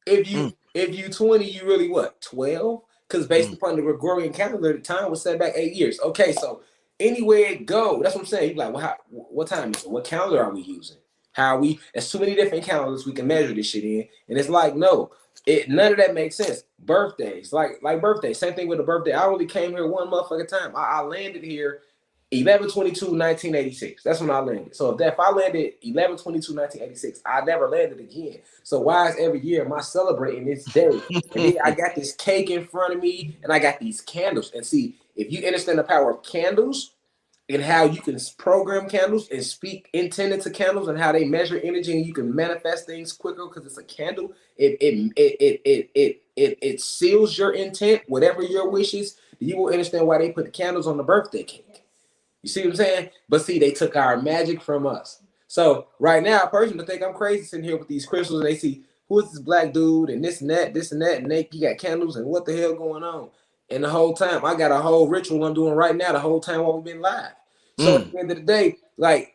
S2: If you 20, you really what? 12? Because based upon the Gregorian calendar, the time was set back 8 years. Okay, so anywhere it go, that's what I'm saying. You're like, well, what time is it? What calendar are we using? How are we? There's too many different calendars we can measure this shit in, and it's like, no, none of that makes sense. Birthdays, like birthdays, same thing with a birthday. I only came here one motherfucking time. I landed here 11/22/1986. That's when I landed. So if I landed 11/22/1986, I never landed again. So why is every year am I celebrating this day? And then I got this cake in front of me, and I got these candles. And see, if you understand the power of candles and how you can program candles and speak intended to candles and how they measure energy, and you can manifest things quicker because it's a candle. It seals your intent, whatever your wishes. You will understand why they put the candles on the birthday cake. You see what I'm saying? But see, they took our magic from us. So right now, a person will think I'm crazy sitting here with these crystals, and they see, who is this black dude and this and that, and you got candles, and what the hell going on? And the whole time, I got a whole ritual I'm doing right now the whole time while we've been live. So at the end of the day, like,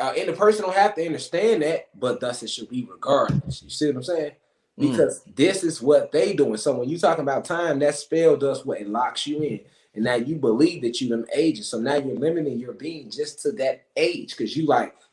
S2: and the person don't have to understand that, but thus it should be regardless. You see what I'm saying? Because this is what they doing. So when you talking about time, that spell does what? It locks you in. And now you believe that you them ages. So now you're limiting your being just to that age. Because you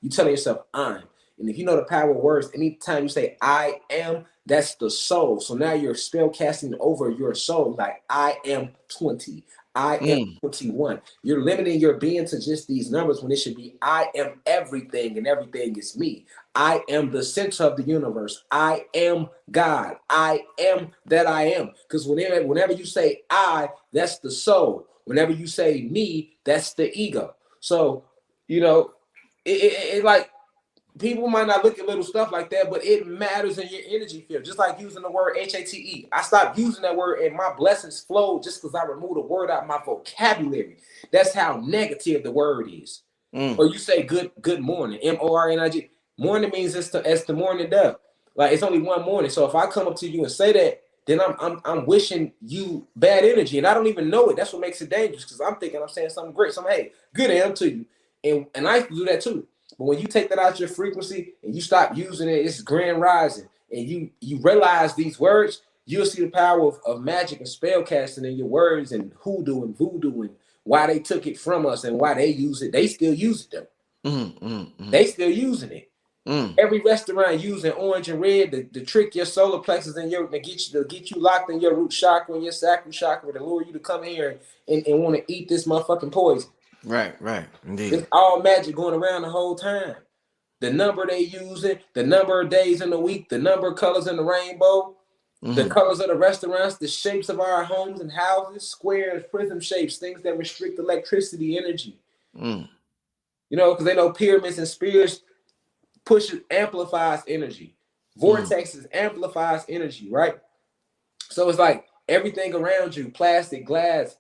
S2: telling yourself, I'm. And if you know the power of words, anytime you say I am, that's the soul. So now you're spell casting over your soul. Like, I am 20. I am 21. You're limiting your being to just these numbers when it should be I am everything and everything is me. I am the center of the universe. I am God. I am that I am. Because whenever you say I, that's the soul. Whenever you say me, that's the ego. So, it like, people might not look at little stuff like that, but it matters in your energy field. Just like using the word HATE. I stopped using that word and my blessings flow just because I removed a word out of my vocabulary. That's how negative the word is. Or you say good morning, MORNIG. Morning means it's the morning dove. Like, it's only one morning. So if I come up to you and say that, then I'm wishing you bad energy, and I don't even know it. That's what makes it dangerous, because I'm thinking I'm saying something great. So I'm, hey, good AM to you, and I used to do that too. But when you take that out of your frequency and you stop using it, it's grand rising, and you realize these words, you'll see the power of magic and spell casting in your words, and hoodoo and voodoo, and why they took it from us and why they use it. They still use it though. They still using it. Every restaurant using orange and red to trick your solar plexus and to get you locked in your root chakra and your sacral chakra, to lure you to come here and want to eat this motherfucking poison.
S1: Right, indeed.
S2: It's all magic going around the whole time. The number they using, the number of days in the week, the number of colors in the rainbow, the colors of the restaurants, the shapes of our homes and houses, squares, prism shapes, things that restrict electricity energy. Because they know pyramids and spheres amplifies energy. Vortexes amplifies energy, right? So it's like everything around you, plastic, glass,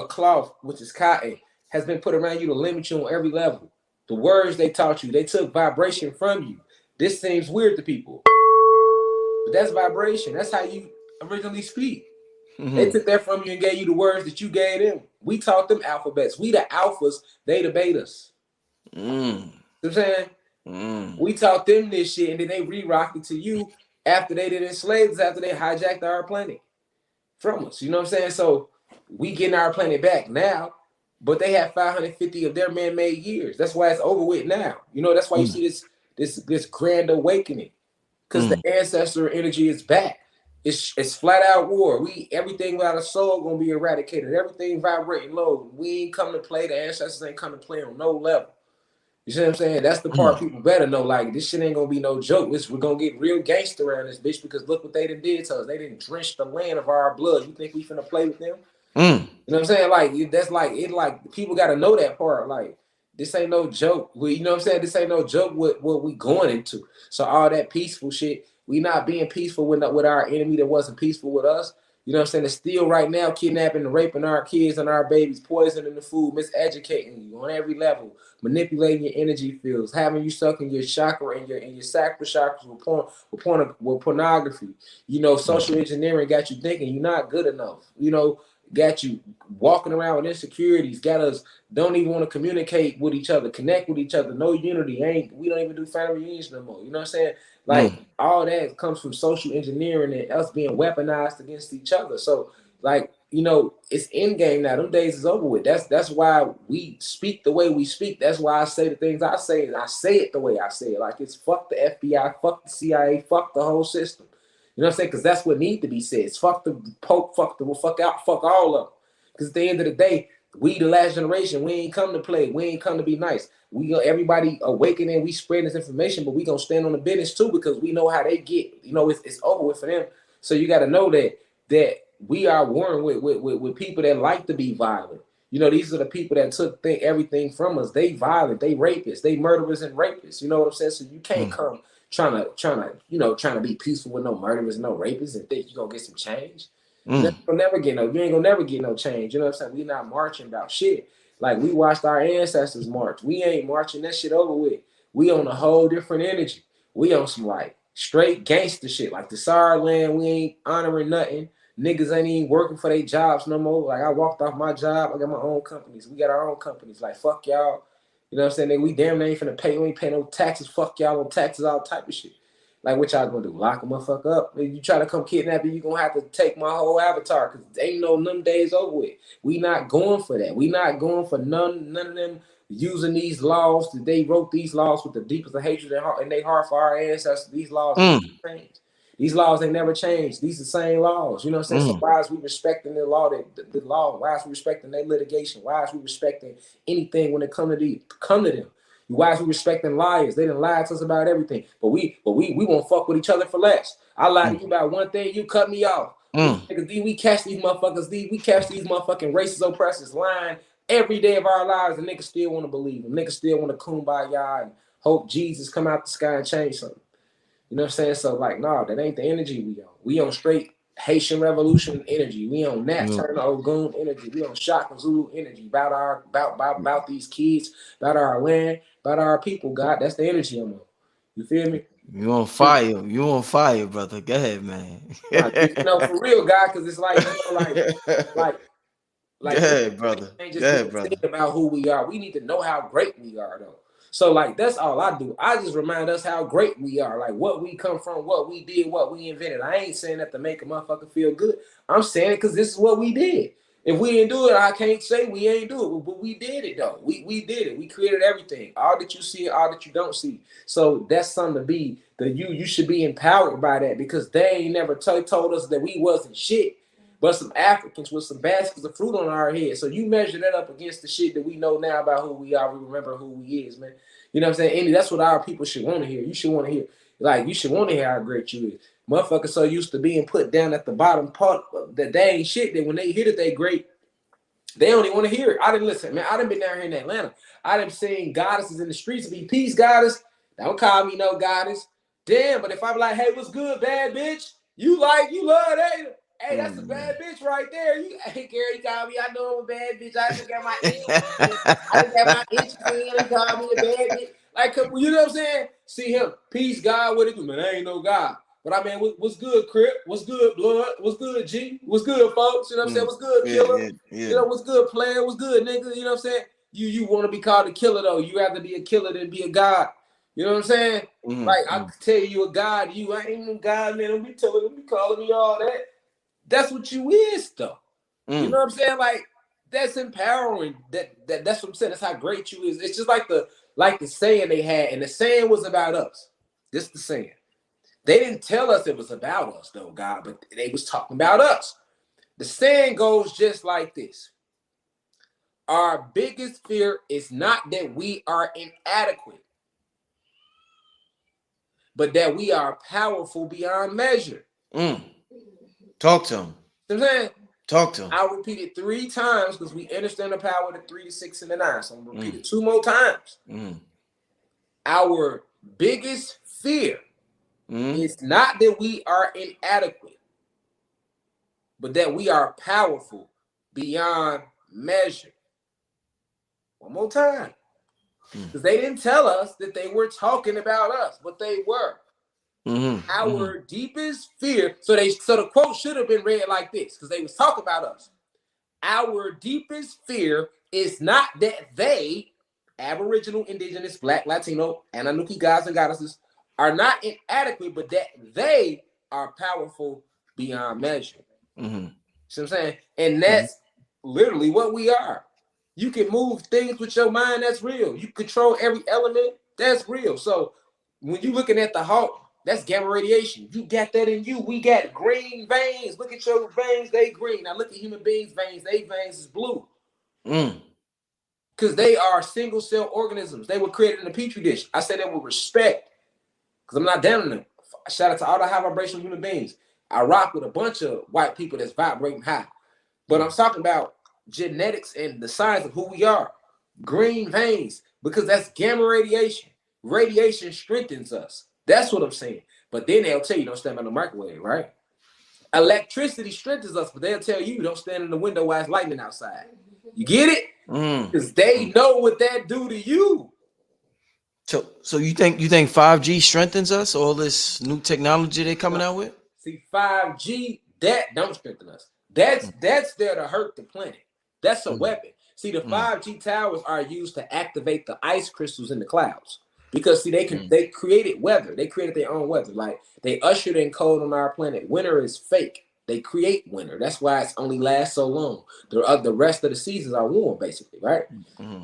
S2: cloth, which is cotton, has been put around you to limit you on every level. The words they taught you, they took vibration from you. This seems weird to people, but that's vibration. That's how you originally speak. They took that from you and gave you the words that you gave them. We taught them alphabets. We the alphas, they the betas. You know what I'm saying? We taught them this shit, and then they re-rocked it to you after they did enslave us, after they hijacked our planet from us. You know what I'm saying? So we getting our planet back now, but they have 550 of their man-made years. That's why it's over with now. That's why you see this grand awakening, because the ancestor energy is back. It's flat out war. Everything without a soul gonna be eradicated. Everything vibrating low. We ain't come to play. The ancestors ain't come to play on no level. You see what I'm saying? That's the part people better know. Like, this shit ain't gonna be no joke. We're gonna get real gangster around this bitch, because look what they did to us. They didn't drench the land of our blood. You think we finna play with them? You know what I'm saying? Like, that's like it. Like, people gotta know that part. Like, this ain't no joke. You know what I'm saying? This ain't no joke with what we going into. So all that peaceful shit, we not being peaceful with our enemy that wasn't peaceful with us. You know what I'm saying? It's still right now kidnapping and raping our kids and our babies, poisoning the food, miseducating you on every level, manipulating your energy fields, having you stuck in your chakra and your sacral chakras with pornography. You know, social engineering got you thinking you're not good enough. You know, got you walking around with insecurities, got us don't even want to communicate with each other, connect with each other, no unity. We don't even do family reunions no more. You know what I'm saying? Like all that comes from social engineering and us being weaponized against each other. So like, you know, it's in game now. Them days is over with. That's why we speak the way we speak. That's why I say the things I say, and I say it the way I say it. Like it's fuck the FBI, fuck the CIA, fuck the whole system. You know what I'm saying? Because that's what need to be said. It's fuck the Pope, fuck all of them. Because at the end of the day, we the last generation. We ain't come to play. We ain't come to be nice. We go everybody awakening. We spread this information, but we gonna stand on the business too because we know how they get. You know, it's over with for them. So you got to know that we are warring with people that like to be violent. You know, these are the people that took everything from us. They violent. They rapists. They murderers and rapists. You know what I'm saying? So you can't come trying to be peaceful with no murderers, no rapists, and think you're gonna get some change. You ain't gonna never get no change. You know what I'm saying? We not marching about shit. Like we watched our ancestors march. We ain't marching that shit over with. We on a whole different energy. We on some like straight gangster shit. Like the SAR land, we ain't honoring nothing. Niggas ain't even working for their jobs no more. Like I walked off my job. I got my own companies. We got our own companies. Like fuck y'all. You know what I'm saying? Nigga, we damn near ain't finna pay. We ain't pay no taxes. Fuck y'all on taxes, all type of shit. Like, what y'all gonna do? Lock a motherfucker up? If you try to come kidnap me, you gonna have to take my whole avatar because ain't no them days over with. We not going for that. We not going for none of them using these laws. They wrote these laws with the deepest of hatred in their heart for our ancestors. These laws ain't never changed. These laws ain't never changed. These the same laws. You know what I'm saying? So why is we respecting the law? The law? Why is we respecting their litigation? Why is we respecting anything when it come to them? Why is we respecting liars? They done lied to us about everything. But we won't fuck with each other for less. I lied to you about one thing, you cut me off. We catch these motherfuckers, we catch these motherfucking racist oppressors lying every day of our lives, and niggas still want to believe them. Niggas still want to kumbaya and hope Jesus come out the sky and change something. You know what I'm saying? So like, nah, that ain't the energy we on. We on straight Haitian Revolution energy. We on Nat Turner Ogun energy. We on Shaka Zulu energy. About these kids, about our land, about our people. God, that's the energy I'm on. You feel me?
S1: You on fire. You on fire, brother. Go ahead, man.
S2: You know, for real, God, because it's like, you know,
S1: Go ahead, brother.
S2: ain't
S1: Go
S2: just
S1: ahead, brother.
S2: think about who we are. We need to know how great we are, though. So, like, that's all I do. I just remind us how great we are, like what we come from, what we did, what we invented. I ain't saying that to make a motherfucker feel good. I'm saying it because this is what we did. If we didn't do it, I can't say we ain't do it, but we did it though. We did it. We created everything. All that you see, all that you don't see. So that's something to be. You should be empowered by that because they ain't never told us that we wasn't shit. But some Africans with some baskets of fruit on our head. So you measure that up against the shit that we know now about who we are. We remember who we is, man. You know what I'm saying? Andy, that's what our people should want to hear. You should want to hear, like, you should want to hear how great you is. Motherfuckers so used to being put down at the bottom part that they ain't shit that when they hear that they great, they don't even want to hear it. I didn't listen, man. I done been down here in Atlanta. I done seen goddesses in the streets be peace goddess. Don't call me no goddess. Damn, but if I'm like, hey, what's good, bad bitch? You love that. Hey, that's a bad bitch right there. Hey, Gary, call me. I know I'm a bad bitch. I just got my inches in. He called me a bad bitch. Like, you know what I'm saying? See him. Peace, God, what it do, man? I ain't no God. But I mean, what's good, Crip? What's good, Blood? What's good, G? What's good, folks? You know what I'm saying? What's good, Killer?
S1: Yeah.
S2: You know, what's good, player? What's good, nigga? You know what I'm saying? You want to be called a killer, though. You rather be a killer than be a God. You know what I'm saying? Like, I tell you a God, I ain't no God, man. Don't be calling me all that. That's what you is, though. You know what I'm saying? Like, that's empowering. That's what I'm saying. That's how great you is. It's just like the saying they had, and the saying was about us. This the saying. They didn't tell us it was about us, though, God, but they was talking about us. The saying goes just like this. Our biggest fear is not that we are inadequate, but that we are powerful beyond measure.
S1: Talk to him.
S2: You know what I'm saying?
S1: Talk to him.
S2: I'll repeat it 3 times because we understand the power of the 3, the 6, and the 9. So I'm going to repeat it 2 more times. Our biggest fear is not that we are inadequate, but that we are powerful beyond measure. One more time. Because they didn't tell us that they were talking about us, but they were. Our deepest fear. So the quote should have been read like this, because they was talking about us. Our deepest fear is not that they, Aboriginal, Indigenous, Black, Latino, and Anunnaki gods and goddesses, are not inadequate, but that they are powerful beyond measure. See what I'm saying? And that's literally what we are. You can move things with your mind, that's real. You control every element, that's real. So when you're looking at the Hawk, that's gamma radiation. You got that in you. We got green veins. Look at your veins, they green. Now look at human beings' veins. They veins is blue. Because they are single cell organisms. They were created in a petri dish. I say that with respect, because I'm not down on them. Shout out to all the high vibrational human beings. I rock with a bunch of white people that's vibrating high. But I'm talking about genetics and the science of who we are. Green veins, because that's gamma radiation. Radiation strengthens us. That's what I'm saying. But then they'll tell you don't stand by the microwave, right? Electricity strengthens us, but they'll tell you don't stand in the window while it's lightning outside. You get it? Because they know what that do to you.
S1: So you think 5G strengthens us? All this new technology they're coming out with?
S2: See, 5G, that don't strengthen us. That's there to hurt the planet. That's a weapon. See, the 5G towers are used to activate the ice crystals in the clouds. Because see, they created weather. They created their own weather. Like they ushered in cold on our planet. Winter is fake. They create winter. That's why it's only lasts so long. The rest of the seasons are warm, basically, right?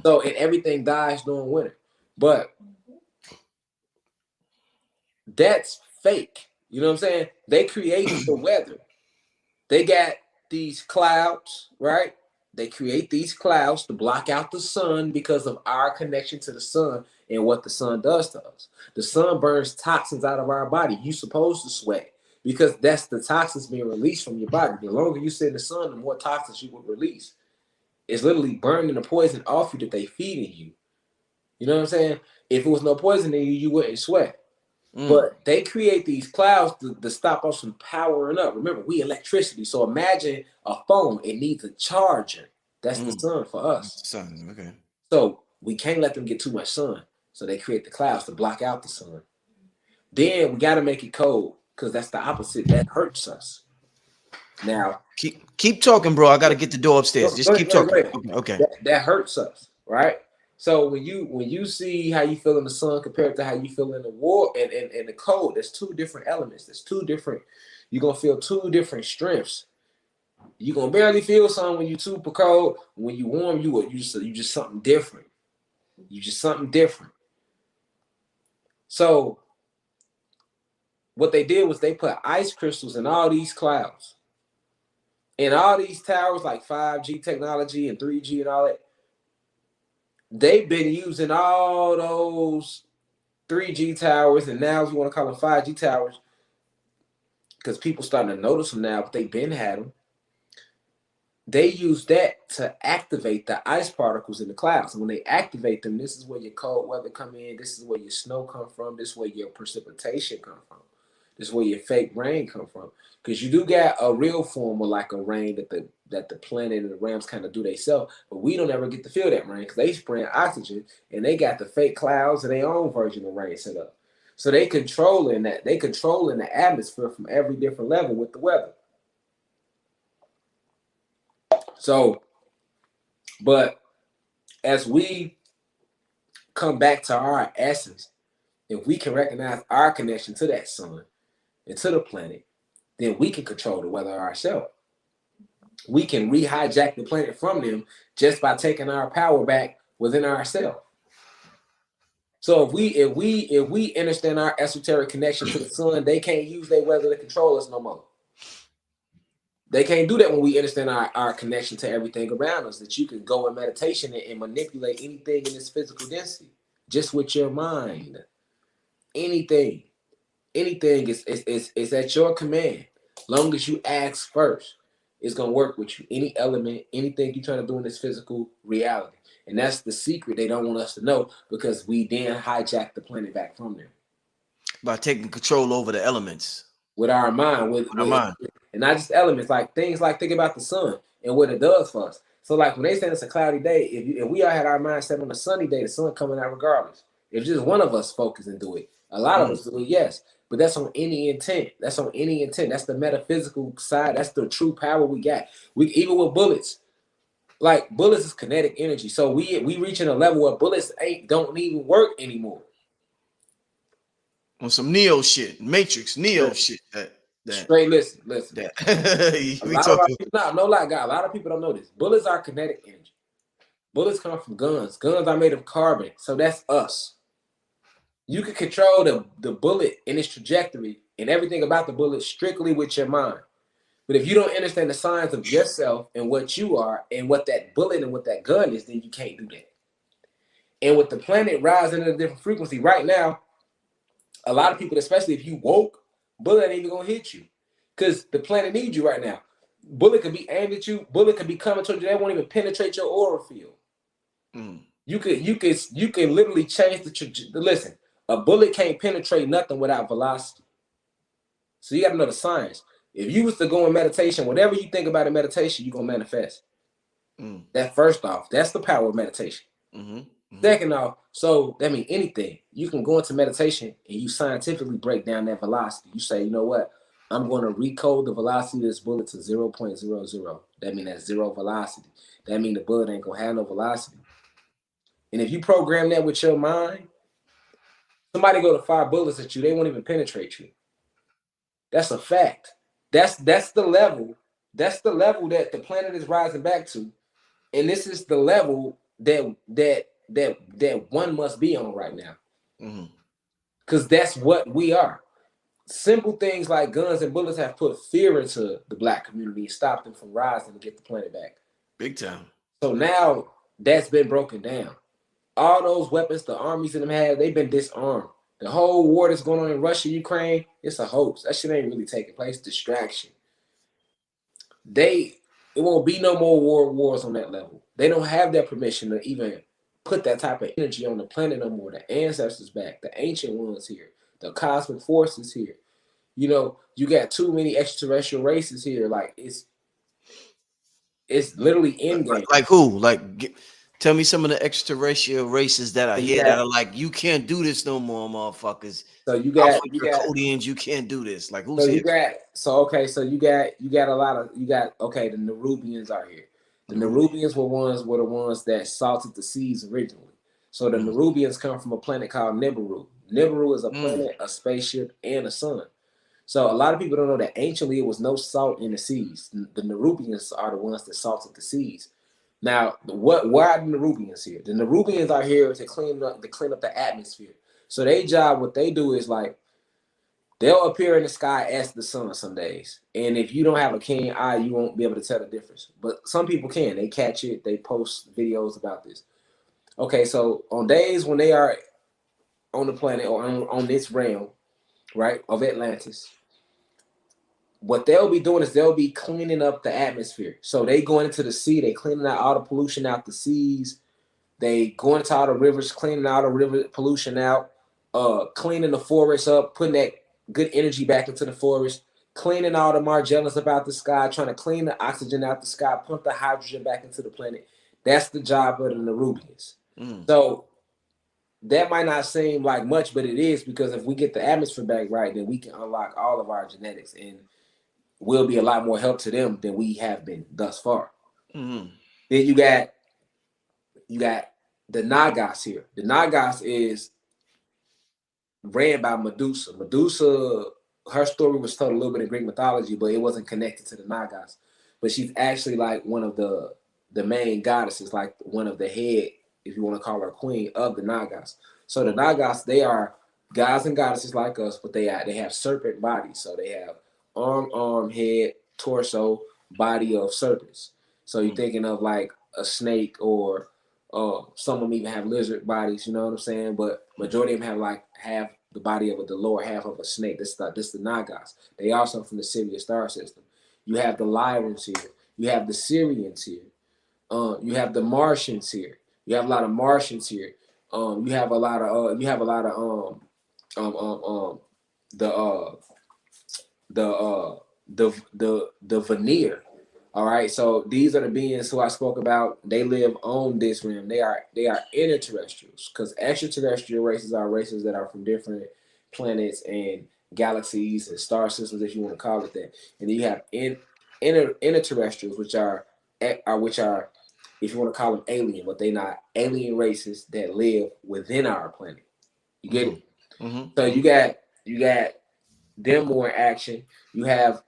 S2: So and everything dies during winter. But that's fake. You know what I'm saying? They create the weather. They got these clouds, right? They create these clouds to block out the sun because of our connection to the sun and what the sun does to us. The sun burns toxins out of our body. You're supposed to sweat because that's the toxins being released from your body. The longer you sit in the sun, the more toxins you will release. It's literally burning the poison off you that they feed in you. You know what I'm saying? If it was no poison in you, you wouldn't sweat. But they create these clouds to stop us from powering up. Remember, we electricity. So imagine a phone. It needs a charger. That's the sun for us.
S1: Sun, okay.
S2: So we can't let them get too much sun. So they create the clouds to block out the sun. Then we got to make it cold because that's the opposite. That hurts us. Now,
S1: keep talking, bro. I got to get the door upstairs. Just keep talking. Okay.
S2: That hurts us, right? So when you see how you feel in the sun compared to how you feel in the war and the cold, there's two different elements. There's two different. You're gonna feel two different strengths. You're gonna barely feel something when you're super cold. When you warm, you just something different. You just something different. So what they did was they put ice crystals in all these clouds. And all these towers like 5G technology and 3G and all that. They've been using all those 3G towers, and now we want to call them 5G towers because people starting to notice them now, but they've been had them. They use that to activate the ice particles in the clouds. And when they activate them, this is where your cold weather come in. This is where your snow come from. This is where your precipitation come from. This is where your fake rain come from. Because you do get a real form of like a rain that the planet and the realms kind of do themselves, but we don't ever get to feel that rain because they spraying oxygen and they got the fake clouds and their own version of rain set up. So they controlling that. They controlling the atmosphere from every different level with the weather. So, but as we come back to our essence, if we can recognize our connection to that sun and to the planet, then we can control the weather ourselves. We can re-hijack the planet from them just by taking our power back within ourselves. So if we understand our esoteric connection to the sun, they can't use their weather to control us no more. They can't do that when we understand our connection to everything around us, that you can go in meditation and manipulate anything in this physical density just with your mind. Anything is at your command. Long as you ask first, it's going to work with you. Any element, anything you're trying to do in this physical reality. And that's the secret they don't want us to know because we then hijack the planet back from them.
S1: By taking control over the elements.
S2: with our mind,
S1: Our mind.
S2: and not just elements, like things like think about the sun and what it does for us. So like when they say it's a cloudy day, if we all had our mind set on a sunny day, the sun coming out regardless. If just one of us focus and do it, a lot of us do it, yes. But that's on any intent. That's on any intent. That's the metaphysical side. That's the true power we got. We even with bullets, like bullets is kinetic energy. So we reaching a level where bullets don't even work anymore.
S1: On some Neo shit, Matrix Neo
S2: Yeah.
S1: shit. That
S2: Straight listen.
S1: that
S2: A
S1: we
S2: lot of our
S1: talking.
S2: people, no lie, guy. A lot of people don't know this. Bullets are kinetic energy. Bullets come from guns. Guns are made of carbon, so that's us. You can control the bullet and its trajectory and everything about the bullet strictly with your mind. But if you don't understand the science of yourself and what you are and what that bullet and what that gun is, then you can't do that. And with the planet rising at a different frequency right now, a lot of people, especially if you woke, bullet ain't even gonna hit you because the planet needs you right now. Bullet could be aimed at you. Bullet could be coming towards you. They won't even penetrate your aura field. You can literally change the listen. A bullet can't penetrate nothing without velocity. So you got to know the science. If you was to go in meditation, whatever you think about in meditation, you're gonna manifest. That first off, that's the power of meditation. Second off, so that means anything. You can go into meditation and you scientifically break down that velocity. You say, you know what? I'm going to recode the velocity of this bullet to 0.00. That means that's zero velocity. That means the bullet ain't gonna have no velocity. And if you program that with your mind, somebody go to 5 bullets at you, they won't even penetrate you. That's a fact. That's the level. That's the level that the planet is rising back to. And this is the level that one must be on right now. Because that's what we are. Simple things like guns and bullets have put fear into the Black community and stopped them from rising to get the planet back.
S1: Big time.
S2: So now that's been broken down. All those weapons the armies in them have, they've been disarmed. The whole war that's going on in Russia, Ukraine, it's a hoax. That shit ain't really taking place. Distraction. It won't be no more wars on that level. They don't have that permission to even put that type of energy on the planet no more. The ancestors back, the ancient ones here, the cosmic forces here. You know, you got too many extraterrestrial races here. Like it's literally in game.
S1: Like who? Tell me some of the extraterrestrial races that are
S2: So
S1: here that are like, you can't do this no more, motherfuckers.
S2: So you
S1: Alpha
S2: got
S1: Dracodians, you can't do this. Like who's
S2: so
S1: here?
S2: you got so okay, so you got a lot of okay, the Nerubians are here. The Nerubians were the ones that salted the seas originally. So the Nerubians come from a planet called Nibiru. Nibiru is a planet, a spaceship, and a sun. So a lot of people don't know that anciently it was no salt in the seas. The Nerubians are the ones that salted the seas. Now, why are the Nerubians here? The Nerubians are here to clean up the atmosphere. So their job, what they do is like they'll appear in the sky as the sun some days. And if you don't have a keen eye, you won't be able to tell the difference. But some people can. They catch it. They post videos about this. Okay, so on days when they are on the planet or on this realm, right, of Atlantis, what they'll be doing is they'll be cleaning up the atmosphere. So they going into the sea, they cleaning out all the pollution out the seas. They going into all the rivers, cleaning all the river pollution out, cleaning the forest up, putting that good energy back into the forest, cleaning all the Margellas about the sky, trying to clean the oxygen out the sky, pump the hydrogen back into the planet. That's the job of the Nerubians. So that might not seem like much, but it is, because if we get the atmosphere back right, then we can unlock all of our genetics and we'll be a lot more help to them than we have been thus far. Then you got the Nagas here. The Nagas is ran by Medusa. Medusa, her story was told a little bit in Greek mythology, but it wasn't connected to the Nagas. But she's actually like one of the main goddesses, like one of the head, if you want to call her queen, of the Nagas. So the Nagas, they are gods and goddesses like us, but they have serpent bodies. So they have arm, head, torso, body of serpents. So you're thinking of like a snake, or some of them even have lizard bodies, you know what I'm saying? But majority of them have like half the body of the lower half of a snake. This the Nagas. They also from the Sirius star system. You have the Lyrans here. You have the Syrians here. You have the Martians here. You have a lot of Martians here. You have a lot of the veneer. All right, so these are the beings who I spoke about. They live on this realm. They are interterrestrials, because extraterrestrial races are races that are from different planets and galaxies and star systems, if you want to call it that. And then you have interterrestrials, which are if you want to call them alien, but they not alien races that live within our planet. You get it? So you got them more in action. You have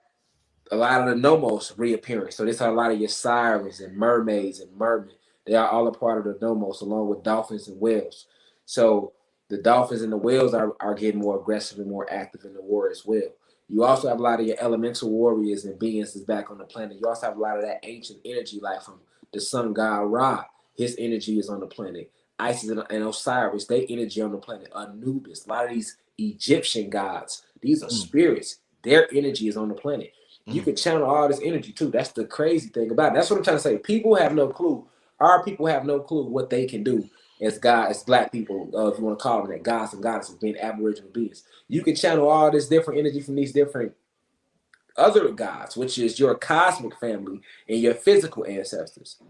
S2: a lot of the nomos reappearing. So this are a lot of your sirens and mermaids and mermen. They are all a part of the nomos, along with dolphins and whales. So the dolphins and the whales are getting more aggressive and more active in the war as well. You also have a lot of your elemental warriors and beings that's back on the planet. You also have a lot of that ancient energy, like from the sun god Ra. His energy is on the planet. Isis and Osiris, their energy on the planet. Anubis, a lot of these Egyptian gods, these are spirits. Their energy is on the planet. You can channel all this energy too. That's the crazy thing about it. That's what I'm trying to say. People have no clue. Our people have no clue what they can do as God, as black people, if you want to call them that, gods and goddesses, being aboriginal beings. You can channel all this different energy from these different other gods, which is your cosmic family and your physical ancestors.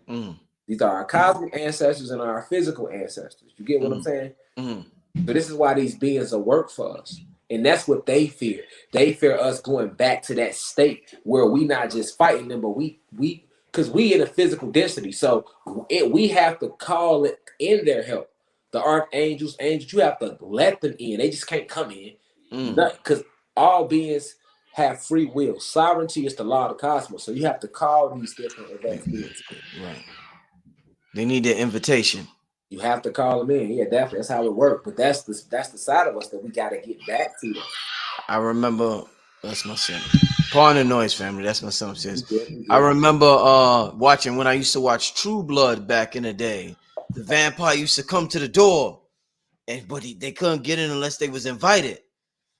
S2: These are our cosmic ancestors and our physical ancestors. You get what I'm saying? So this is why these beings will work for us. And that's what they fear. They fear us going back to that state where we not just fighting them, but we because we in a physical density. So we have to call it in their help. The archangels, angels, you have to let them in. They just can't come in. Because all beings have free will. Sovereignty is the law of the cosmos. So you have to call these different advanced beings in.
S1: Right. They need their invitation.
S2: You have to call them in. Yeah, definitely. That's how it works. But that's the side of us that we got to get back to.
S1: I remember, that's my son. Pardon the noise, family. That's my son upstairs.
S2: You
S1: I
S2: good.
S1: remember watching when I used to watch True Blood back in the day. The vampire used to come to the door, but they couldn't get in unless they was invited.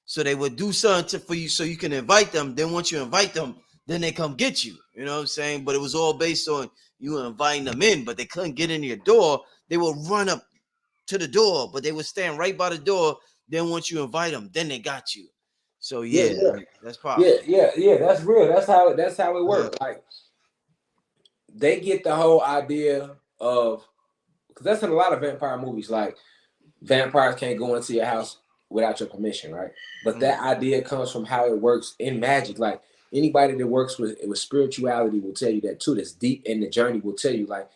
S1: So they would do something for you so you can invite them. Then once you invite them, then they come get you. You know what I'm saying? But it was all based on you inviting them in, but they couldn't get in your door. They would run up to the door, but they would stand right by the door. Then once you invite them, then they got you. So yeah. That's powerful.
S2: Yeah. That's real. That's how it works. Like they get the whole idea of, because that's in a lot of vampire movies. Like vampires can't go into your house without your permission, right? But that idea comes from how it works in magic. Like anybody that works with spirituality will tell you that too. That's deep in the journey will tell you, like,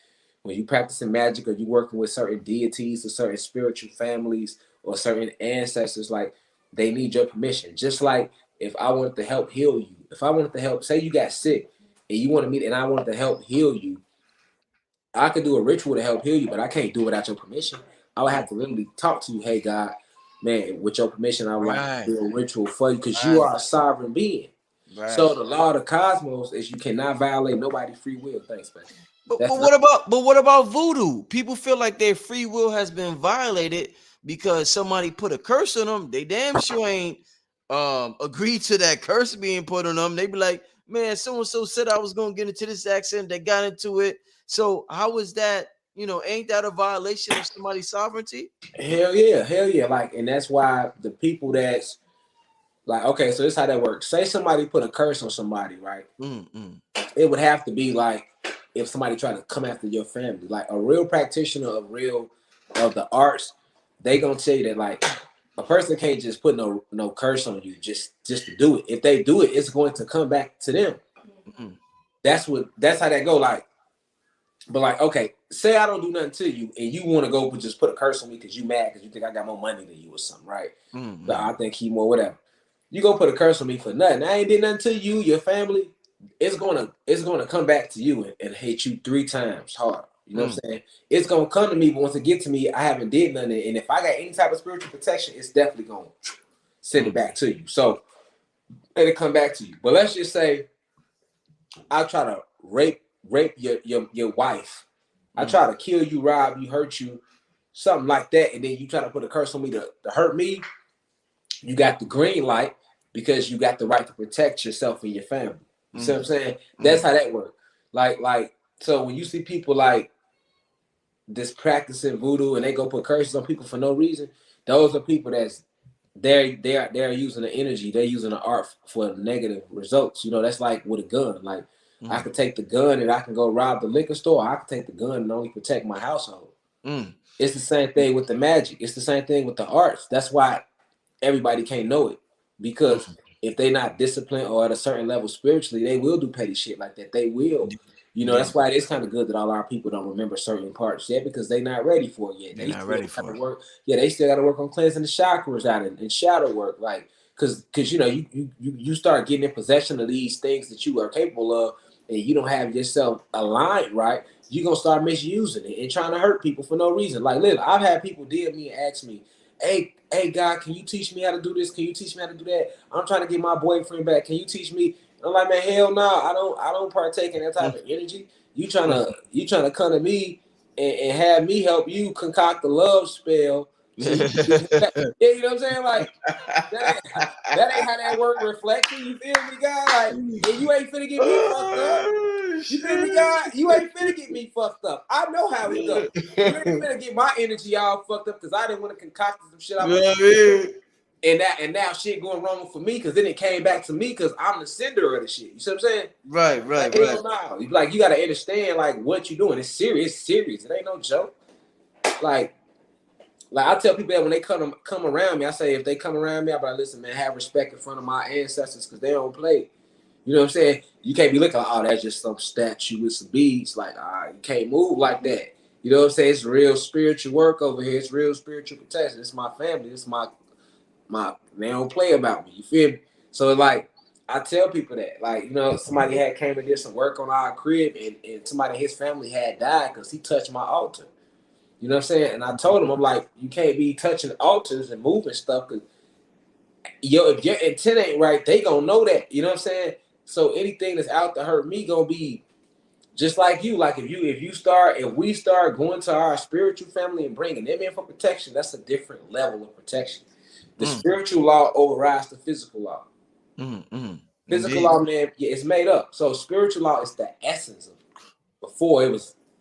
S2: when you practicing magic or you working with certain deities or certain spiritual families or certain ancestors, like they need your permission. Just like if I wanted to help heal you, if I wanted to help, say you got sick and you want to meet, and I wanted to help heal you, I could do a ritual to help heal you, but I can't do it without your permission. I would have to literally talk to you. Hey, God, man, with your permission, I would like to do a ritual for you, because you are a sovereign being.
S1: Right.
S2: So the law of the cosmos is you cannot violate nobody's free will. Thanks, man.
S1: But what about voodoo? People feel like their free will has been violated because somebody put a curse on them. They damn sure ain't agreed to that curse being put on them. They be like, man, so and so said I was gonna get into this accident. They got into it. So how is that? Ain't that a violation of somebody's sovereignty?
S2: Hell yeah. Like, and that's why the people that's like, okay, so this is how that works. Say somebody put a curse on somebody, right? It would have to be like if somebody tried to come after your family, like a real practitioner of the arts, they gonna tell you that like a person can't just put no curse on you just to do it. If they do it, it's going to come back to them. That's how that go. Like, but like, okay, say I don't do nothing to you and you want to go just put a curse on me because you mad because you think I got more money than you or something, right? But I think he more whatever. You gonna put a curse on me for nothing. I ain't did nothing to you, your family. It's gonna come back to you and hit you 3 times hard. You know what I'm saying? It's gonna come to me, but once it get to me, I haven't did nothing. And if I got any type of spiritual protection, it's definitely gonna send it back to you. So let it come back to you. But let's just say I try to rape your wife. I try to kill you, rob you, hurt you, something like that, and then you try to put a curse on me to hurt me. You got the green light because you got the right to protect yourself and your family. You see what I'm saying? That's how that works. Like, so when you see people like this practicing voodoo and they go put curses on people for no reason, those are people they're using the energy, they're using the art for negative results. You know, that's like with a gun. Like I could take the gun and I can go rob the liquor store. I could take the gun and only protect my household. It's the same thing with the magic. It's the same thing with the arts. That's why everybody can't know it, because if they're not disciplined or at a certain level spiritually, they will do petty shit like that. They will. You know, that's why it's kind of good that all our people don't remember certain parts yet, because they're not ready for it yet.
S1: They're not ready for it.
S2: Work. Yeah, they still got to work on cleansing the chakras out and shadow work, like because you know you start getting in possession of these things that you are capable of, and you don't have yourself aligned right. You're gonna start misusing it and trying to hurt people for no reason. Like, literally, I've had people DM me and ask me, hey, God, can you teach me how to do this? Can you teach me how to do that? I'm trying to get my boyfriend back. Can you teach me? I'm like, man, hell no, I don't partake in that type of energy. You trying to come to me and have me help you concoct the love spell. So you know what I'm saying? Like that ain't how that word reflection. You feel me, God? Like, and you ain't finna get me fucked up. You feel me, God? You ain't finna get me fucked up. I know how it goes. You ain't finna get my energy all fucked up because I didn't want to concoct some shit. And now shit going wrong for me, because then it came back to me because I'm the sender of the shit. You see what I'm saying?
S1: Right.
S2: Like, like, you gotta understand like what you're doing. It's serious. It's serious. It ain't no joke. Like I tell people that when they come around me, I say if they come around me, I'm like, listen, man, have respect in front of my ancestors because they don't play. You know what I'm saying? You can't be looking like, oh, that's just some statue with some beads. Like, you can't move like that. You know what I'm saying? It's real spiritual work over here. It's real spiritual protection. It's my family. It's my they don't play about me. You feel me? So like I tell people that, like, you know, somebody had came and did some work on our crib, and somebody in his family had died because he touched my altar. You know what I'm saying? And I told him, I'm like, you can't be touching altars and moving stuff because if your intent ain't right, they gonna know that. You know what I'm saying? So anything that's out to hurt me gonna be just like you. Like if we start going to our spiritual family and bringing them in for protection, that's a different level of protection. The spiritual law overrides the physical law. Physical law, man, it's made up. So spiritual law is the essence of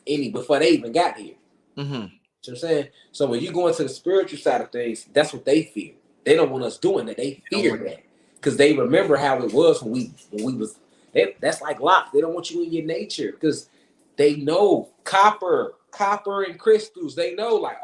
S2: it before they even got here. You know what I'm saying? So when you go into the spiritual side of things, that's what they fear. They don't want us doing that. They fear that because they remember how it was when we was. That's like Locke. They don't want you in your nature because they know copper and crystals. They know like,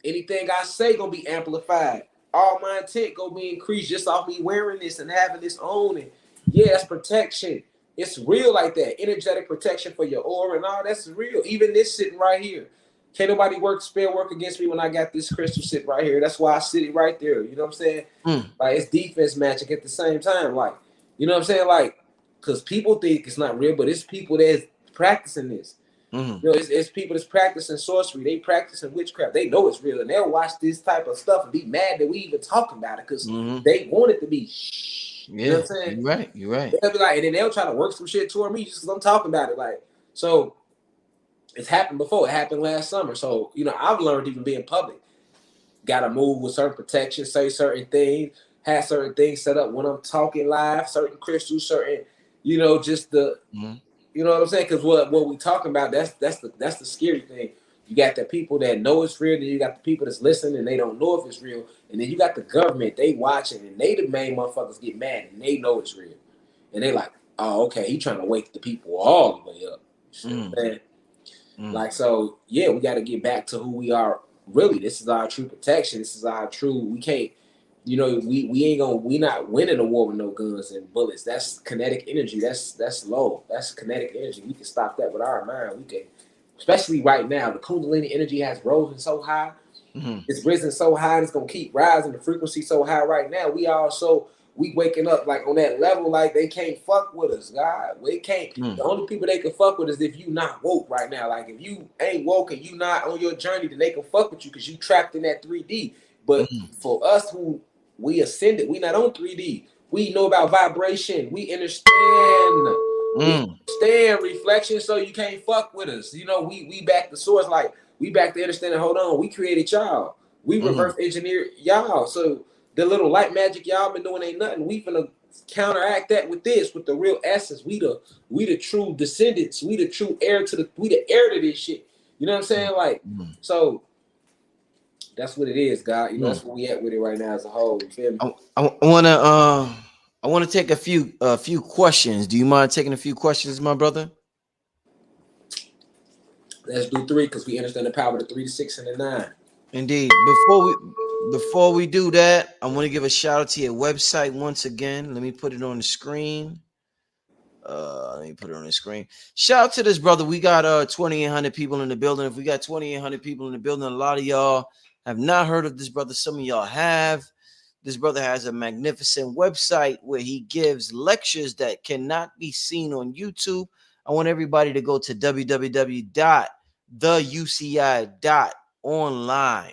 S2: anything I say gonna be amplified. All my intent gonna be increased just off me wearing this and having this on. And yeah, that's protection. It's real like that. Energetic protection for your aura and all that's real. Even this sitting right here. Can't nobody spell work against me when I got this crystal sit right here. That's why I sit it right there. You know what I'm saying? Like it's defense magic at the same time. Like, you know what I'm saying? Like, because people think it's not real, but it's people that's practicing this. You know, it's people that's practicing sorcery. They practicing witchcraft. They know it's real, and they'll watch this type of stuff and be mad that we even talking about it because they want it to be. You know what I'm saying?
S1: You're right.
S2: They'll be like, and then they'll try to work some shit toward me just because I'm talking about it. Like, so. It's happened before. It happened last summer. So, you know, I've learned even being public. Got to move with certain protections, say certain things, have certain things set up when I'm talking live, certain crystals, certain, you know, just the, you know what I'm saying? Because what we talking about, that's the scary thing. You got the people that know it's real, then you got the people that's listening and they don't know if it's real. And then you got the government, they watching and they the main motherfuckers get mad and they know it's real. And they like, oh, okay, he trying to wake the people all the way up. You know what I'm saying? Like, so, yeah, we got to get back to who we are. Really, this is our true protection. This is our true, we can't, you know, we not winning a war with no guns and bullets. That's kinetic energy. That's low. That's kinetic energy. We can stop that with our mind. We can, especially right now, the Kundalini energy has risen so high. It's risen so high, and it's going to keep rising. The frequency so high right now. We waking up like on that level, like they can't fuck with us, God. We can't. The only people they can fuck with is if you not woke right now. Like if you ain't woke and you not on your journey, then they can fuck with you because you trapped in that 3D. But for us who we ascended, we not on 3D. We know about vibration. We understand. We understand reflection, so you can't fuck with us. You know, we back to source, like we back to understanding. Hold on, we created y'all. We reverse engineered y'all. So the little light magic y'all been doing ain't nothing. We finna counteract that with this, with the real essence. We the true descendants. We the true heir to the heir to this shit. You know what I'm saying? Like, so that's what it is, God.
S1: Hmm.
S2: That's where we at with it right now as a whole. You feel me?
S1: I want to take a few questions. Do you mind taking a few questions, my brother?
S2: Let's do three because we understand the power of the 3, the 6, and the 9.
S1: Indeed. Before we do that, I want to give a shout out to your website once again. Let me put it on the screen. Let me put it on the screen. Shout out to this brother. We got 2,800 people in the building. If we got 2,800 people in the building, a lot of y'all have not heard of this brother. Some of y'all have. This brother has a magnificent website where he gives lectures that cannot be seen on YouTube. I want everybody to go to www.theuci.online.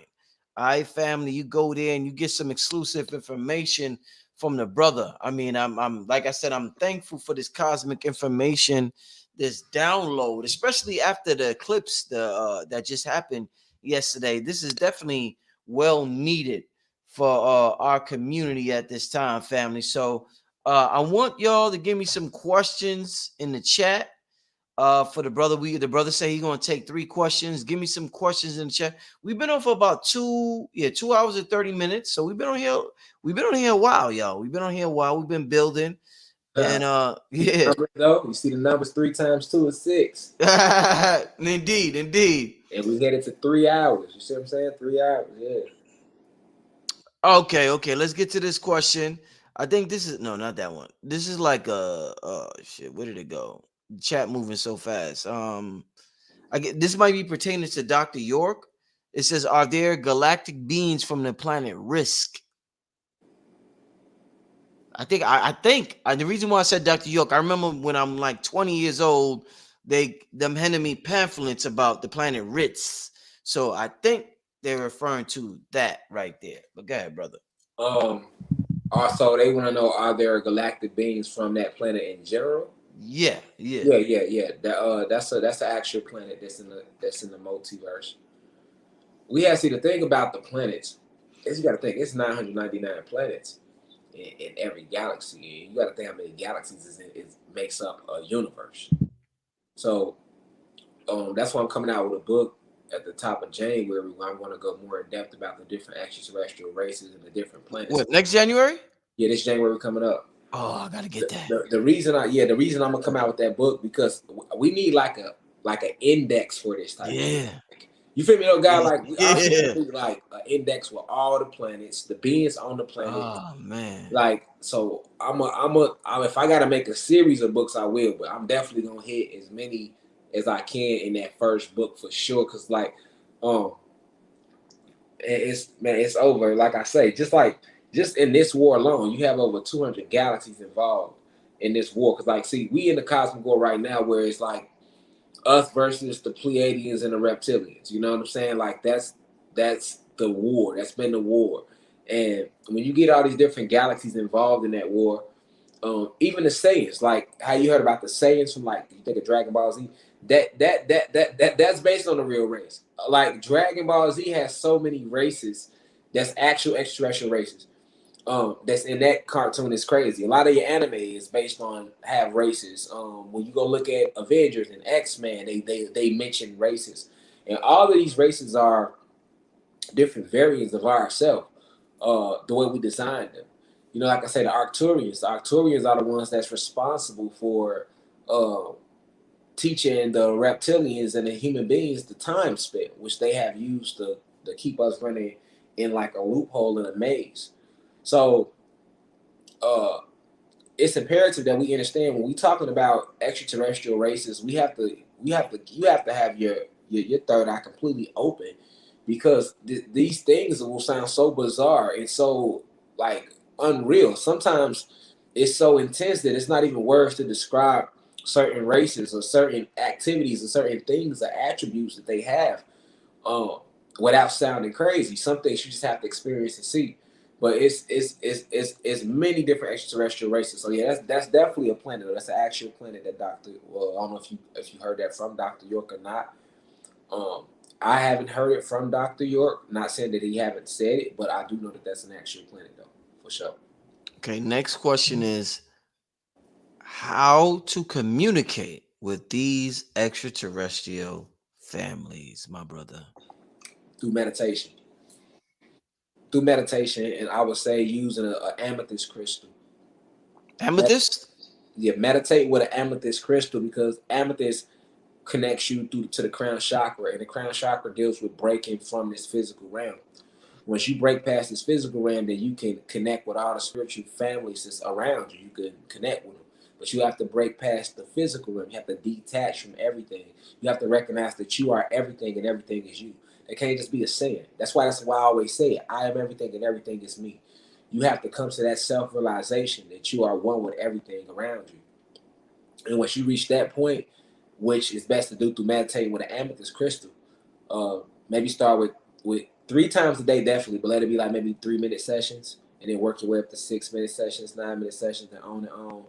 S1: All right, family, you go there and you get some exclusive information from the brother. I mean, I'm like I said, I'm thankful for this cosmic information, this download, especially after the eclipse that just happened yesterday. This is definitely well needed for our community at this time, family. So I want y'all to give me some questions in the chat. For the brother, the brother say he's gonna take 3 questions. Give me some questions in the chat. We've been on for about 2 hours and 30 minutes. So we've been on here. We've been on here a while, y'all. We've been on here a while. We've been building, and yeah,
S2: Numbers, though, you see the numbers 3 times 2 is 6.
S1: indeed, indeed.
S2: And we headed to 3 hours. You see what I'm saying? 3 hours, yeah.
S1: Okay. Let's get to this question. I think this is no, not that one. This is like shit. Where did it go? Chat moving so fast. I get this might be pertaining to Dr. York. It says, "Are there galactic beings from the planet Risk?" I think the reason why I said Dr. York, I remember when I'm like 20 years old, them handed me pamphlets about the planet Ritz. So I think they're referring to that right there. But go ahead, brother.
S2: Um. Also, they want to know: are there galactic beings from that planet in general?
S1: Yeah.
S2: Yeah. That's an actual planet that's in the multiverse. We have to see the thing about the planets is you got to think it's 999 planets in every galaxy. And you got to think how many galaxies is makes up a universe. So that's why I'm coming out with a book at the top of January where I'm going to go more in depth about the different extraterrestrial races and the different planets.
S1: What, next January?
S2: Yeah, this January coming up.
S1: Oh, I gotta get that.
S2: The reason I'm gonna come out with that book because we need like an index for this type of thing.
S1: Yeah.
S2: You feel me, though, guy? Like I
S1: Yeah.
S2: need like an index with all the planets, the beings on the planet.
S1: Oh man.
S2: Like so, if I gotta make a series of books, I will. But I'm definitely gonna hit as many as I can in that first book for sure. Cause like, um, it's over. Like I say, just in this war alone, you have over 200 galaxies involved in this war. Cause like, see, we in the cosmic war right now, where it's like us versus the Pleiadians and the reptilians. You know what I'm saying? Like that's the war. That's been the war. And when you get all these different galaxies involved in that war, even the Saiyans, like how you heard about the Saiyans from like you think of Dragon Ball Z, that's based on the real race. Like Dragon Ball Z has so many races that's actual extraterrestrial races. That's in that cartoon is crazy. A lot of your anime is based on have races. When you go look at Avengers and X-Men, they mention races, and all of these races are different variants of ourselves. The way we designed them, like I say, the Arcturians. The Arcturians are the ones that's responsible for uh, teaching the reptilians and the human beings the time spent, which they have used to keep us running in like a loophole in a maze. So uh, it's imperative that we understand when we talking about extraterrestrial races, you have to have your third eye completely open because these things will sound so bizarre and so like unreal. Sometimes it's so intense that it's not even words to describe certain races or certain activities or certain things or attributes that they have um, without sounding crazy. Some things you just have to experience and see. But it's many different extraterrestrial races. So yeah, that's definitely a planet. That's an actual planet that Doctor. Well, I don't know if you heard that from Doctor York or not. Um, I haven't heard it from Doctor York. Not saying that he haven't said it, but I do know that that's an actual planet though, for sure.
S1: Okay, next question is how to communicate with these extraterrestrial families, my brother.
S2: Through meditation. through meditation, and I would say using an amethyst crystal.
S1: Amethyst?
S2: Yeah, meditate with an amethyst crystal, because amethyst connects you through to the crown chakra, and the crown chakra deals with breaking from this physical realm. Once you break past this physical realm, then you can connect with all the spiritual families that's around you. You can connect with them. But you have to break past the physical realm. You have to detach from everything. You have to recognize that you are everything and everything is you. It can't just be a saying. That's why I always say it. I am everything and everything is me. You have to come to that self-realization that you are one with everything around you. And once you reach that point, which is best to do through meditating with an amethyst crystal, uh, maybe start with 3 times a day, definitely, but let it be like maybe 3-minute sessions, and then work your way up to 6-minute sessions, 9-minute sessions, and on and on.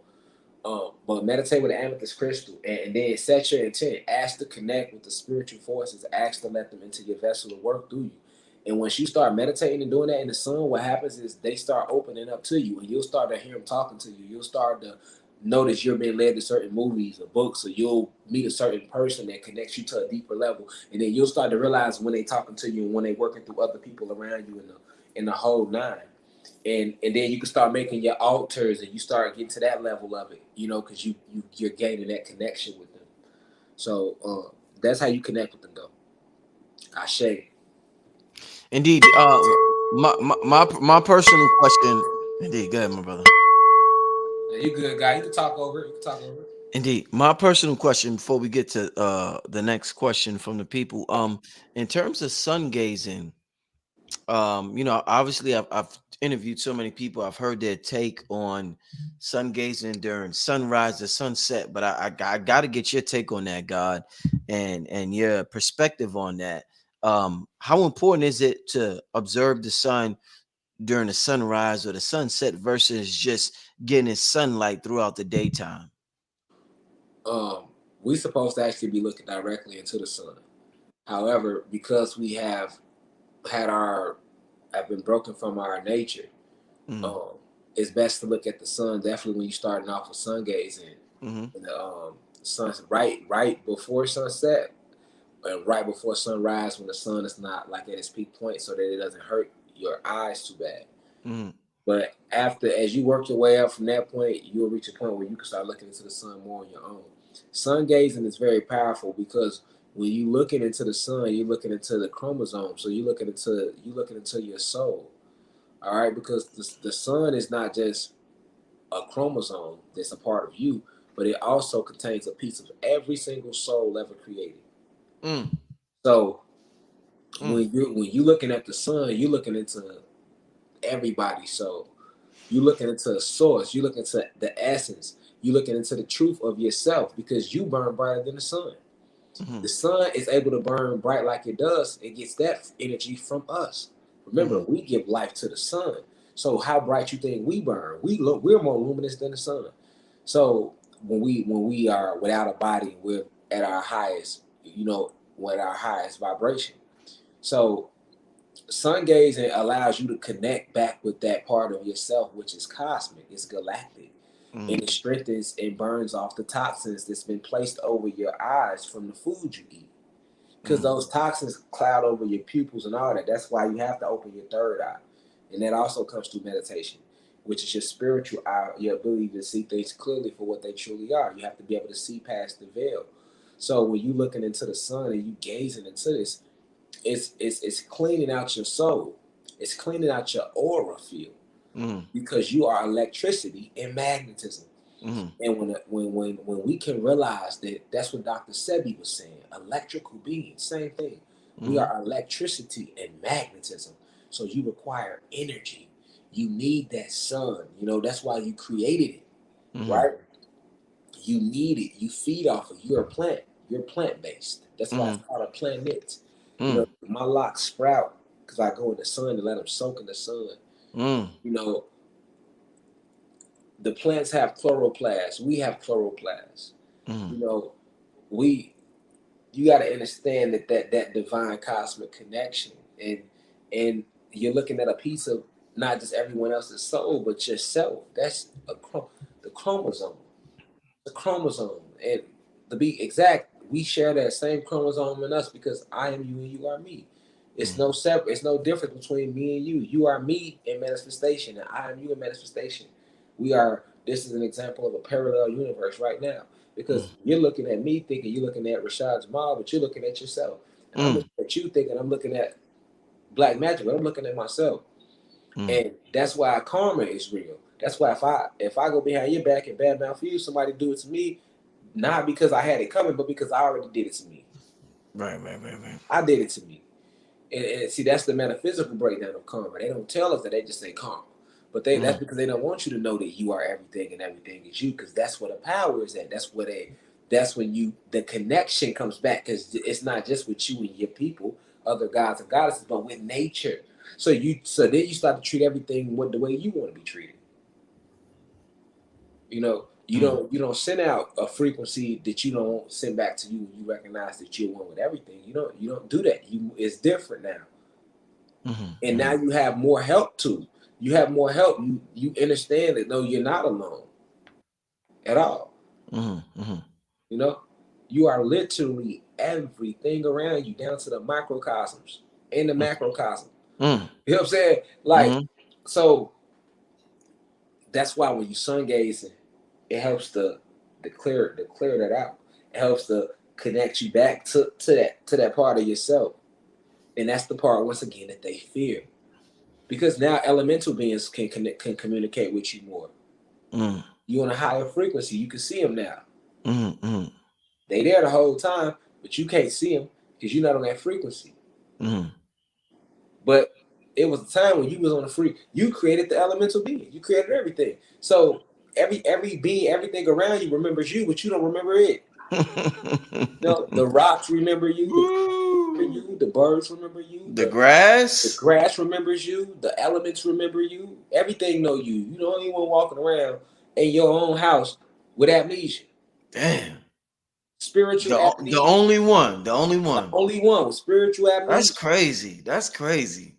S2: But meditate with the amethyst crystal, and then set your intent. Ask to connect with the spiritual forces. Ask to let them into your vessel to work through you. And once you start meditating and doing that in the sun, what happens is they start opening up to you, and you'll start to hear them talking to you. You'll start to notice you're being led to certain movies or books, or you'll meet a certain person that connects you to a deeper level, and then you'll start to realize when they talking to you and when they working through other people around you in the whole nine. And then you can start making your altars, and you start getting to that level of it, because you're gaining that connection with them. So that's how you connect with them, though. Ashe.
S1: Indeed. My personal question. Indeed, go ahead, my brother.
S2: Now, you good, guy. You can talk over it.
S1: Indeed, my personal question before we get to the next question from the people. In terms of sun gazing, obviously I've interviewed so many people. I've heard their take on sun gazing during sunrise or sunset, but I got to get your take on that, God, and your perspective on that. How important is it to observe the sun during the sunrise or the sunset versus just getting its sunlight throughout the daytime?
S2: Um, we supposed to actually be looking directly into the sun. However, because we had our have been broken from our nature,
S1: Mm-hmm.
S2: um, it's best to look at the sun. Definitely when you're starting off with sun gazing,
S1: Mm-hmm.
S2: and the sun's right before sunset, and right before sunrise, when the sun is not like at its peak point, so that it doesn't hurt your eyes too bad.
S1: Mm-hmm.
S2: But as you work your way up from that point, you'll reach a point where you can start looking into the sun more on your own. Sun gazing is very powerful, because when you looking into the sun, you're looking into the chromosome. So you looking into your soul. All right, because the sun is not just a chromosome that's a part of you, but it also contains a piece of every single soul ever created.
S1: Mm,
S2: So
S1: mm,
S2: when you looking at the sun, you're looking into everybody's soul. You're looking into the source. You're looking into the essence. You're looking into the truth of yourself, because you burn brighter than the sun.
S1: mm,
S2: The sun is able to burn bright like it does. It gets that energy from us. Remember,
S1: mm,
S2: we give life to the sun. So how bright you think we burn? We're more luminous than the sun. So when we are without a body, we're at our highest, with our highest vibration. So sun gazing allows you to connect back with that part of yourself, which is cosmic, it's galactic, and
S1: mm,
S2: it strengthens and burns off the toxins that's been placed over your eyes from the food you eat. Because
S1: mm,
S2: those toxins cloud over your pupils and all that. That's why you have to open your third eye, and that also comes through meditation, which is your spiritual eye, your ability to see things clearly for what they truly are. You have to be able to see past the veil. So when you looking into the sun and you gazing into this, it's cleaning out your soul. It's cleaning out your aura field,
S1: mm,
S2: because you are electricity and magnetism.
S1: mm,
S2: And when we can realize that, that's what Dr. Sebi was saying, electrical beings, same thing. We
S1: mm,
S2: are electricity and magnetism. So you require energy. You need that sun. That's why you created it,
S1: mm,
S2: right? You need it. You feed off it. You're a plant. You're plant based. That's why it's
S1: mm,
S2: called a planet.
S1: mm,
S2: My locks sprout because I go in the sun and let them soak in the sun.
S1: mm,
S2: You know, the plants have chloroplasts. We have chloroplasts.
S1: mm,
S2: You know, we you got to understand that divine cosmic connection, and you're looking at a piece of not just everyone else's soul, but yourself. That's the chromosome. The chromosome, and to be exact, we share that same chromosome in us, because I am you and you are me. It's no separate. It's no difference between me and you. You are me in manifestation, and I am you in manifestation. We are. This is an example of a parallel universe right now, because you're looking at me thinking you're looking at Rashad Jamal, but you're looking at yourself, and I'm looking at you thinking I'm looking at Black Magic, but I'm looking at myself, and that's why karma is real. That's why if I go behind your back and bad mouth you, somebody do it to me, not because I had it coming, but because I already did it to me.
S1: Right.
S2: I did it to me. And see, that's the metaphysical breakdown of karma. They don't tell us that, they just say karma. But that's because they don't want you to know that you are everything and everything is you, because that's where the power is at. That's when the connection comes back, because it's not just with you and your people, other gods and goddesses, but with nature. So then you start to treat everything the way you want to be treated. You don't send out a frequency that you don't send back to you when you recognize that you're one with everything. You don't do that. It's different now. And now you have more help too. You have more help. You understand that no, you're not alone at all. You are literally everything around you, down to the microcosms and the macrocosm. You know what I'm saying? Like, so that's why when you sun gazing, it helps to clear that out. It helps to connect you back to that part of yourself. And that's the part, once again, that they fear. Because now elemental beings can communicate with you more. You on a higher frequency. You can see them now. They there the whole time, but you can't see them because you're not on that frequency. But it was a time when you was on the you created the elemental being. You created everything. So every being, everything around you remembers you, but you don't remember it. The rocks remember you, the birds remember you,
S1: the grass
S2: remembers you, the elements remember you, everything know you. You the only one walking around in your own house with amnesia.
S1: Damn.
S2: Spiritual amnesia.
S1: The only one
S2: With spiritual amnesia.
S1: That's crazy.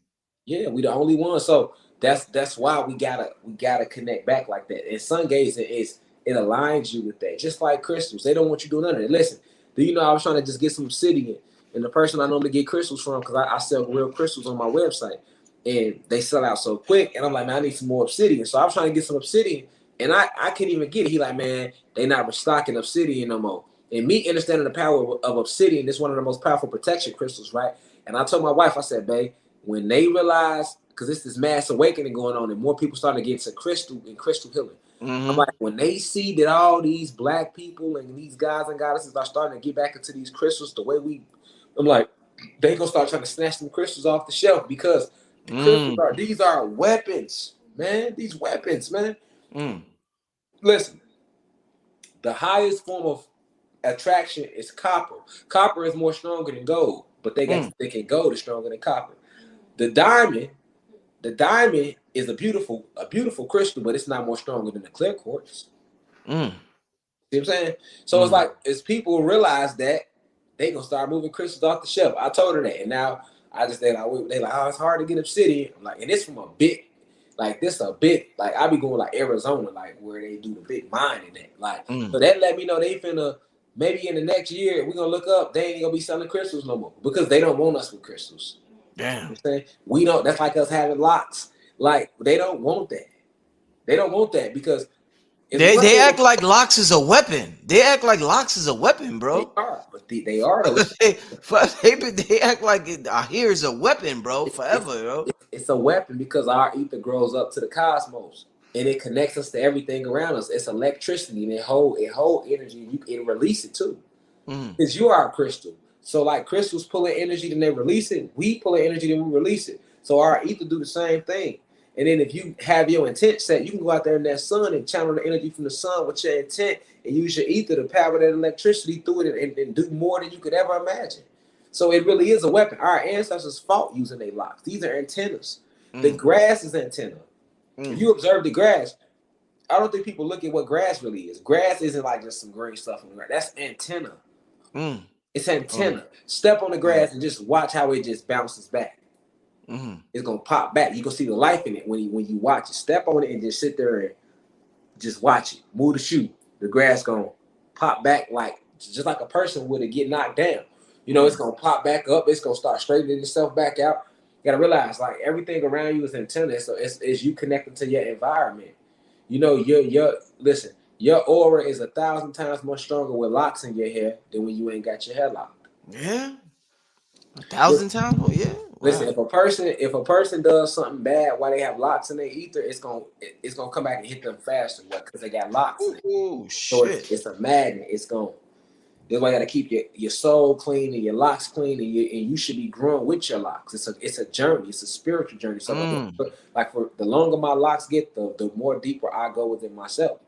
S2: Yeah, we the only one. So that's why we gotta connect back like that. And sun gazing it aligns you with that. Just like crystals, they don't want you doing none of it. Listen, do you know I was trying to just get some obsidian, and the person I normally get crystals from, because I sell real crystals on my website, and they sell out so quick, and I'm like, man, I need some more obsidian. So I was trying to get some obsidian, and I couldn't even get it. He like, man, they not restocking obsidian no more. And me understanding the power of obsidian, is one of the most powerful protection crystals, right? And I told my wife, I said, babe, when they realize, because it's this mass awakening going on, and more people starting to get into crystal and crystal healing. I'm like, when they see that all these black people and these gods and goddesses are starting to get back into these crystals the way I'm like, they gonna start trying to snatch them crystals off the shelf, because the crystals these are weapons, man. These weapons, man. Listen, the highest form of attraction is copper. Copper is more stronger than gold, but they think gold is stronger than copper. The diamond is a beautiful crystal, but it's not more stronger than the clear quartz. See what I'm saying? So it's like, as people realize that, they gonna start moving crystals off the shelf. I told her that, and now I just they like, oh, it's hard to get obsidian. I'm like, and it's from a big, like I be going like Arizona, like where they do the big mining at. Like, so that let me know they finna, maybe in the next year we're gonna look up, they ain't gonna be selling crystals no more, because they don't want us with crystals.
S1: Damn.
S2: You know what I'm saying? We don't. That's like us having locks. Like, they don't want that. They don't want that, because
S1: they act like locks is a weapon. They act like locks is a weapon, bro.
S2: They are, but they are.
S1: They act like here is a weapon, bro. Forever, bro.
S2: It's a weapon because our ether grows up to the cosmos, and it connects us to everything around us. It's electricity, and it hold energy. You can release it too, because you are a crystal. So like crystals pulling energy, then they release it. We pull in energy, then we release it. So our ether do the same thing. And then if you have your intent set, you can go out there in that sun and channel the energy from the sun with your intent, and use your ether to power that electricity through it, and do more than you could ever imagine. So it really is a weapon. Our ancestors fought using their locks. These are antennas. The grass is antenna. If you observe the grass, I don't think people look at what grass really is. Grass isn't like just some green stuff on the grass. That's antenna. It's antenna. Step on the grass and just watch how it just bounces back. It's gonna pop back. You can see the life in it when you watch it. Step on it and just sit there and just watch it. Move the shoe. The grass gonna pop back, like just like a person would get knocked down. You know It's gonna pop back up. It's gonna start straightening itself back out. You gotta realize, like, everything around you is antenna. So it's you connected to your environment. Your listen. Your aura is 1,000 times more stronger with locks in your hair than when you ain't got your hair locked.
S1: Yeah. 1,000 times? Oh yeah.
S2: Listen,
S1: Wow.
S2: if a person does something bad while they have locks in their ether, it's gonna come back and hit them faster because they got locks in it.
S1: Ooh,
S2: So
S1: shit.
S2: it's a magnet. It's going. That's why you got to keep your soul clean and your locks clean, and you should be growing with your locks. It's a journey. It's a spiritual journey. So like for the longer my locks get, the more deeper I go within myself.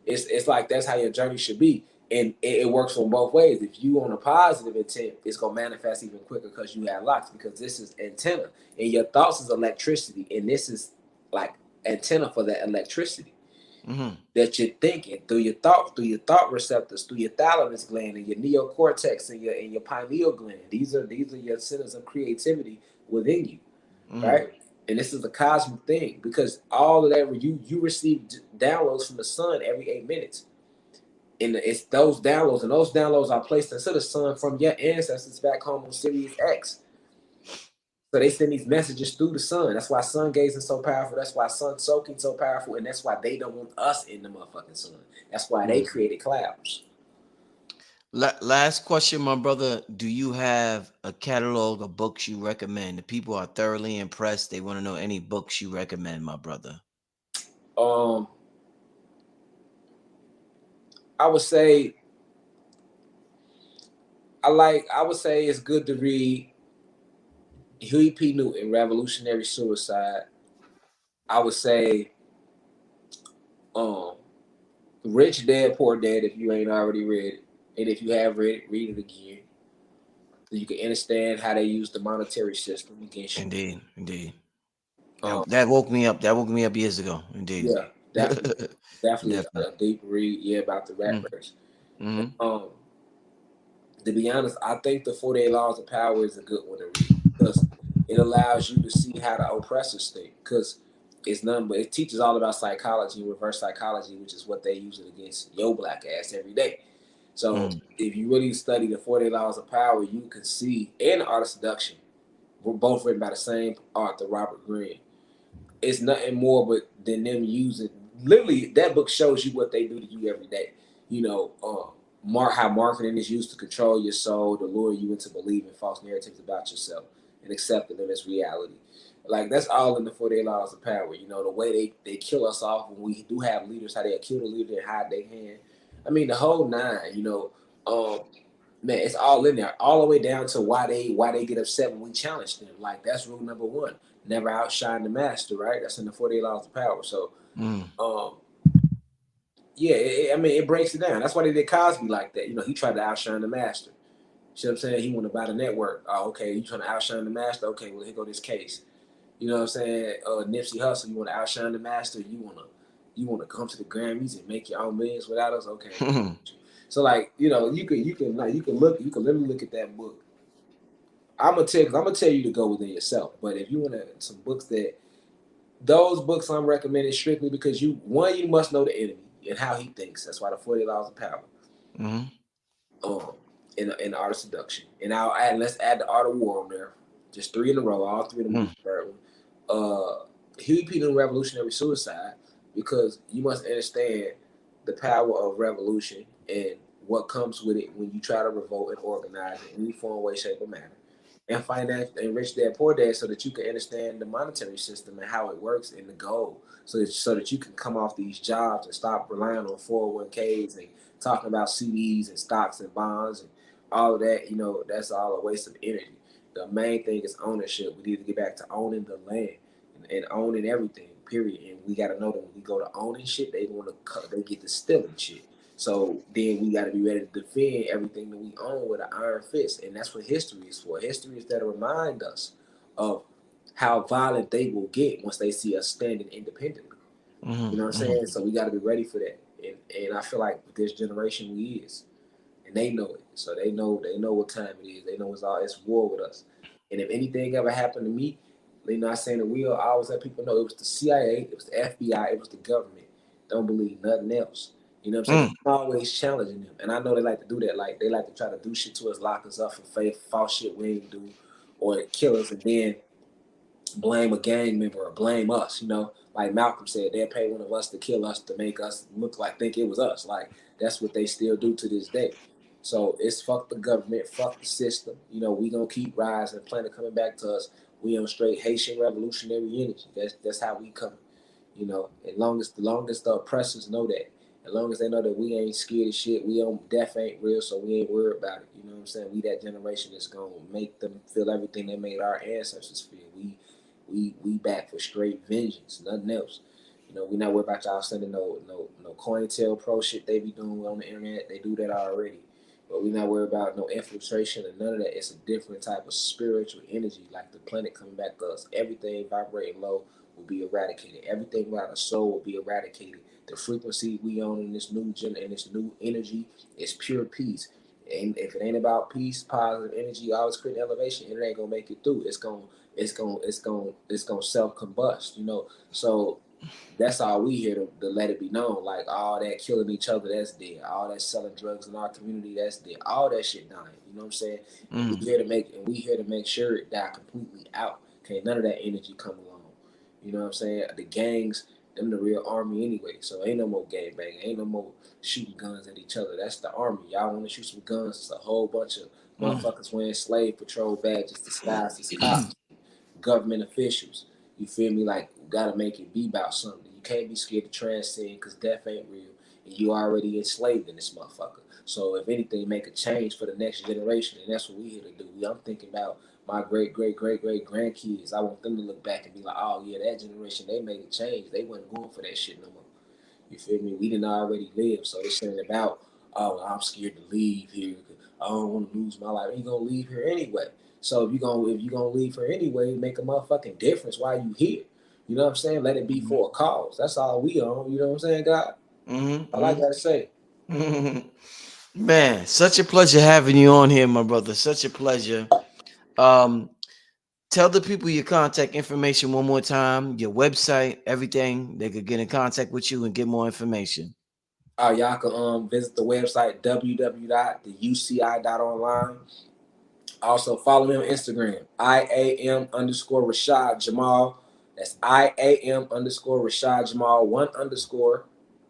S2: It's like that's how your journey should be, and it works on both ways. If you on a positive intent, it's gonna manifest even quicker because you have locks. Because this is antenna, and your thoughts is electricity, and this is like antenna for that electricity that you're thinking through your thought receptors, through your thalamus gland and your neocortex and your pineal gland. These are your centers of creativity within you, right? And this is a cosmic thing because all of that you receive downloads from the sun every 8 minutes, and it's those downloads, and those downloads are placed into the sun from your ancestors back home on Sirius X. So they send these messages through the sun. That's why sun gazing so powerful. That's why sun soaking so powerful. And that's why they don't want us in the motherfucking sun. That's why they created clouds.
S1: Last question, my brother. Do you have a catalog of books you recommend? The people are thoroughly impressed. They want to know any books you recommend, my brother.
S2: I would say I would say it's good to read Huey P. Newton, Revolutionary Suicide. I would say Rich Dad Poor Dad if you ain't already read it. And if you have read it, read it again. So you can understand how they use the monetary system against you.
S1: Indeed.
S2: Um,
S1: That woke me up. That woke me up years ago. Indeed.
S2: yeah, definitely, definitely
S1: Definitely.
S2: a deep read. Yeah, about the rat race.
S1: Mm-hmm.
S2: To be honest, I think the 48 Laws of Power is a good one to read because it allows you to see how the oppressors think. Because it's nothing but it teaches all about psychology, reverse psychology, which is what they use it against your black ass every day. So if you really study the 48 Laws of Power, you can see, and the Art of Seduction, were both written by the same author, Robert Greene. It's nothing more but than them using. Literally, that book shows you what they do to you every day. How marketing is used to control your soul, to lure you into believing false narratives about yourself and accepting them as reality. Like that's all in the 48 Laws of Power. The way they kill us off when we do have leaders, how they kill the leader and hide their hand. I mean, the whole nine. Man, it's all in there, all the way down to why they get upset when we challenge them. Like that's rule number one: never outshine the master. Right? That's in the 48 Laws of Power. So, yeah, it breaks it down. That's why they did Cosby like that. He tried to outshine the master. See what I'm saying? He wanted to buy the network. Oh, okay, you trying to outshine the master? Okay, well here go this case. You know what I'm saying? Nipsey Hussle, you want to outshine the master? You wanna come to the Grammys and make your own millions without us? Okay. So like, you can literally look at that book. I'm gonna tell you to go within yourself. But if you want some books those books I'm recommending strictly because you must know the enemy and how he thinks. That's why the 40 Laws of Power. In the Art of Seduction. And let's add the Art of War on there. Just 3 in a row, all 3 of them. Third one. Huey P. Newton, Revolutionary Suicide, because you must understand the power of revolution and what comes with it when you try to revolt and organize in any form, way, shape, or manner. And finance and Rich Dad Poor Dad so that you can understand the monetary system and how it works and the goal. So that you can come off these jobs and stop relying on 401ks and talking about CDs and stocks and bonds and all of that. That's all a waste of energy. The main thing is ownership. We need to get back to owning the land and owning everything, period. And we got to know that when we go to owning shit, they get to stealing shit. So then we got to be ready to defend everything that we own with an iron fist. And that's what history is for. History is there to remind us of how violent they will get once they see us standing independently. You know what I'm saying? So we got to be ready for that. And I feel like this generation we is. And they know it. So they know what time it is. They know it's war with us. And if anything ever happened to me, not saying that I always let people know it was the CIA, it was the FBI, it was the government. Don't believe nothing else. You know what I'm saying? 'Cause I'm always challenging them, and I know they like to do that. Like they like to try to do shit to us, lock us up for faith, false shit we ain't do, or kill us, and then blame a gang member or blame us. You know, like Malcolm said, they'll pay one of us to kill us to make us look like think it was us. Like that's what they still do to this day. So it's fuck the government, fuck the system. You know, we gonna keep rising. Planet coming back to us. We on straight Haitian revolutionary energy. That's how we come. You know, as long as the oppressors know that, as long as they know that we ain't scared of shit, we don't death ain't real, so we ain't worried about it. You know what I'm saying? We that generation that's gonna make them feel everything they made our ancestors feel. We back for straight vengeance, nothing else. You know, we not worried about y'all sending no COINTEL Pro shit they be doing on the internet. They do that already. But we not worried about no infiltration and none of that. It's a different type of spiritual energy, like the planet coming back to us. Everything vibrating low will be eradicated. Everything about the soul will be eradicated. The frequency we own in this new in this new energy is pure peace. And if it ain't about peace, positive energy, always creating elevation, it ain't gonna make it through. It's gonna self combust, you know. So that's all we here to let it be known. Like all that killing each other, that's dead. All that selling drugs in our community, that's dead. All that shit dying. You know what I'm saying? And we here to make sure it die completely out. Can't none of that energy come along. You know what I'm saying? The gangs, them the real army anyway. So ain't no more gang banging. Ain't no more shooting guns at each other. That's the army. Y'all want to shoot some guns? It's a whole bunch of motherfuckers wearing slave patrol badges disguised as cops, government officials. You feel me? Like, you gotta make it be about something. You can't be scared to transcend because death ain't real. And you already enslaved in this motherfucker. So if anything, make a change for the next generation. And that's what we here to do. I'm thinking about my great, great, great, great grandkids. I want them to look back and be like, oh yeah, that generation, they made a change. They wasn't going for that shit no more. You feel me? We didn't already live. So this ain't about, oh, I'm scared to leave here. I don't want to lose my life. You gonna leave here anyway. So if you gonna leave here anyway, make a motherfucking difference while you here. You know what I'm saying? Let it be for a cause. That's all we on. You know what I'm saying, God? All I gotta say.
S1: Man, such a pleasure having you on here, my brother. Such a pleasure. Um, Tell the people your contact information one more time, your website, everything. They could get in contact with you and get more information.
S2: Y'all can visit the website www.theuci.online. Also follow me on Instagram, IAM_Rashad Jamal. That's IAM_Rashad Jamal,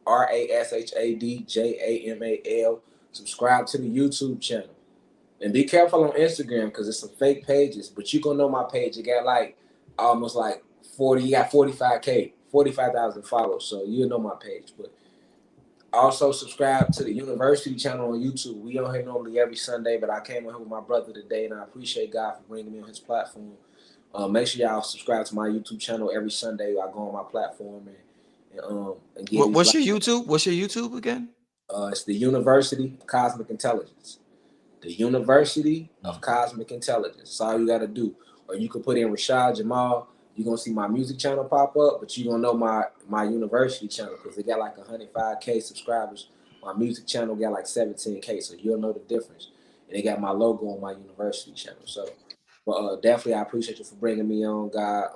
S2: _RASHADJAMAL. Subscribe to the YouTube channel. And be careful on Instagram because it's some fake pages, but you gonna know my page. It got like almost like 40, you got 45K, 45,000 followers. So you'll know my page. But also subscribe to the University channel on YouTube. We on here normally every Sunday, but I came on here with my brother today, and I appreciate God for bringing me on his platform. Make sure y'all subscribe to my YouTube channel every Sunday. I go on my platform and get these.
S1: What's your YouTube? What's your YouTube again?
S2: It's the University of Cosmic Intelligence. The University of Cosmic Intelligence. That's all you got to do. Or you can put in Rashad Jamal. You're going to see my music channel pop up, but you're going to know my university channel because they got like 105K subscribers. My music channel got like 17K, so you'll know the difference. And they got my logo on my university channel. So, but definitely I appreciate you for bringing me on, God.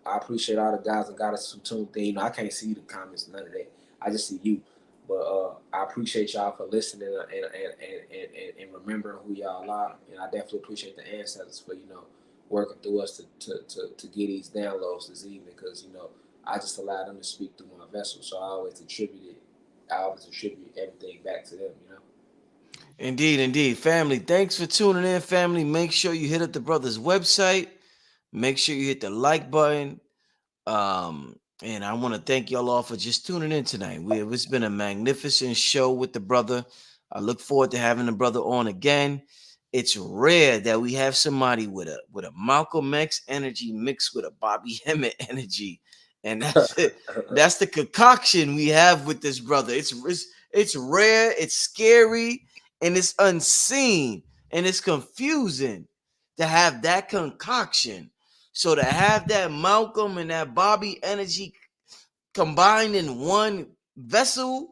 S2: I appreciate all the guys and goddesses who tuned in. You know, I can't see the comments, none of that. I just see you. But I appreciate y'all for listening and remembering who y'all are. And I definitely appreciate the ancestors for, working through us to get these downloads this evening because, I just allowed them to speak through my vessel. So I always attribute everything back to them.
S1: Indeed, indeed. Family, thanks for tuning in, family. Make sure you hit up the brother's website. Make sure you hit the like button. And I want to thank y'all all for just tuning in tonight. It's been a magnificent show with the brother. I look forward to having the brother on again. It's rare that we have somebody with a Malcolm X energy mixed with a Bobby Hemmett energy, and that's it. That's the concoction we have with this brother. It's rare, it's scary, and it's unseen, and it's confusing to have that concoction. So to have that Malcolm and that Bobby energy combined in one vessel,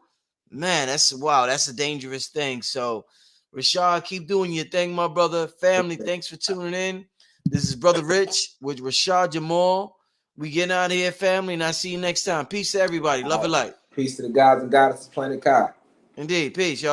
S1: man, that's wow, that's a dangerous thing. So, Rashad, keep doing your thing, my brother. Family, thanks for tuning in. This is Brother Rich with Rashad Jamal. We getting out of here, family, and I see you next time. Peace to everybody. Love and light.
S2: Peace to the gods and goddesses, Planet Kai.
S1: Indeed. Peace, y'all.